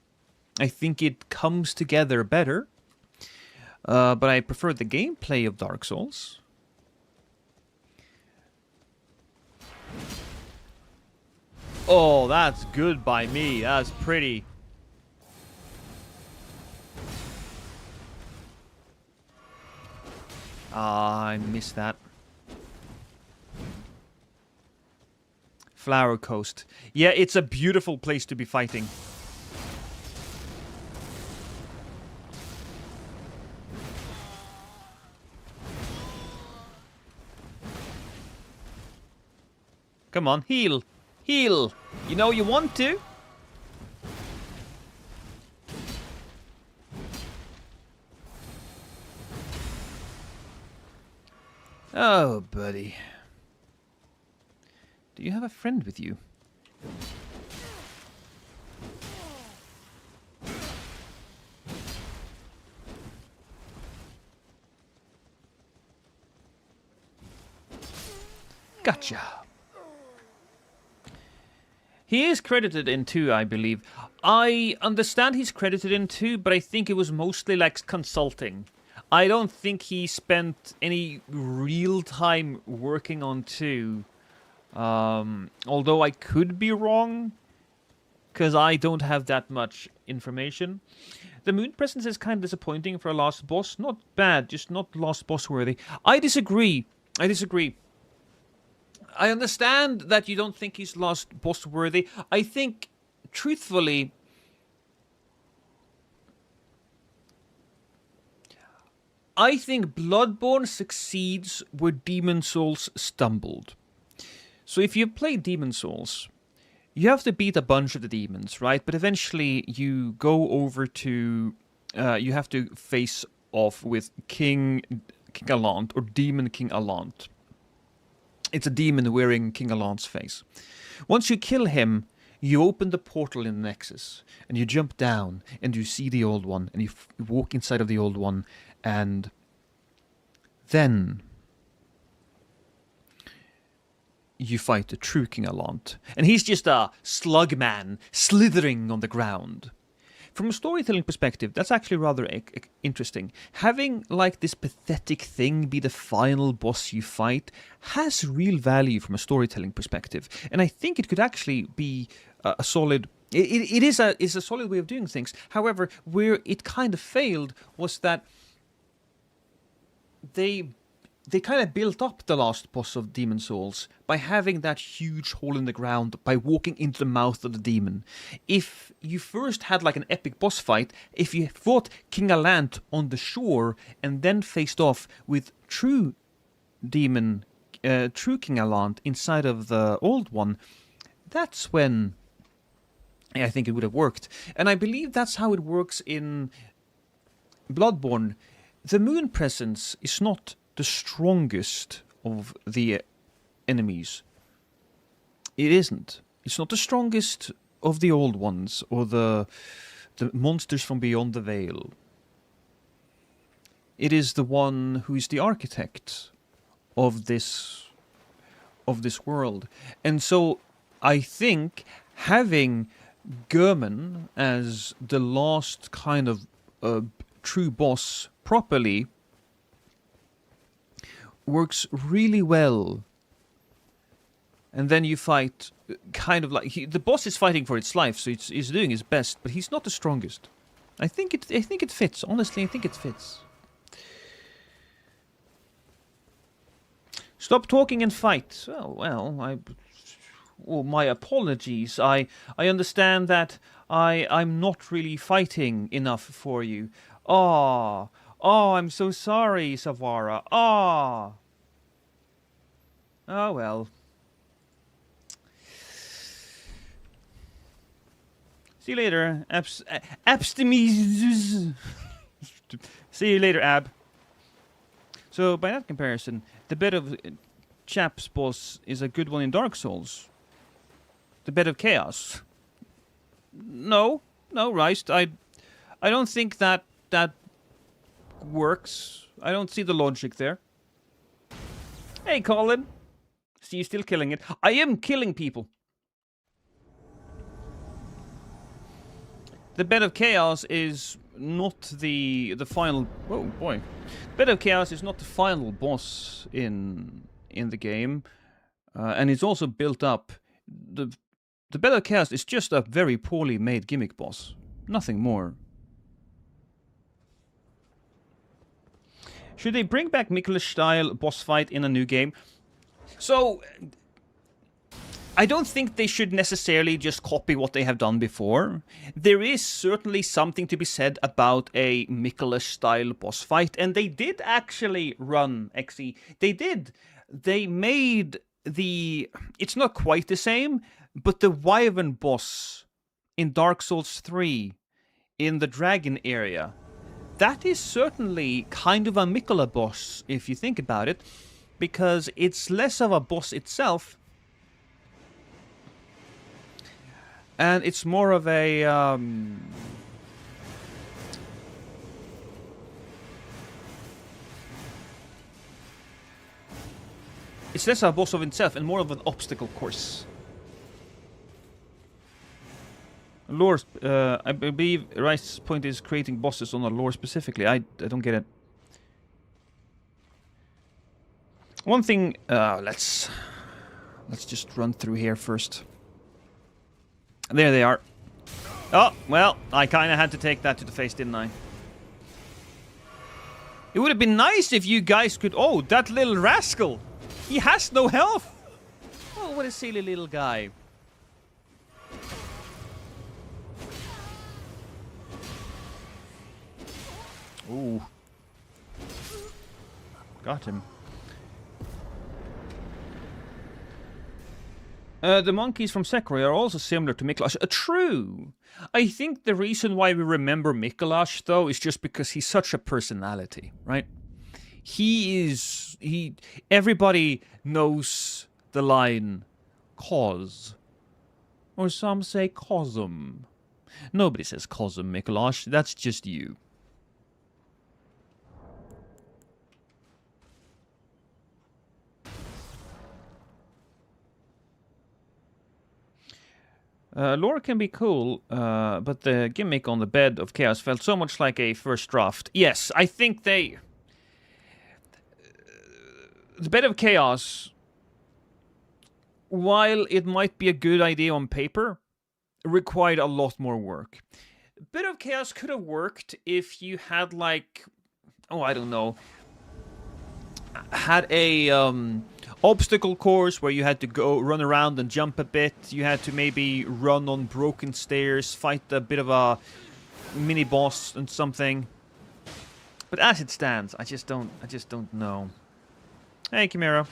I think it comes together better. But I prefer the gameplay of Dark Souls. Oh, that's good by me. That's pretty. I missed that. Flower Coast. Yeah, it's a beautiful place to be fighting. Come on, heal. Heal. You know you want to. Oh, buddy. Do you have a friend with you? Gotcha. He is credited in 2, I believe. I understand he's credited in 2, but I think it was mostly like consulting. I don't think he spent any real time working on 2. Although I could be wrong, because I don't have that much information. The moon presence is kind of disappointing for a last boss. Not bad, just not last boss worthy. I disagree. I understand that you don't think he's last boss worthy. I think, truthfully, I think Bloodborne succeeds where Demon Souls stumbled. So if you play Demon Souls, you have to beat a bunch of the demons, right? But eventually you go over to... you have to face off with King Allant, or Demon King Allant. It's a demon wearing King Allant's face. Once you kill him, you open the portal in the Nexus, and you jump down, and you see the Old One, and you walk inside of the Old One, and then you fight the true King Allant. And he's just a slug man slithering on the ground. From a storytelling perspective, that's actually rather interesting. Having like this pathetic thing be the final boss you fight has real value from a storytelling perspective, and I think it could actually be a solid. It is a solid way of doing things. However, where it kind of failed was that they kind of built up the last boss of Demon Souls by having that huge hole in the ground, by walking into the mouth of the demon. If you first had like an epic boss fight, if you fought King Allant on the shore and then faced off with true King Allant inside of the Old One, that's when I think it would have worked. And I believe that's how it works in Bloodborne. The moon presence is not the strongest of the enemies. It isn't. It's not the strongest of the old ones or the monsters from beyond the veil. It is the one who is the architect of this world. And so I think having German as the last kind of true boss properly works really well. And then you fight kind of like the boss is fighting for its life, so he's doing his best, but he's not the strongest. I think it fits. Honestly, I think it fits. Stop talking and fight. Oh well, my apologies. I understand that I'm not really fighting enough for you. Oh, I'm so sorry, Savara. Oh well. See you later, Abstemies. See you later, Ab. So, by that comparison, the bed of Chaps boss is a good one in Dark Souls. The bed of chaos. No, Reist. I don't think that works. I don't see the logic there. Hey, Colin. See you still killing it. I am killing people. The Bed of Chaos is not the final... Oh, boy. Bed of Chaos is not the final boss in the game. And it's also built up... The Bed of Chaos is just a very poorly made gimmick boss. Nothing more. Should they bring back Miklos-style boss fight in a new game? So... I don't think they should necessarily just copy what they have done before. There is certainly something to be said about a Miklos-style boss fight, and they did actually run XE. They did. They made the... It's not quite the same, but the Wyvern boss in Dark Souls 3, in the dragon area, that is certainly kind of a Mikola boss, if you think about it. because it's less of a boss itself, and it's more of a it's less of a boss of itself and more of an obstacle course. Lore, I believe Rice's point is creating bosses on a lore specifically. I don't get it. One thing, let's just run through here first. There they are. Oh, well, I kind of had to take that to the face, didn't I? It would have been nice if you guys could... Oh, that little rascal! He has no health! Oh, what a silly little guy. Ooh. Got him. The monkeys from Sekiro are also similar to Mikolash. True! I think the reason why we remember Mikolash, though, is just because he's such a personality, right? Everybody knows the line, cause. Or some say cosm. Nobody says cosm, Mikolash. That's just you. Lore can be cool, but the gimmick on the bed of chaos felt so much like a first draft. Yes, I think the bed of chaos, while it might be a good idea on paper, required a lot more work. Bed of chaos could have worked if you had, like, oh, I don't know, had a obstacle course where you had to go run around and jump a bit. You had to maybe run on broken stairs, fight a bit of a mini boss and something. But as it stands, I just don't know. Hey, Chimera.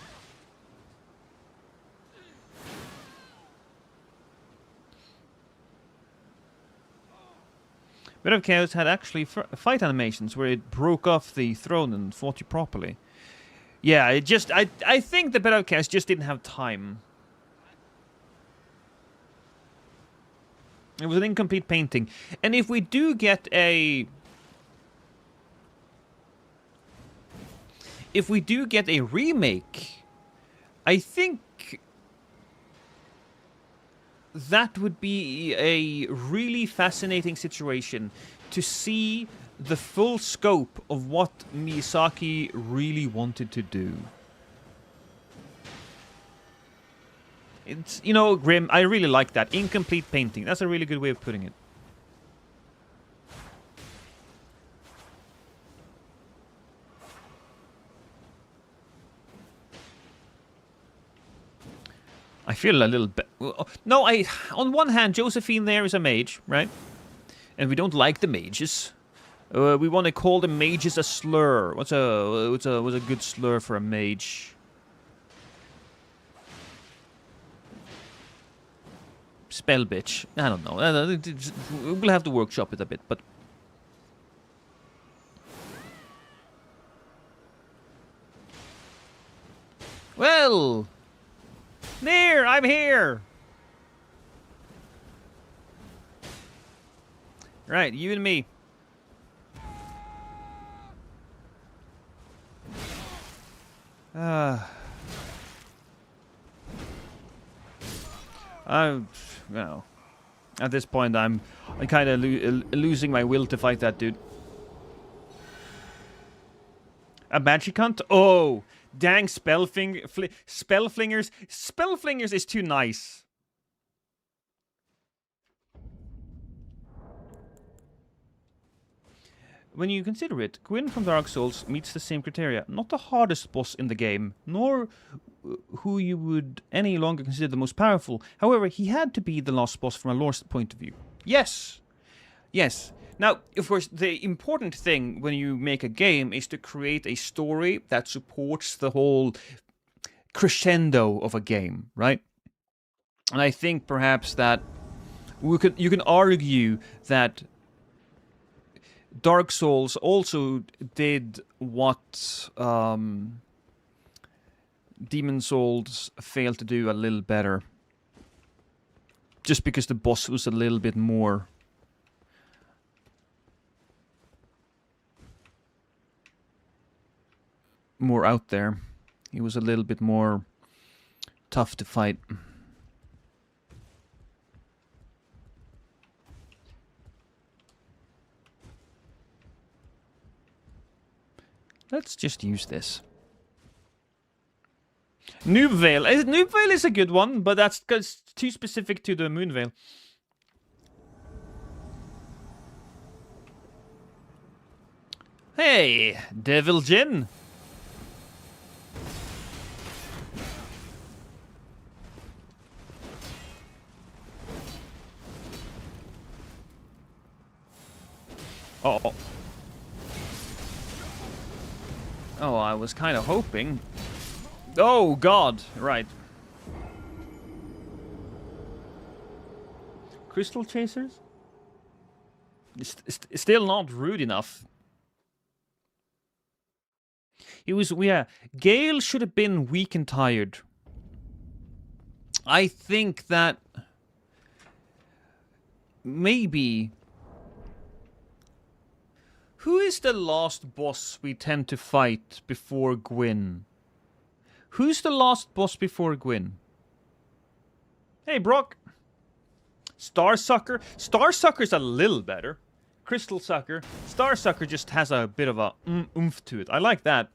Bit of Chaos had actually fight animations where it broke off the throne and fought you properly. Yeah, I think the Bit of Chaos just didn't have time. It was an incomplete painting. And if we do get a... If we do get a remake, I think that would be a really fascinating situation to see the full scope of what Miyazaki really wanted to do. It's, you know, Grim, I really like that. Incomplete painting. That's a really good way of putting it. I feel a little bit... No, on one hand, Josephine there is a mage, right? And we don't like the mages. We want to call the mages a slur. What's a good slur for a mage? Spell bitch. I don't know. We'll have to workshop it a bit, but... Well... Near, I'm here! Right, you and me. Well, at this point, I'm kind of losing my will to fight that dude. A magic hunt? Oh, dang, spellflingers. Spellflingers is too nice. When you consider it, Gwyn from Dark Souls meets the same criteria. Not the hardest boss in the game, nor who you would any longer consider the most powerful. However, he had to be the last boss from a lore point of view. Yes! Yes. Now, of course, the important thing when you make a game is to create a story that supports the whole crescendo of a game, right? And I think perhaps that you can argue that Dark Souls also did what Demon Souls failed to do a little better. Just because the boss was a little bit more out there. He was a little bit more tough to fight. Let's just use this. Noob Veil. Noob Veil is a good one, but that's too specific to the Moon Veil. Hey, Devil Jin. Oh. Oh, I was kind of hoping. Oh, God. Right. Crystal Chasers? It's still not rude enough. It was, yeah. Gale should have been weak and tired. I think that maybe... Who is the last boss we tend to fight before Gwyn? Who's the last boss before Gwyn? Hey, Brock. Starsucker. Starsucker's a little better. Crystal Sucker. Starsucker just has a bit of a oomph to it. I like that.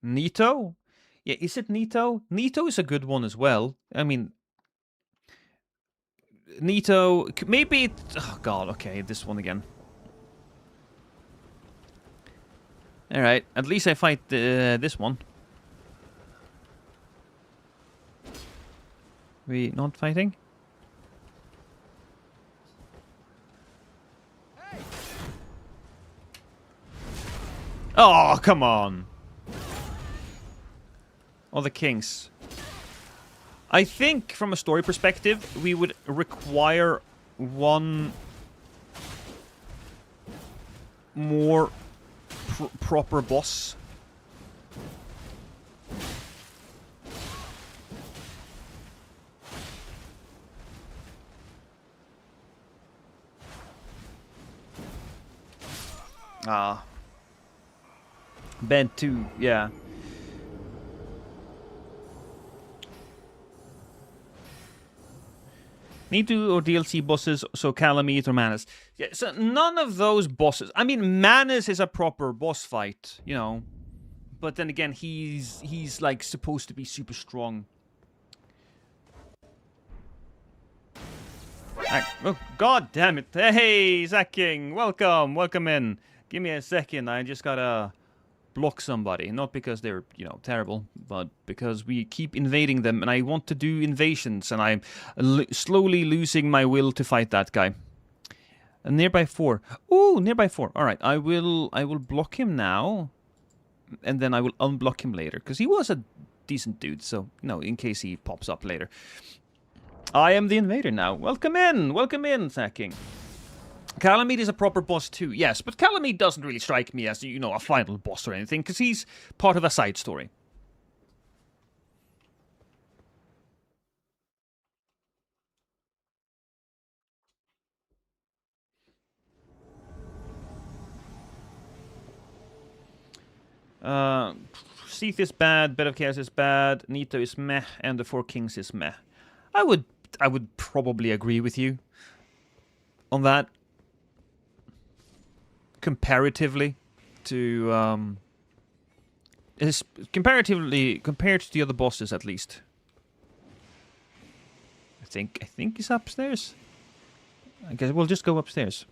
Nito? Yeah, is it Nito? Nito is a good one as well. I mean... Nito, maybe... Oh, God, okay, this one again. Alright, at least I fight this one. We not fighting? Oh, come on! Oh, the kings. I think, from a story perspective, we would require one more proper boss. Ah. Bed 2, yeah. Need to or DLC bosses, so Calamite or Manus. Yeah, so none of those bosses. I mean, Manus is a proper boss fight, you know. But then again, he's like supposed to be super strong. Oh, God damn it. Hey, Zach King, welcome in. Give me a second, I just gotta block somebody. Not because they're, you know, terrible, but because we keep invading them, and I want to do invasions, and I'm slowly losing my will to fight that guy. A nearby 4. Ooh, nearby 4. Alright, I will block him now, and then I will unblock him later, because he was a decent dude, so, you know, in case he pops up later. I am the invader now. Welcome in, Sacking. Calamite is a proper boss too, yes, but Calamite doesn't really strike me as, you know, a final boss or anything, because he's part of a side story. Seath is bad, Bed of Chaos is bad, Nito is meh, and the Four Kings is meh. I would probably agree with you on that. Comparatively to compared to the other bosses, at least. I think he's upstairs. I guess we'll just go upstairs.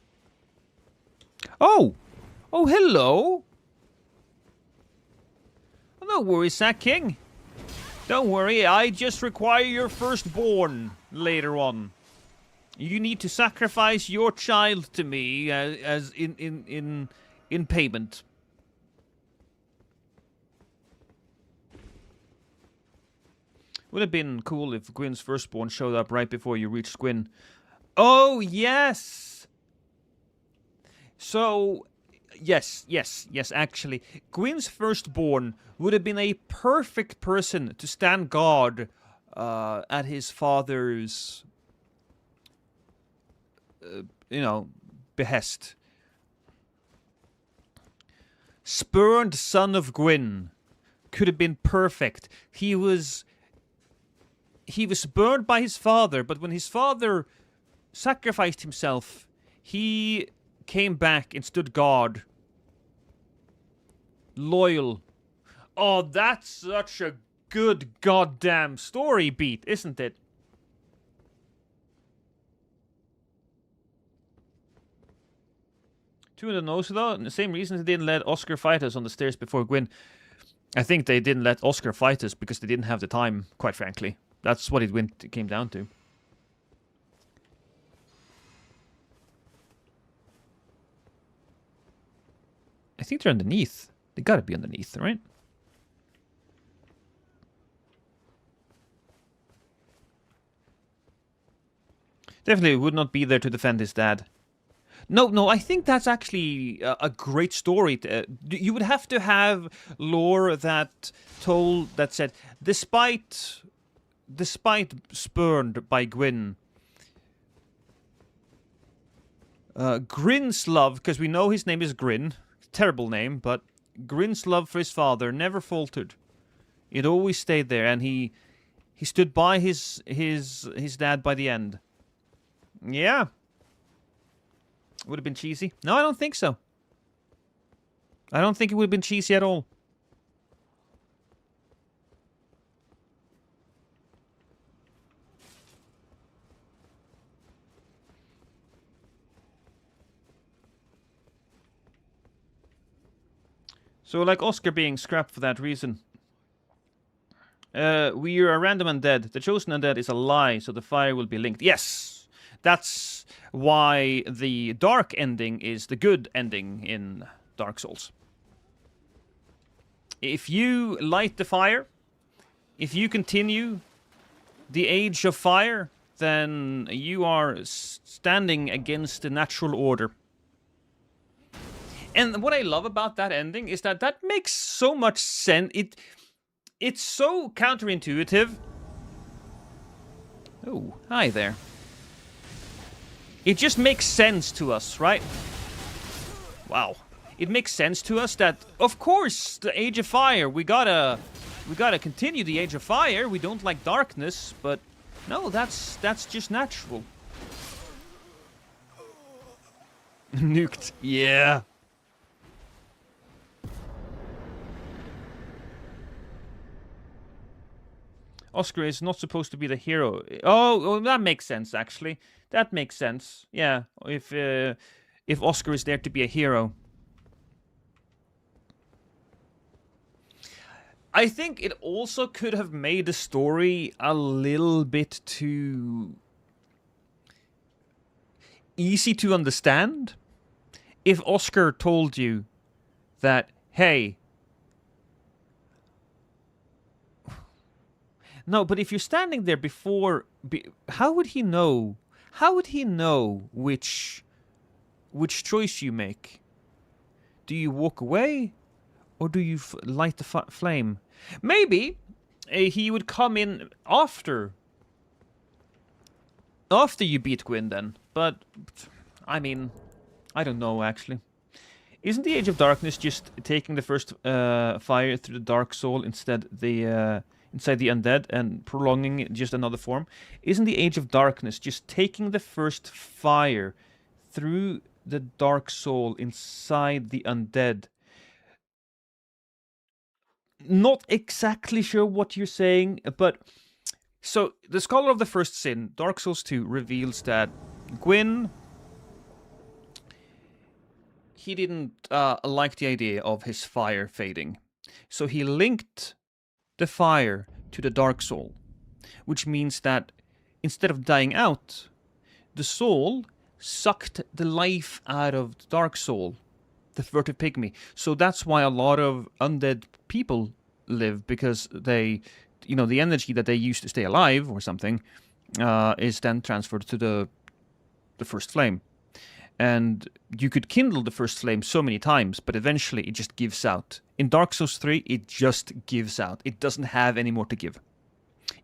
Oh, hello. No worries, Sack King. Don't worry, I just require your firstborn later on. You need to sacrifice your child to me as in payment. Would have been cool if Gwyn's firstborn showed up right before you reached Gwyn. Oh, yes! So, yes, actually. Gwyn's firstborn would have been a perfect person to stand guard at his father's, behest. Spurned son of Gwyn could have been perfect. He was burned by his father, but when his father sacrificed himself, he came back and stood guard. Loyal. Oh, that's such a good goddamn story beat, isn't it? Two in the nose, though. And the same reason they didn't let Oscar fight us on the stairs before Gwyn. I think they didn't let Oscar fight us because they didn't have the time, quite frankly. That's what it came down to. I think they're underneath. They gotta be underneath, right? Definitely would not be there to defend his dad. No, I think that's actually a great story. You would have to have lore that said, despite spurned by Gwyn, Grin's love, because we know his name is Grin, terrible name, but Grin's love for his father never faltered. It always stayed there, and he stood by his dad by the end. Yeah. Would have been cheesy? No, I don't think so. I don't think it would have been cheesy at all. So, like Oscar being scrapped for that reason. We are a random undead. The chosen undead is a lie, so the fire will be linked. Yes! That's why the dark ending is the good ending in Dark Souls. If you light the fire, if you continue the age of fire, then you are standing against the natural order. And what I love about that ending is that makes so much sense. It's so counterintuitive. Oh, hi there. It just makes sense to us, right? Wow. It makes sense to us that, of course, the Age of Fire, we gotta continue the Age of Fire. We don't like darkness, but no, that's just natural. Nuked. Yeah. Oscar is not supposed to be the hero. Oh, that makes sense, actually. That makes sense. Yeah, if Oscar is there to be a hero. I think it also could have made the story a little bit too easy to understand. If Oscar told you that, hey... No, but if you're standing there before... how would he know? How would he know which choice you make? Do you walk away? Or do you light the flame? Maybe he would come in after you beat Gwyn then. But, I mean, I don't know, actually. Isn't the Age of Darkness just taking the first fire through the Dark Soul inside the undead and prolonging it just another form? Isn't the Age of Darkness just taking the first fire through the Dark Soul inside the undead? Not exactly sure what you're saying, but... So, the Scholar of the First Sin, Dark Souls 2, reveals that Gwyn... he didn't like the idea of his fire fading. So he linked the fire to the Dark Soul, which means that instead of dying out, the soul sucked the life out of the Dark Soul, the furtive pygmy. So that's why a lot of undead people live, because they, the energy that they use to stay alive or something is then transferred to the first flame. And you could kindle the first flame so many times, but eventually it just gives out. In Dark Souls 3, it just gives out. It doesn't have any more to give.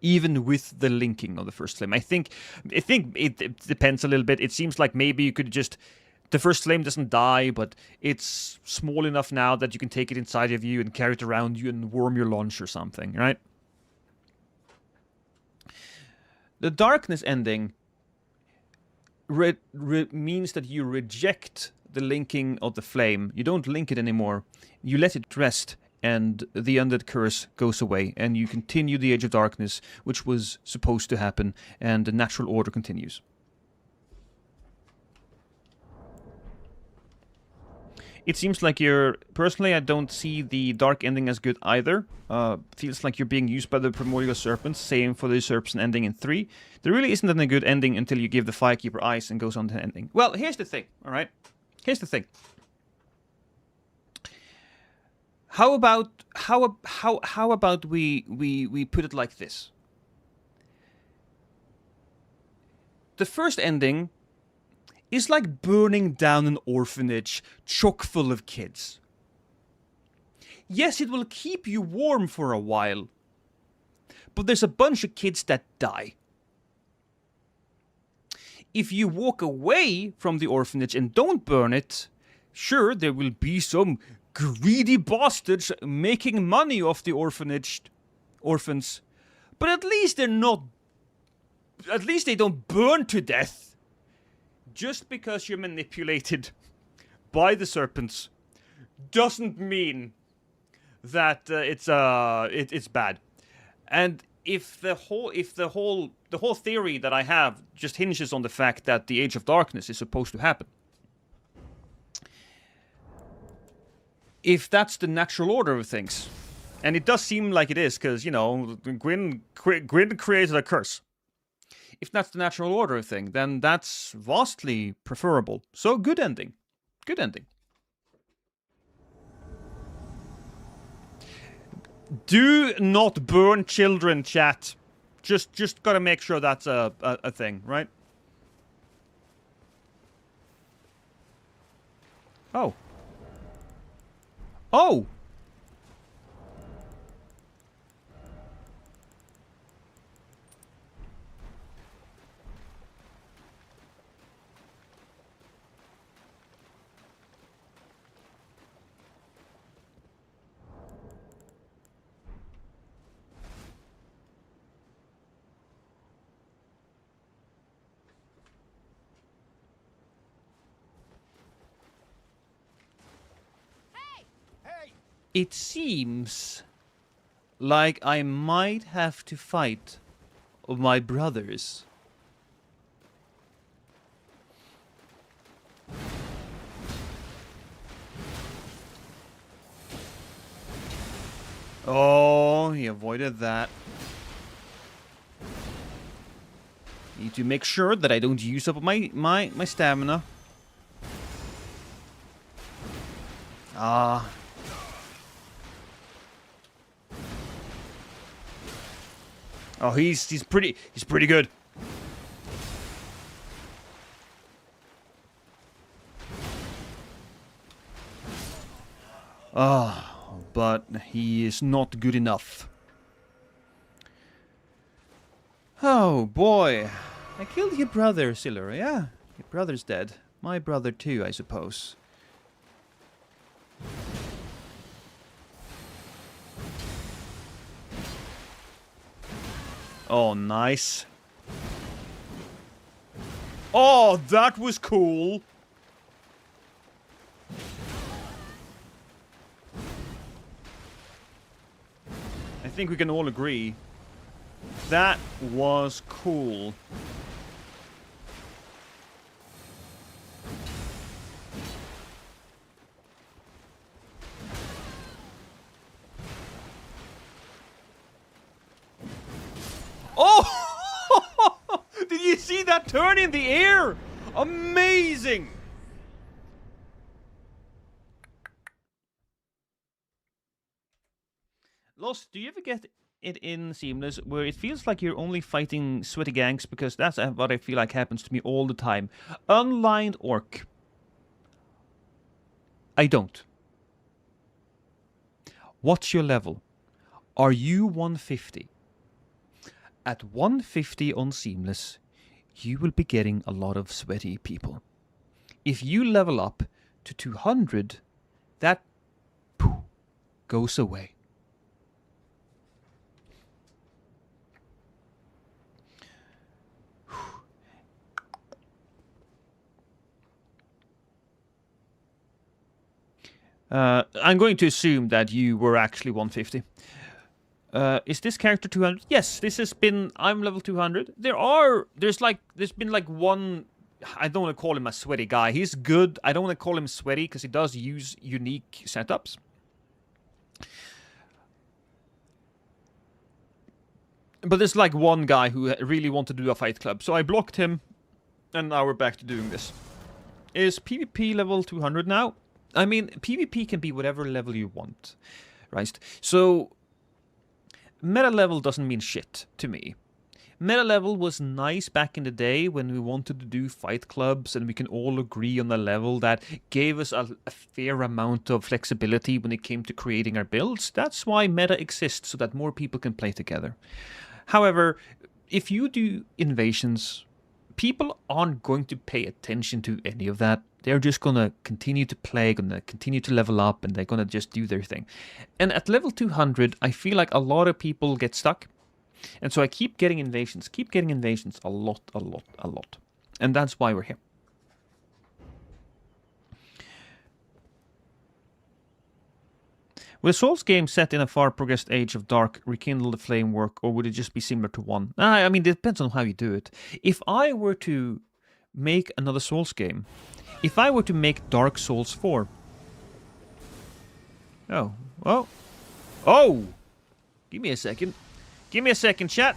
Even with the linking of the first flame. I think it depends a little bit. It seems like maybe you could just... The first flame doesn't die, but it's small enough now that you can take it inside of you and carry it around you and warm your lunch or something, right? The darkness ending means that you reject the linking of the flame. You don't link it anymore. You let it rest, and the undead curse goes away, and you continue the Age of Darkness, which was supposed to happen, and the natural order continues. It seems like you're... Personally, I don't see the dark ending as good either. Feels like you're being used by the primordial serpents. Same for the usurpation ending in 3. There really isn't a good ending until you give the Firekeeper eyes and goes on to the ending. Well, here's the thing, alright? Here's the thing. How about we put it like this? The first ending is like burning down an orphanage chock full of kids. Yes, it will keep you warm for a while, but there's a bunch of kids that die. If you walk away from the orphanage and don't burn it, sure, there will be some greedy bastards making money off the orphans, but at least they're not... At least they don't burn to death. Just because you're manipulated by the serpents doesn't mean that it's bad. And if the whole theory that I have just hinges on the fact that the Age of Darkness is supposed to happen, if that's the natural order of things, and it does seem like it is, because, you know, Gwyn created a curse. If that's the natural order of thing, then that's vastly preferable. So, good ending. Good ending. Do not burn children, chat. Just gotta make sure that's a thing, right? Oh. Oh! It seems like I might have to fight my brothers. Oh, he avoided that. Need to make sure that I don't use up my stamina. Ah. Oh, he's pretty good. Oh, but he is not good enough. Oh boy, I killed your brother, Siller. Yeah, your brother's dead. My brother too, I suppose. Oh, nice. Oh, that was cool. I think we can all agree. That was cool. Oh! Did you see that turn in the air? Amazing! Lost, do you ever get it in Seamless where it feels like you're only fighting sweaty ganks? Because that's what I feel like happens to me all the time. Unlined Orc. I don't. What's your level? Are you 150? At 150 on Seamless, you will be getting a lot of sweaty people. If you level up to 200, that goes away. I'm going to assume that you were actually 150. Is this character 200? Yes, this has been... I'm level 200. There's been like one... I don't want to call him a sweaty guy. He's good. I don't want to call him sweaty because he does use unique setups. But there's like one guy who really wanted to do a fight club. So I blocked him. And now we're back to doing this. Is PvP level 200 now? I mean, PvP can be whatever level you want. Right? So... meta level doesn't mean shit to me. Meta level was nice back in the day when we wanted to do fight clubs and we can all agree on a level that gave us a fair amount of flexibility when it came to creating our builds. That's why meta exists, so that more people can play together. However, if you do invasions, people aren't going to pay attention to any of that. They're just going to continue to play, going to continue to level up, and they're going to just do their thing. And at level 200, I feel like a lot of people get stuck. And so I keep getting invasions a lot. And that's why we're here. Would a Souls game set in a far progressed age of dark rekindle the flame work, or would it just be similar to 1? I mean, it depends on how you do it. If I were to make another Souls game, if I were to make Dark Souls 4... Oh! Give me a second. Give me a second, chat.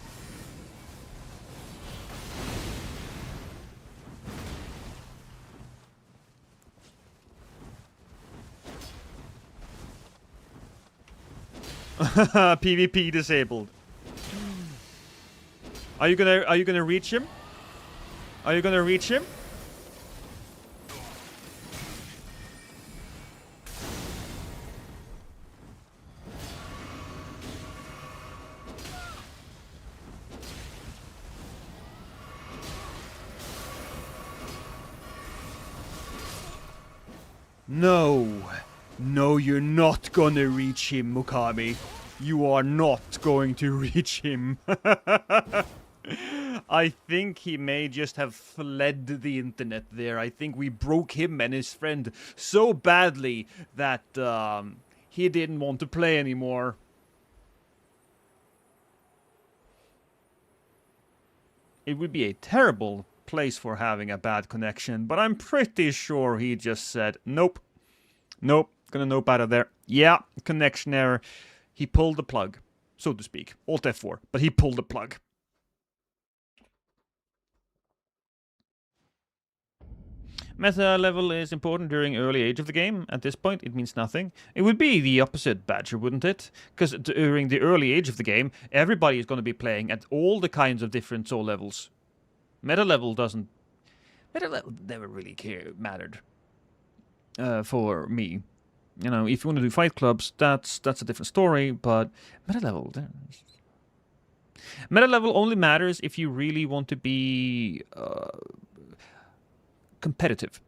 PvP disabled. Are you gonna reach him? Are you gonna reach him? No, you're not gonna reach him, Mukami. You are not going to reach him. I think he may just have fled the internet there. I think we broke him and his friend so badly that he didn't want to play anymore. It would be a terrible place for having a bad connection, but I'm pretty sure he just said, nope. Nope, gonna nope out of there. Yeah, connection error. He pulled the plug, so to speak. Alt F4, but he pulled the plug. Meta level is important during early age of the game. At this point, it means nothing. It would be the opposite, Badger, wouldn't it? Because during the early age of the game, everybody is going to be playing at all the kinds of different soul levels. Meta level doesn't... Meta level never really mattered. For me. You know, if you want to do fight clubs, that's a different story, but meta level... Meta level only matters if you really want to be... competitive.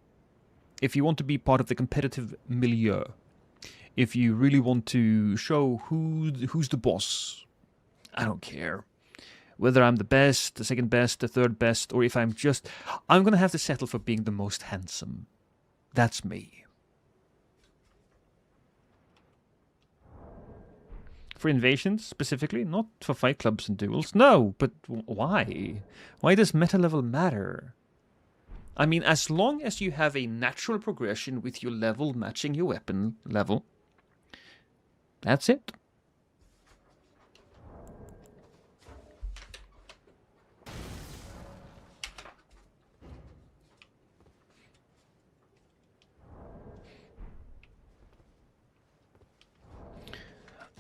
If you want to be part of the competitive milieu. If you really want to show who's the boss. I don't care. Whether I'm the best, the second best, the third best, or if I'm just... I'm going to have to settle for being the most handsome. That's me. For invasions, specifically? Not for fight clubs and duels. No, but why? Why does meta level matter? I mean, as long as you have a natural progression with your level matching your weapon level, that's it.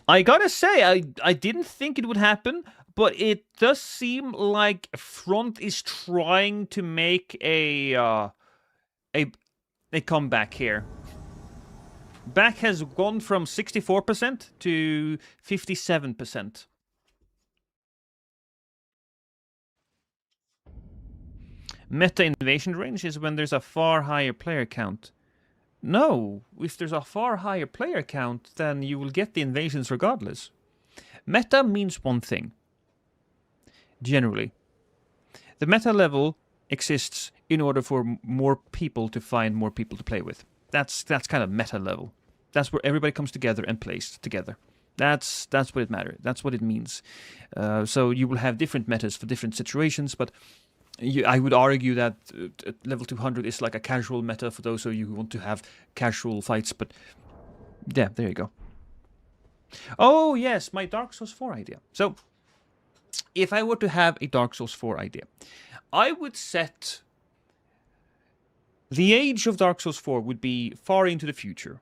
I gotta say, I didn't think it would happen, but it does seem like Front is trying to make a comeback here. Back has gone from 64% to 57%. Meta invasion range is when there's a far higher player count. No, if there's a far higher player count, then you will get the invasions regardless. Meta means one thing. Generally. The meta level exists in order for more people to find more people to play with. That's kind of meta level. That's where everybody comes together and plays together. That's what it matters. That's what it means. So you will have different metas for different situations, but I would argue that level 200 is like a casual meta for those of you who want to have casual fights. But yeah, there you go. Oh yes, my Dark Souls 4 idea. So if I were to have a Dark Souls 4 idea, I would set the age of Dark Souls 4 would be far into the future.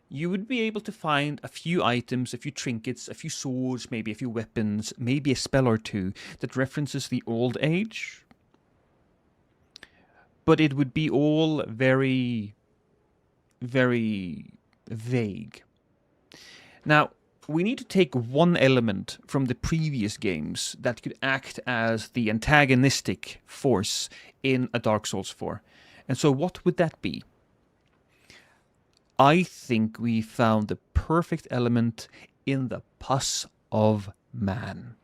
You would be able to find a few items, a few trinkets, a few swords, maybe a few weapons, maybe a spell or two that references the old age. But it would be all very, very vague. Now, we need to take one element from the previous games that could act as the antagonistic force in a Dark Souls 4. And so what would that be? I think we found the perfect element in the pus of man.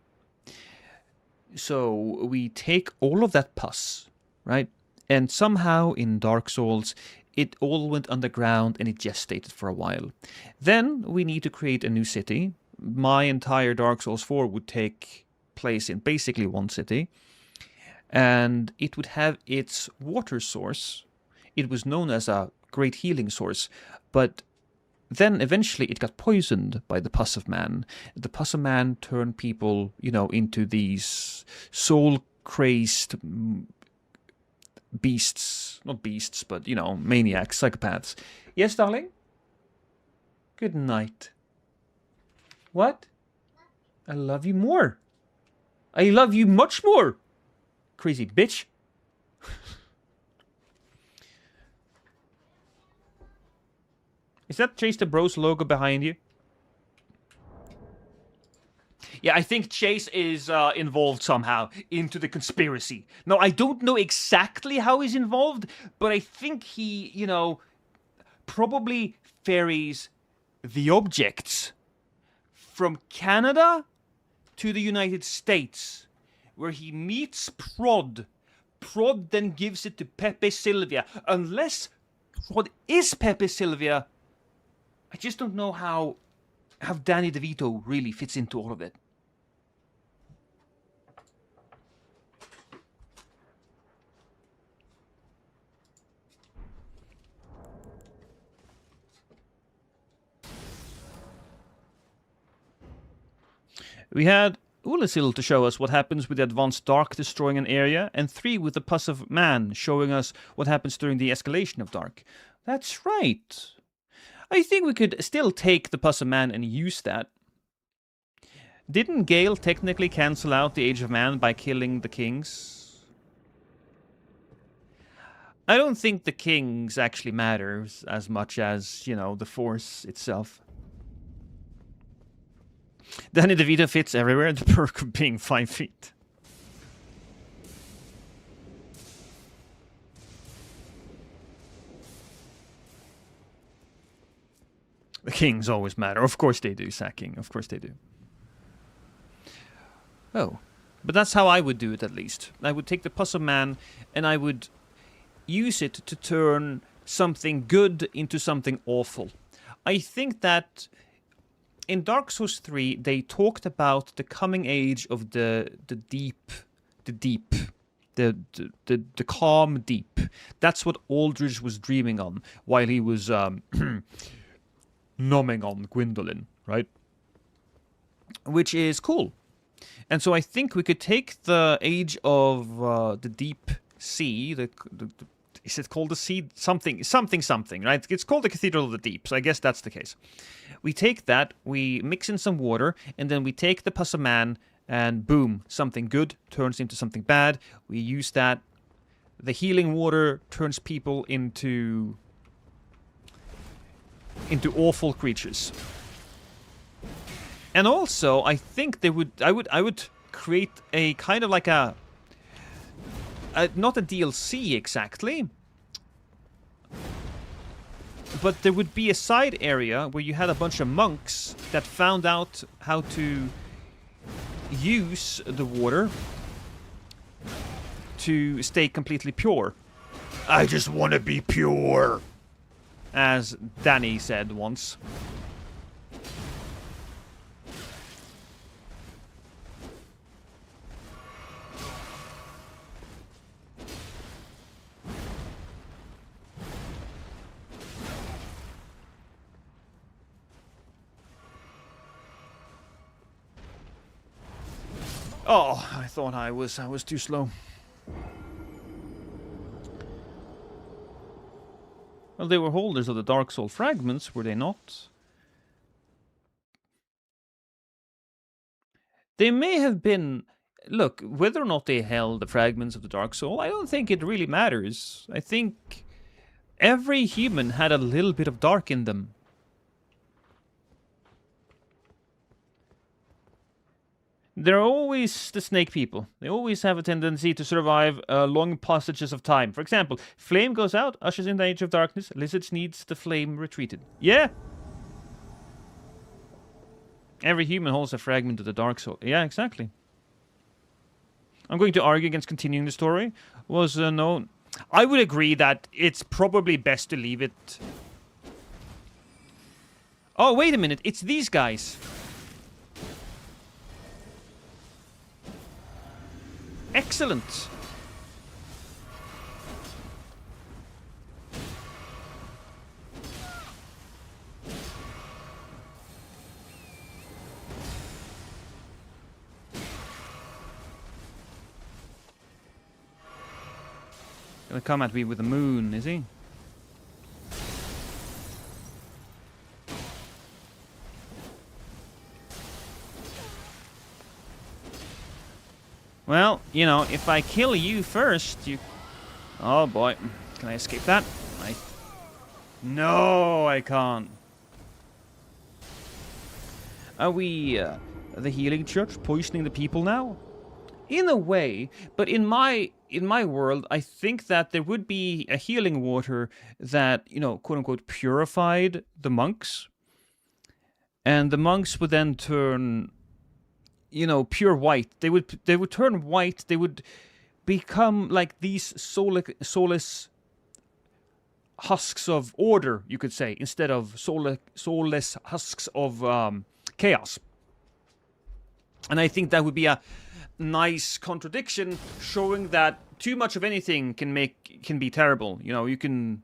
So we take all of that pus, right? And somehow in Dark Souls, it all went underground and it gestated for a while. Then we need to create a new city. My entire Dark Souls 4 would take place in basically one city. And it would have its water source. It was known as a great healing source. But then eventually it got poisoned by the pus of man. The pus of man turned people, into these soul-crazed beasts. Not beasts, but, maniacs, psychopaths. Yes, darling? Good night. What? I love you more. I love you much more. Crazy bitch. Is that Chase the Bros logo behind you? Yeah, I think Chase is involved somehow into the conspiracy. Now, I don't know exactly how he's involved, but I think he, probably ferries the objects from Canada to the United States, where he meets Prod. Prod then gives it to Pepe Silvia. Unless Prod is Pepe Silvia, I just don't know how Danny DeVito really fits into all of it. We had Ulisil to show us what happens with the advanced dark destroying an area, and 3 with the pus of man showing us what happens during the escalation of dark. That's right. I think we could still take the pus of man and use that. Didn't Gale technically cancel out the Age of Man by killing the kings? I don't think the kings actually matters as much as, the Force itself. Danny DeVito fits everywhere, the perk of being 5 feet. The kings always matter. Of course they do, Sacking. Of course they do. Oh. But that's how I would do it, at least. I would take the pus of man, and I would use it to turn something good into something awful. I think that in Dark Souls 3, they talked about the coming age of the deep, the calm deep. That's what Aldridge was dreaming on while he was nomming on Gwendolyn, right? Which is cool. And so I think we could take the age of the deep sea, is it called the sea? Something, right? It's called the Cathedral of the Deep, so I guess that's the case. We take that, we mix in some water, and then we take the pus of man, and boom, something good turns into something bad. We use that. The healing water turns people into into awful creatures. And also, I think I would create a kind of like a not a DLC exactly, but there would be a side area where you had a bunch of monks that found out how to use the water to stay completely pure. I just want to be pure, as Danny said once. Oh, I thought I was too slow. Well, they were holders of the Dark Soul fragments, were they not? They may have been... Look, whether or not they held the fragments of the Dark Soul, I don't think it really matters. I think every human had a little bit of dark in them. They're always the snake people. They always have a tendency to survive long passages of time. For example, flame goes out, ushers in the age of darkness. Lizards needs the flame retreated. Yeah! Every human holds a fragment of the Dark Soul. Yeah, exactly. I'm going to argue against continuing the story. No... I would agree that it's probably best to leave it... Oh, wait a minute. It's these guys. Excellent. Gonna come at me with the moon, is he? Well, you know, if I kill you first, you... Oh boy, can I escape that? No, I can't. Are we, the healing church, poisoning the people now? In a way, but in my world, I think that there would be a healing water that, you know, quote-unquote, purified the monks. And the monks would then turn... you know, pure white. They would turn white. They would become like these soulless husks of order, you could say, instead of soulless husks of chaos. And I think that would be a nice contradiction, showing that too much of anything can be terrible. You know, you can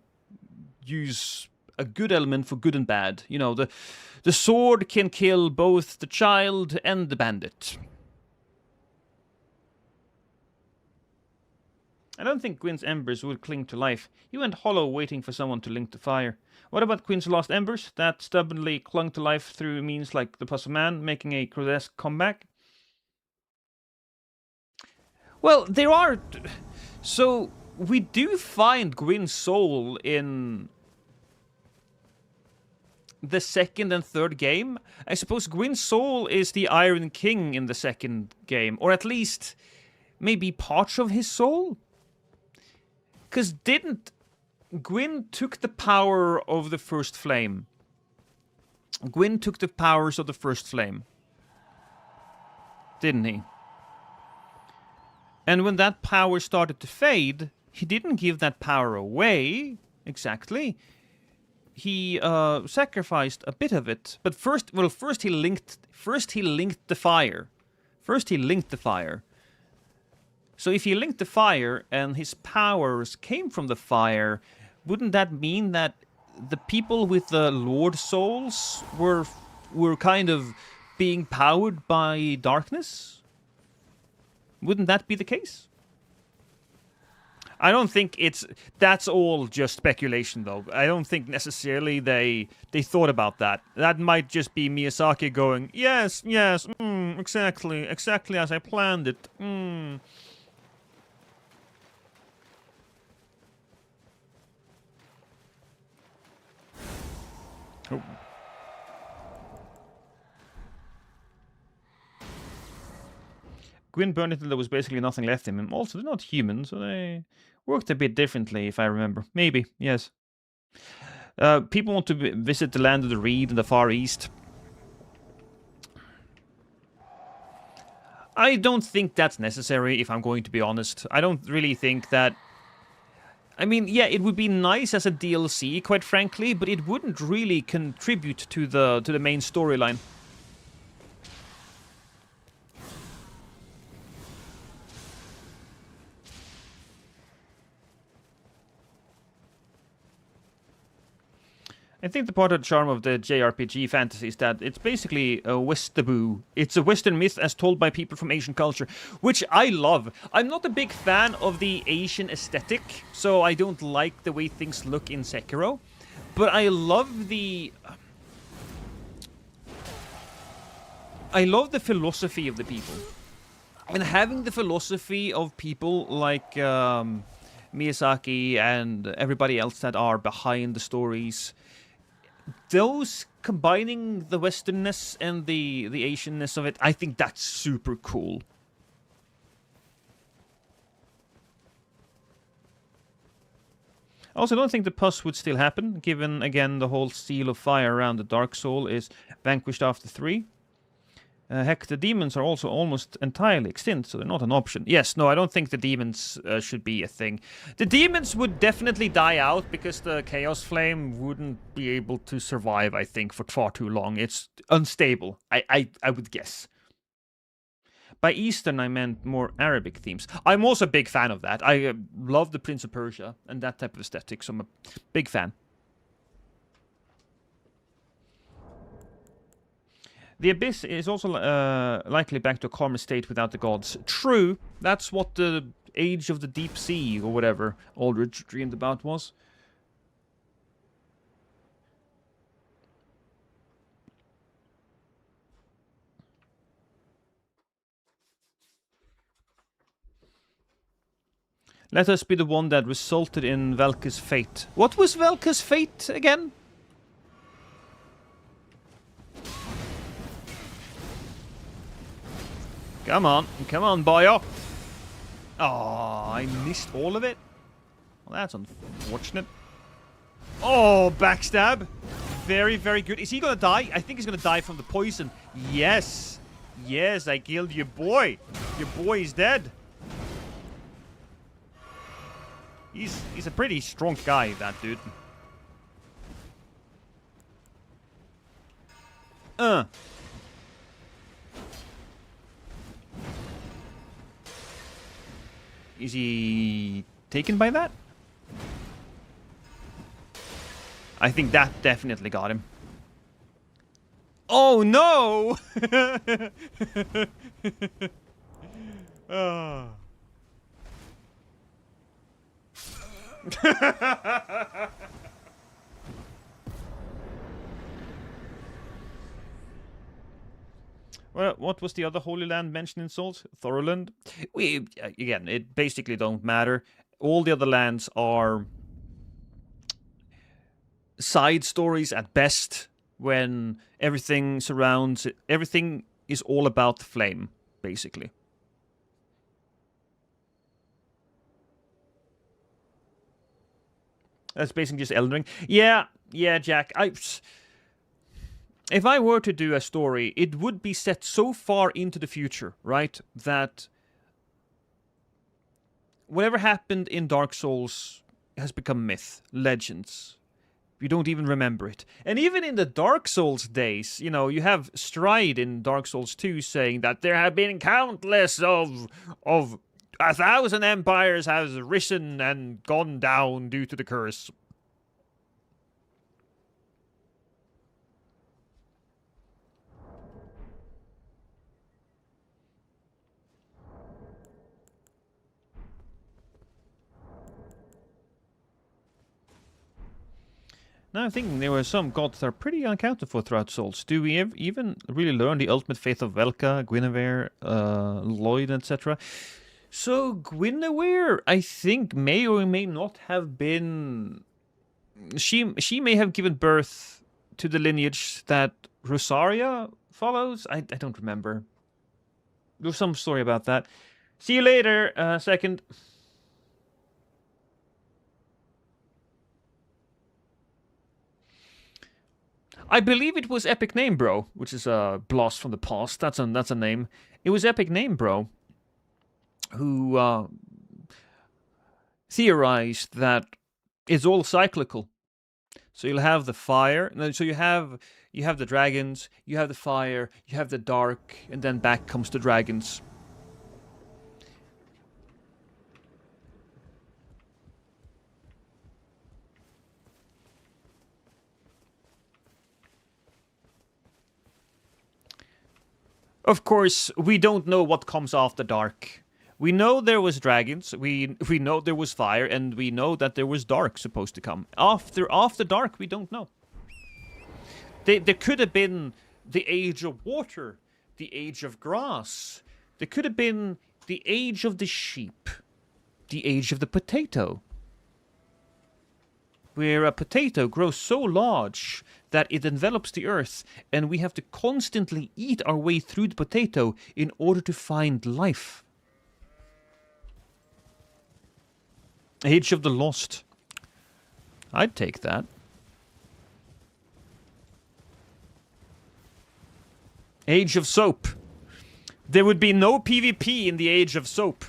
use a good element for good and bad. You know, the sword can kill both the child and the bandit. I don't think Gwyn's embers would cling to life. He went hollow waiting for someone to link the fire. What about Gwyn's lost embers? That stubbornly clung to life through means like the Puzzle Man, making a grotesque comeback? Well, there are... So, we do find Gwyn's soul in... the second and third game. I suppose Gwyn's soul is the Iron King in the second game, or at least maybe parts of his soul. Because Gwyn took the power of the first flame. Gwyn took the powers of the first flame. Didn't he? And when that power started to fade, he didn't give that power away, exactly. He sacrificed a bit of it, but first he linked the fire. So if he linked the fire and his powers came from the fire, wouldn't that mean that the people with the Lord souls were kind of being powered by darkness? Wouldn't that be the case? I don't think that's all just speculation, though. I don't think necessarily they thought about that. That might just be Miyazaki going, yes, exactly as I planned it. Oh. Gwyn burned it until there was basically nothing left in him. Also, they're not human, so they worked a bit differently, if I remember. Maybe, yes. People want to visit the land of the Reed in the Far East. I don't think that's necessary, if I'm going to be honest. I don't really think that... I mean, yeah, it would be nice as a DLC, quite frankly, but it wouldn't really contribute to the main storyline. I think the part of the charm of the JRPG fantasy is that it's basically a Westaboo. It's a Western myth as told by people from Asian culture, which I love. I'm not a big fan of the Asian aesthetic, so I don't like the way things look in Sekiro. But I love the... philosophy of the people. And having the philosophy of people like Miyazaki and everybody else that are behind the stories... Those combining the Westernness and the Asianness of it, I think that's super cool. I also don't think the pus would still happen, given, again, the whole seal of fire around the Dark Soul is vanquished after 3. Heck, the demons are also almost entirely extinct, so they're not an option. Yes, no, I don't think the demons should be a thing. The demons would definitely die out because the Chaos Flame wouldn't be able to survive, I think, for far too long. It's unstable, I would guess. By Eastern, I meant more Arabic themes. I'm also a big fan of that. I love the Prince of Persia and that type of aesthetic, so I'm a big fan. The Abyss is also likely back to a calmer state without the gods. True, that's what the Age of the Deep Sea, or whatever Aldrich dreamed about was. Let us be the one that resulted in Velka's fate. What was Velka's fate again? Come on, boyo. Oh, I missed all of it. Well, that's unfortunate. Oh, backstab. Very, very good. Is he gonna die? I think he's gonna die from the poison. Yes. Yes, I killed your boy. Your boy is dead. He's a pretty strong guy, that dude. Is he taken by that? I think that definitely got him. Oh no! Oh. Well, what was the other Holy Land mentioned in Souls? Thorland? Again, it basically don't matter. All the other lands are side stories at best, when everything surrounds it. Everything is all about the flame, basically. That's basically just Elden Ring. Yeah, Jack. If I were to do a story, it would be set so far into the future, right? That whatever happened in Dark Souls has become myth, legends. You don't even remember it. And even in the Dark Souls days, you know, you have Stride in Dark Souls 2 saying that there have been countless of 1,000 empires has risen and gone down due to the curse. Now I'm thinking there were some gods that are pretty unaccounted for throughout Souls. Do we even really learn the ultimate faith of Velka, Guinevere, Lloyd, etc.? So Guinevere, I think, may or may not have been... She may have given birth to the lineage that Rosaria follows. I don't remember. There's some story about that. See you later, second. I believe it was Epic Name Bro, which is a blast from the past. That's a name. It was Epic Name Bro who theorized that it's all cyclical. So you'll have the fire, so you have the dragons, you have the fire, you have the dark, and then back comes the dragons. Of course, we don't know what comes after dark. We know there was dragons, we know there was fire, and we know that there was dark supposed to come. After dark, we don't know. There could have been the age of water, the age of grass. There could have been the age of the sheep, the age of the potato. Where a potato grows so large that it envelops the earth, and we have to constantly eat our way through the potato in order to find life. Age of the Lost. I'd take that. Age of Soap. There would be no PvP in the Age of Soap.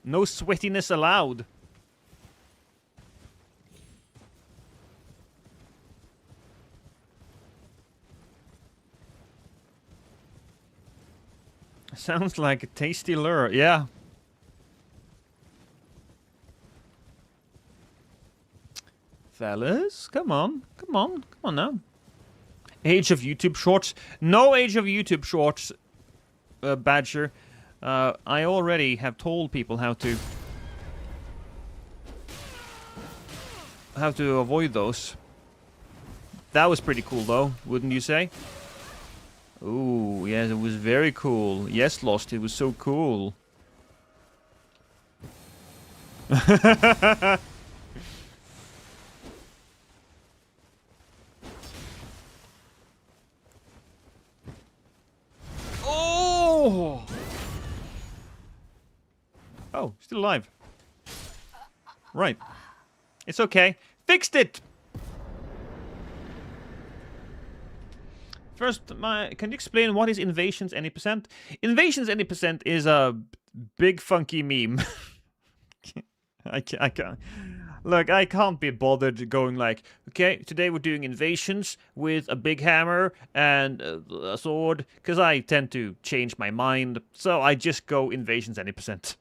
No sweatiness allowed. Sounds like a tasty lure, yeah. Fellas, come on now. Age of YouTube Shorts. No Age of YouTube Shorts, Badger. I already have told people how to avoid those. That was pretty cool though, wouldn't you say? Ooh, yes, it was very cool. Yes, Lost, it was so cool. Oh! Oh, still alive. Right. It's okay. Fixed it! First, can you explain what is Invasions Any Percent? Invasions Any Percent is a big funky meme. I can't. Look, I can't be bothered going like, okay, today we're doing invasions with a big hammer and a sword, because I tend to change my mind, so I just go Invasions Any Percent.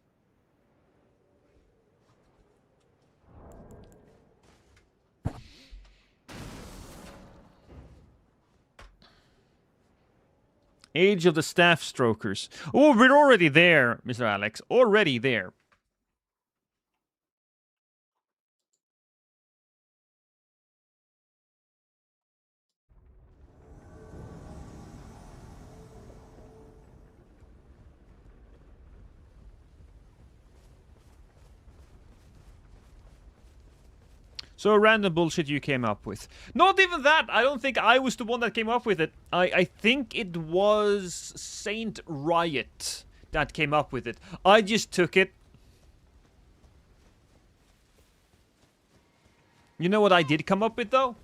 Age of the Staff Strokers. Oh, we're already there, Mr. Alex. Already there. So random bullshit you came up with. Not even that! I don't think I was the one that came up with it. I think it was Saint Riot that came up with it. I just took it. You know what I did come up with, though?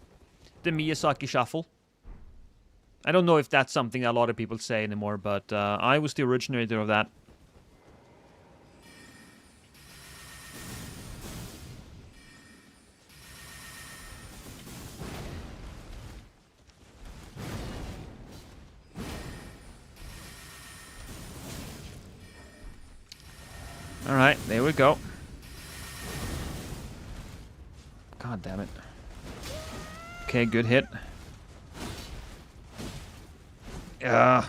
The Miyazaki Shuffle. I don't know if that's something a lot of people say anymore, but I was the originator of that. Alright, there we go. God damn it. Okay, good hit. Yeah.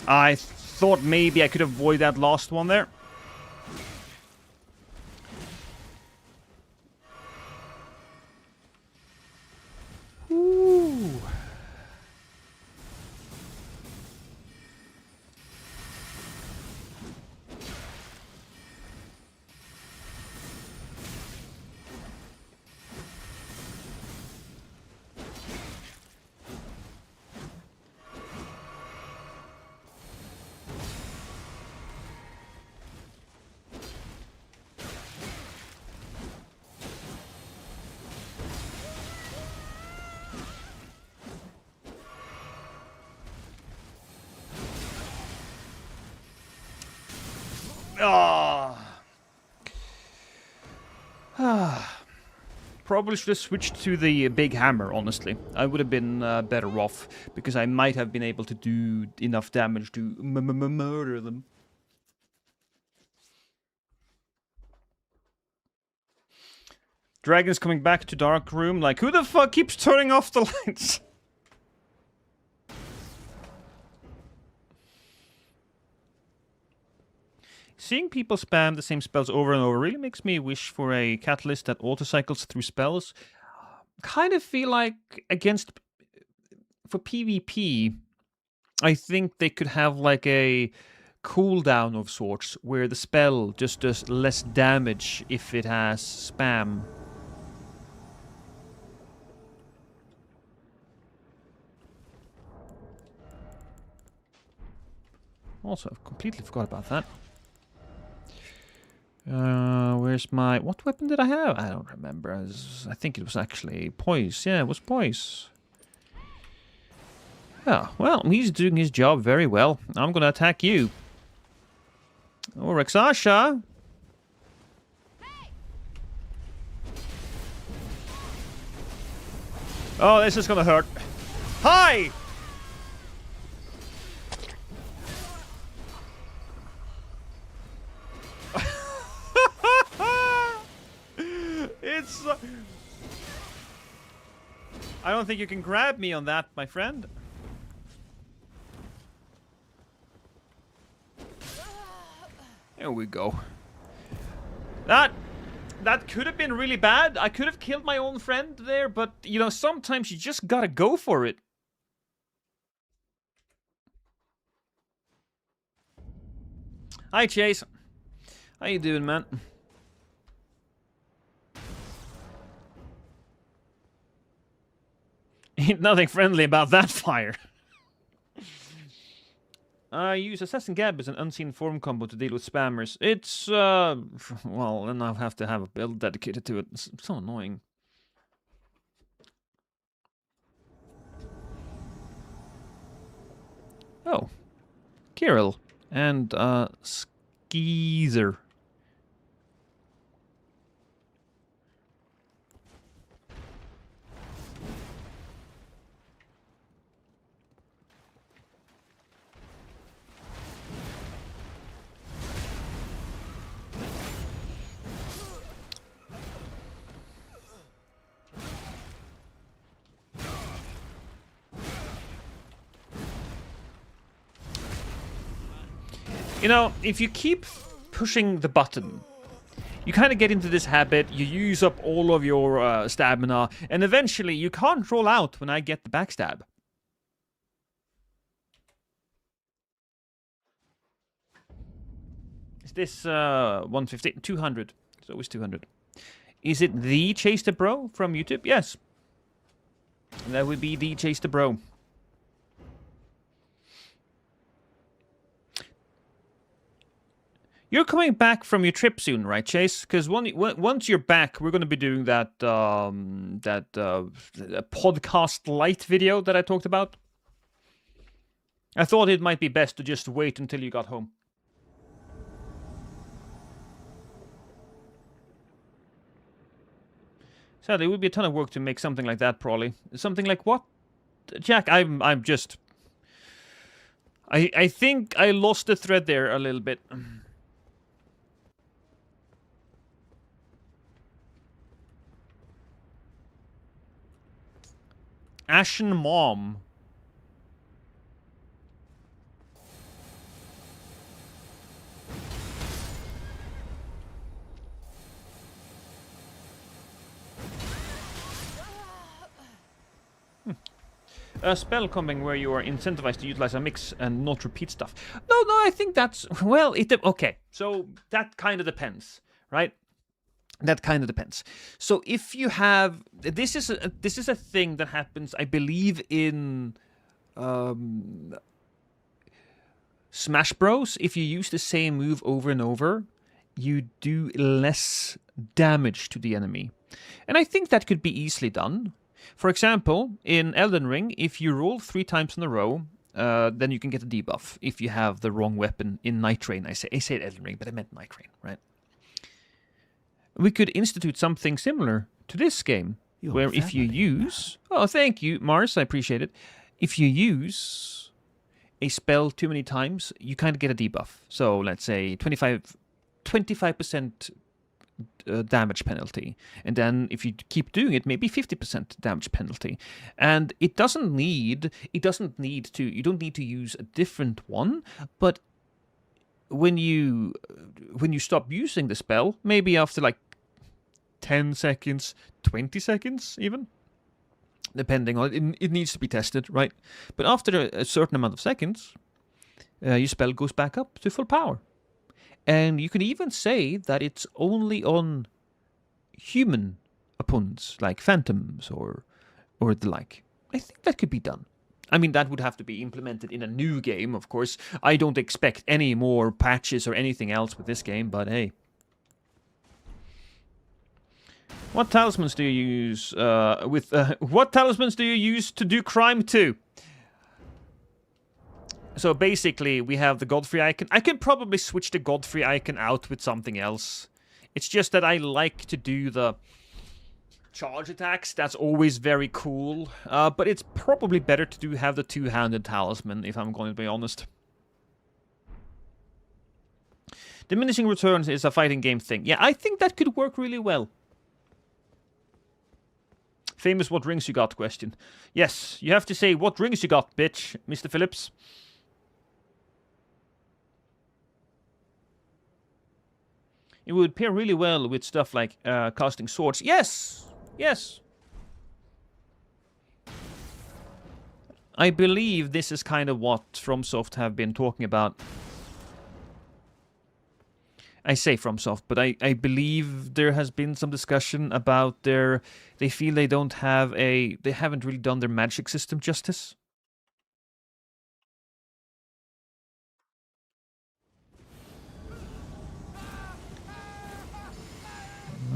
I thought maybe I could avoid that last one there. Ooh. Probably should have switched to the big hammer, honestly. I would have been better off, because I might have been able to do enough damage to murder them. Dragon's coming back to Dark Room, like, who the fuck keeps turning off the lights? Seeing people spam the same spells over and over really makes me wish for a catalyst that auto-cycles through spells. Kind of feel like for PvP, I think they could have like a cooldown of sorts where the spell just does less damage if it has spam. Also, I've completely forgot about that. Where's my... What weapon did I have? I don't remember. I think it was actually Poise. Yeah, it was Poise. Yeah, well, he's doing his job very well. I'm gonna attack you. Oh, Rexasha! Oh, this is gonna hurt. Hi! It's... I don't think you can grab me on that, my friend. There we go. That could have been really bad. I could have killed my own friend there, but, you know, sometimes you just gotta go for it. Hi, Chase. How you doing, man? Ain't nothing friendly about that fire. I use Assassin Gab as an unseen form combo to deal with spammers. It's, well, then I'll have to have a build dedicated to it. It's so annoying. Oh. Kirill. And, Skeezer. You know, if you keep pushing the button, you kind of get into this habit, you use up all of your stamina, and eventually you can't roll out when I get the backstab. Is this 150? 200. It's always 200. Is it the Chase the Bro from YouTube? Yes. That would be the Chase the Bro. You're coming back from your trip soon, right, Chase? Because once you're back, we're going to be doing that podcast light video that I talked about. I thought it might be best to just wait until you got home. Sadly, it would be a ton of work to make something like that, probably. Something like what? Jack, I'm just... I think I lost the thread there a little bit. Ashen Mom. a spell coming where you are incentivized to utilize a mix and not repeat stuff. No, I think that's, well, okay. So that kind of depends, right? That kind of depends. So if you have, this is a thing that happens, I believe, in Smash Bros. If you use the same move over and over, you do less damage to the enemy. And I think that could be easily done. For example, in Elden Ring, if you roll 3 times in a row, then you can get a debuff if you have the wrong weapon in Night Rain. I say Elden Ring, but I meant Night Rain, right? We could institute something similar to this game, where if you use... Oh, thank you, Mars, I appreciate it. If you use a spell too many times, you kind of get a debuff. So let's say 25% damage penalty. And then if you keep doing it, maybe 50% damage penalty. And you don't need to use a different one, but when you stop using the spell, maybe after like 10 seconds, 20 seconds even, depending on it, it needs to be tested, right? But after a certain amount of seconds, your spell goes back up to full power. And you can even say that it's only on human opponents, like phantoms or the like. I think that could be done. I mean, that would have to be implemented in a new game, of course. I don't expect any more patches or anything else with this game, but hey. What talismans do you use what talismans do you use to do crime 2? So basically, we have the Godfrey icon. I can probably switch the Godfrey icon out with something else. It's just that I like to do the charge attacks. That's always very cool. But it's probably better to have the two-handed talisman, if I'm going to be honest. Diminishing returns is a fighting game thing. Yeah, I think that could work really well. Famous what rings you got question. Yes, you have to say what rings you got, bitch, Mr. Phillips. It would pair really well with stuff like casting swords. Yes! Yes! I believe this is kind of what FromSoft have been talking about. I say FromSoft, but I believe there has been some discussion about they feel they haven't really done their magic system justice.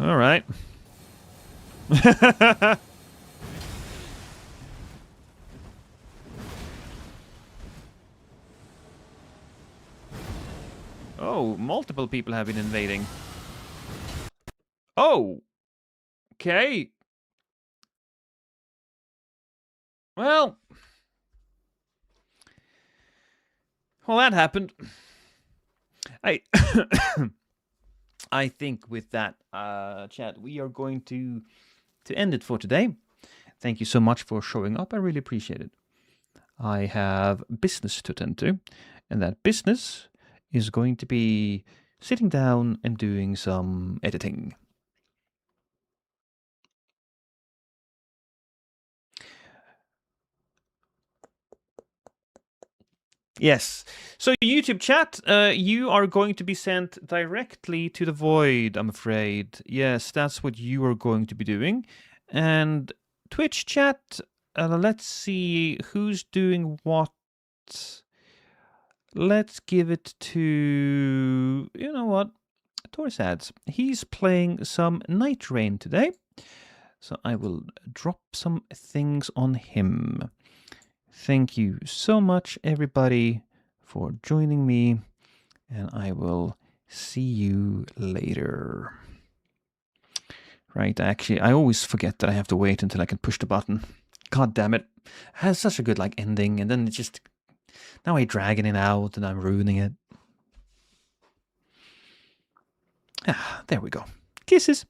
All right. Oh, multiple people have been invading. Oh! Okay. Well, that happened. I think with that, chat, we are going to end it for today. Thank you so much for showing up. I really appreciate it. I have business to attend to, and that business is going to be sitting down and doing some editing. Yes. So YouTube chat, you are going to be sent directly to the void, I'm afraid. Yes, that's what you are going to be doing. And Twitch chat, let's see who's doing what. Let's give it to, you know what, Torsads. He's playing some Night Rain today. So I will drop some things on him. Thank you so much, everybody, for joining me. And I will see you later. Right, I always forget that I have to wait until I can push the button. God damn it. It has such a good, ending, and then it's just... Now I'm dragging it out and I'm ruining it. Ah, there we go. Kisses.